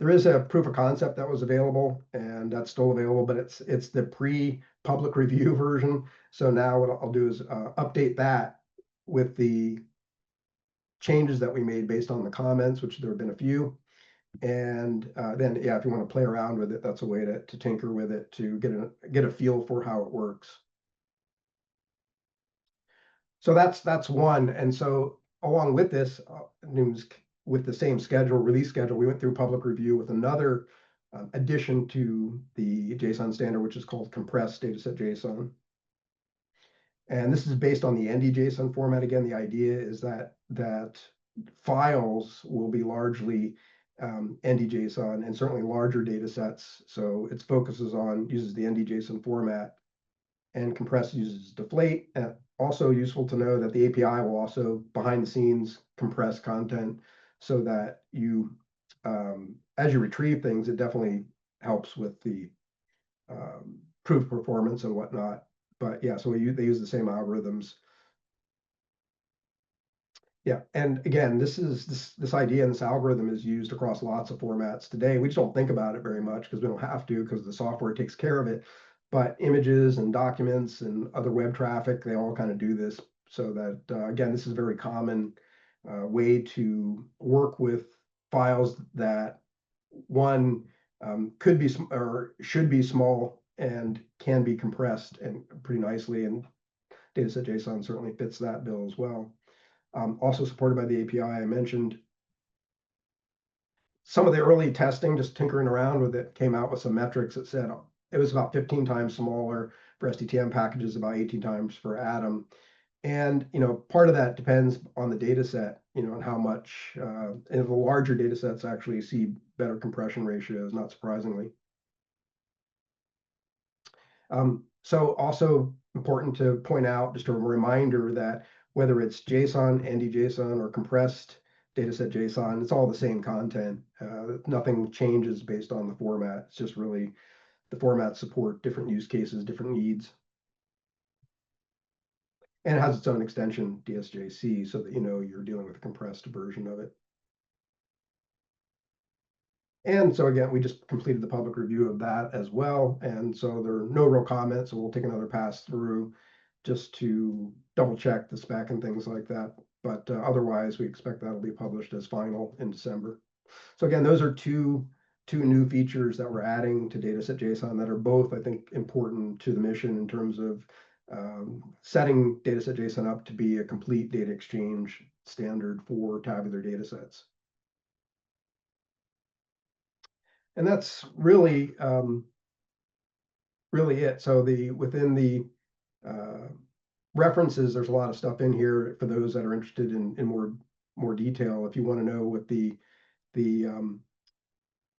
There is a proof of concept that was available, and that's still available, but it's the pre-public review version. So now what I'll do is update that with the changes that we made based on the comments, which there have been a few. And then, yeah, if you want to play around with it, that's a way to tinker with it to get a feel for how it works. So that's one. And so along with this, with the same release schedule, we went through public review with another addition to the JSON standard, which is called compressed dataset JSON. And this is based on the ND-JSON format. Again, the idea is that files will be largely NDJSON and certainly larger data sets. So its focuses on uses the NDJSON format, and compress uses deflate. Also useful to know that the API will also behind the scenes compress content so that you, as you retrieve things, it definitely helps with the proof performance and whatnot. But yeah, so they use the same algorithms. Yeah, and again, this idea and this algorithm is used across lots of formats today. We just don't think about it very much because we don't have to, because the software takes care of it. But images and documents and other web traffic, they all kind of do this. So that again, this is a very common way to work with files that one could be or should be small and can be compressed and pretty nicely. And dataset JSON certainly fits that bill as well. Also supported by the API I mentioned. Some of the early testing, just tinkering around with it, came out with some metrics that said it was about 15 times smaller for SDTM packages, about 18 times for Atom. And, part of that depends on the data set, and how much, and the larger data sets actually see better compression ratios, not surprisingly. So also important to point out, just a reminder that whether it's JSON, NDJSON, or compressed dataset JSON, it's all the same content. Nothing changes based on the format. It's just really the formats support different use cases, different needs. And it has its own extension, DSJC, so that you're dealing with a compressed version of it. And so again, we just completed the public review of that as well. And so there are no real comments, so we'll take another pass through just to double check the spec and things like that. But otherwise, we expect that'll be published as final in December. So again, those are two new features that we're adding to dataset JSON that are both, I think, important to the mission in terms of setting dataset JSON up to be a complete data exchange standard for tabular datasets. And that's really it. So within the references, there's a lot of stuff in here for those that are interested in more detail. If you want to know what the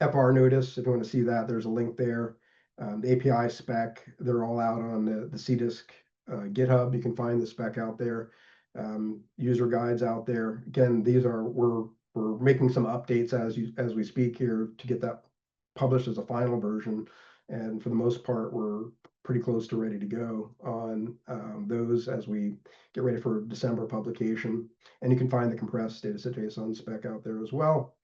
FR notice, if you want to see that, there's a link there. The API spec, they're all out on the CDISC GitHub. You can find the spec out there. User guides out there. Again, we're making some updates as we speak here to get that published as a final version, and for the most part we're pretty close to ready to go on those as we get ready for December publication. And you can find the compressed dataset JSON spec out there as well.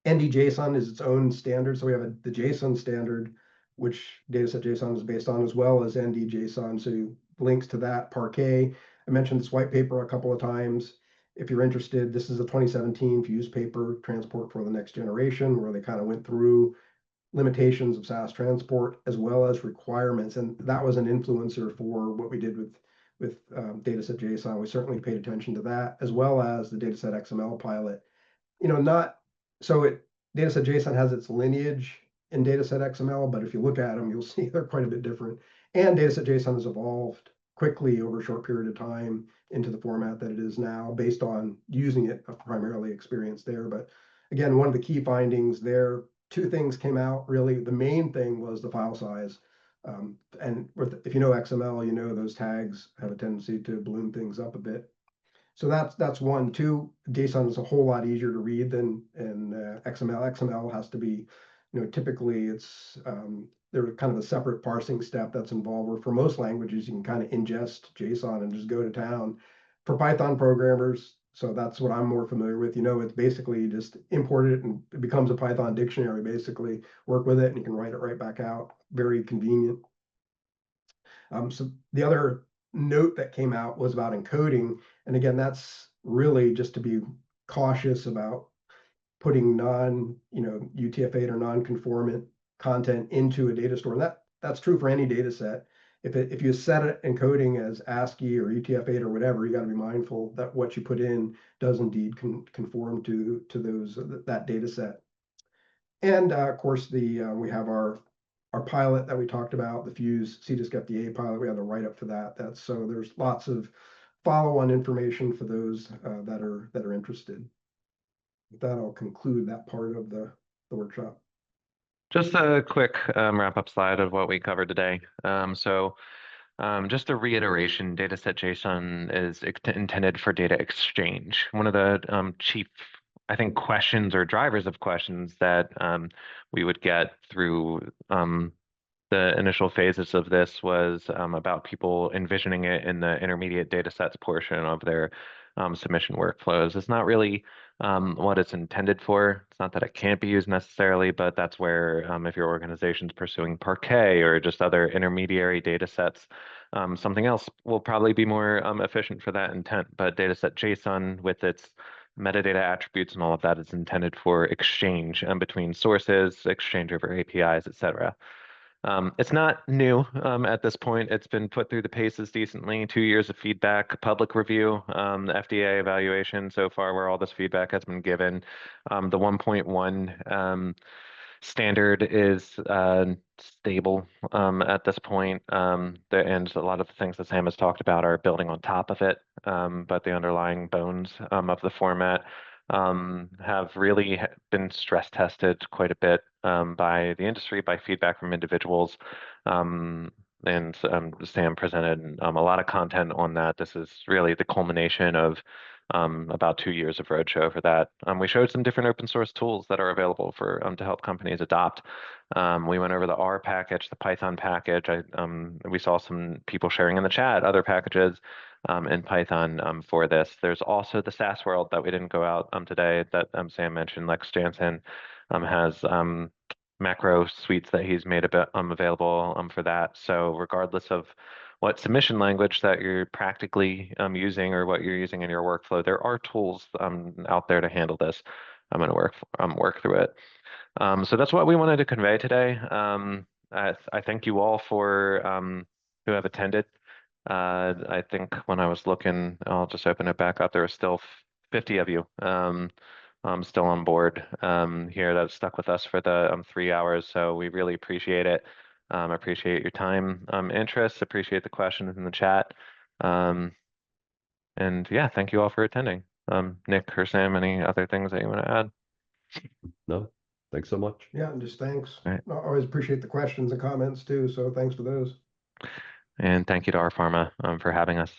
NDJSON is its own standard, so we have the JSON standard, which dataset JSON is based on, as well as NDJSON, so links to that. Parquet, I mentioned this white paper a couple of times. If you're interested, this is a 2017 Fuse paper, Transport for the Next Generation, where they kind of went through limitations of SAS transport as well as requirements. And that was an influencer for what we did with dataset JSON. We certainly paid attention to that, as well as the dataset XML pilot. Dataset JSON has its lineage in dataset XML, but if you look at them, you'll see they're quite a bit different. And dataset JSON has evolved quickly over a short period of time into the format that it is now, based on using it, primarily experience there. But again, one of the key findings there, two things came out really. The main thing was the file size. And if you know XML, those tags have a tendency to balloon things up a bit. So that's one. Two, JSON is a whole lot easier to read than XML. XML has to be, typically there's kind of a separate parsing step that's involved, where for most languages, you can kind of ingest JSON and just go to town. For Python programmers, so that's what I'm more familiar with, it's basically you just import it and it becomes a Python dictionary, basically. Work with it and you can write it right back out. Very convenient. So the other note that came out was about encoding. And again, that's really just to be cautious about putting UTF-8 or non-conformant content into a data store. And that's true for any data set. If you set it encoding as ASCII or UTF-8 or whatever, you got to be mindful that what you put in does indeed conform to that data set. And of course, we have our pilot that we talked about, the Fuse CDISC FDA pilot. We have the write-up for that. So there's lots of follow-on information for those that are interested. With that, I'll conclude that part of the workshop. Just a quick wrap-up slide of what we covered today. Just a reiteration, dataset JSON is intended for data exchange. One of the chief, I think, questions or drivers of questions that we would get through the initial phases of this was about people envisioning it in the intermediate datasets portion of their submission workflows. It's not really what it's intended for. It's not that it can't be used necessarily, but that's where if your organization's pursuing Parquet or just other intermediary datasets, something else will probably be more efficient for that intent. But dataset JSON with its metadata attributes and all of that is intended for exchange between sources, exchange over APIs, etc. It's not new at this point. It's been put through the paces decently. 2 years of feedback, public review, the FDA evaluation so far where all this feedback has been given. The 1.1 standard is stable at this point. And a lot of the things that Sam has talked about are building on top of it. But the underlying bones of the format have really been stress tested quite a bit by the industry, by feedback from individuals. And Sam presented a lot of content on that. This is really the culmination of about 2 years of roadshow for that. We showed some different open source tools that are available for to help companies adopt. We went over the R package, the Python package. We saw some people sharing in the chat other packages in Python for this. There's also the SAS world that we didn't go out today that Sam mentioned. Lex Jansen has macro suites that he's made available for that. So regardless of what submission language that you're practically using or what you're using in your workflow, there are tools out there to handle this. I'm going to work through it. So that's what we wanted to convey today. I thank you all for who have attended. I think when I was looking, I'll just open it back up. There are still 50 of you still on board here that stuck with us for the 3 hours. So we really appreciate it. Appreciate your time, interest, appreciate the questions in the chat. And yeah, thank you all for attending. Nick or Sam, any other things that you want to add? No, thanks so much. Yeah, and just thanks. Right. I always appreciate the questions and comments too. So thanks for those. And thank you to our pharma for having us.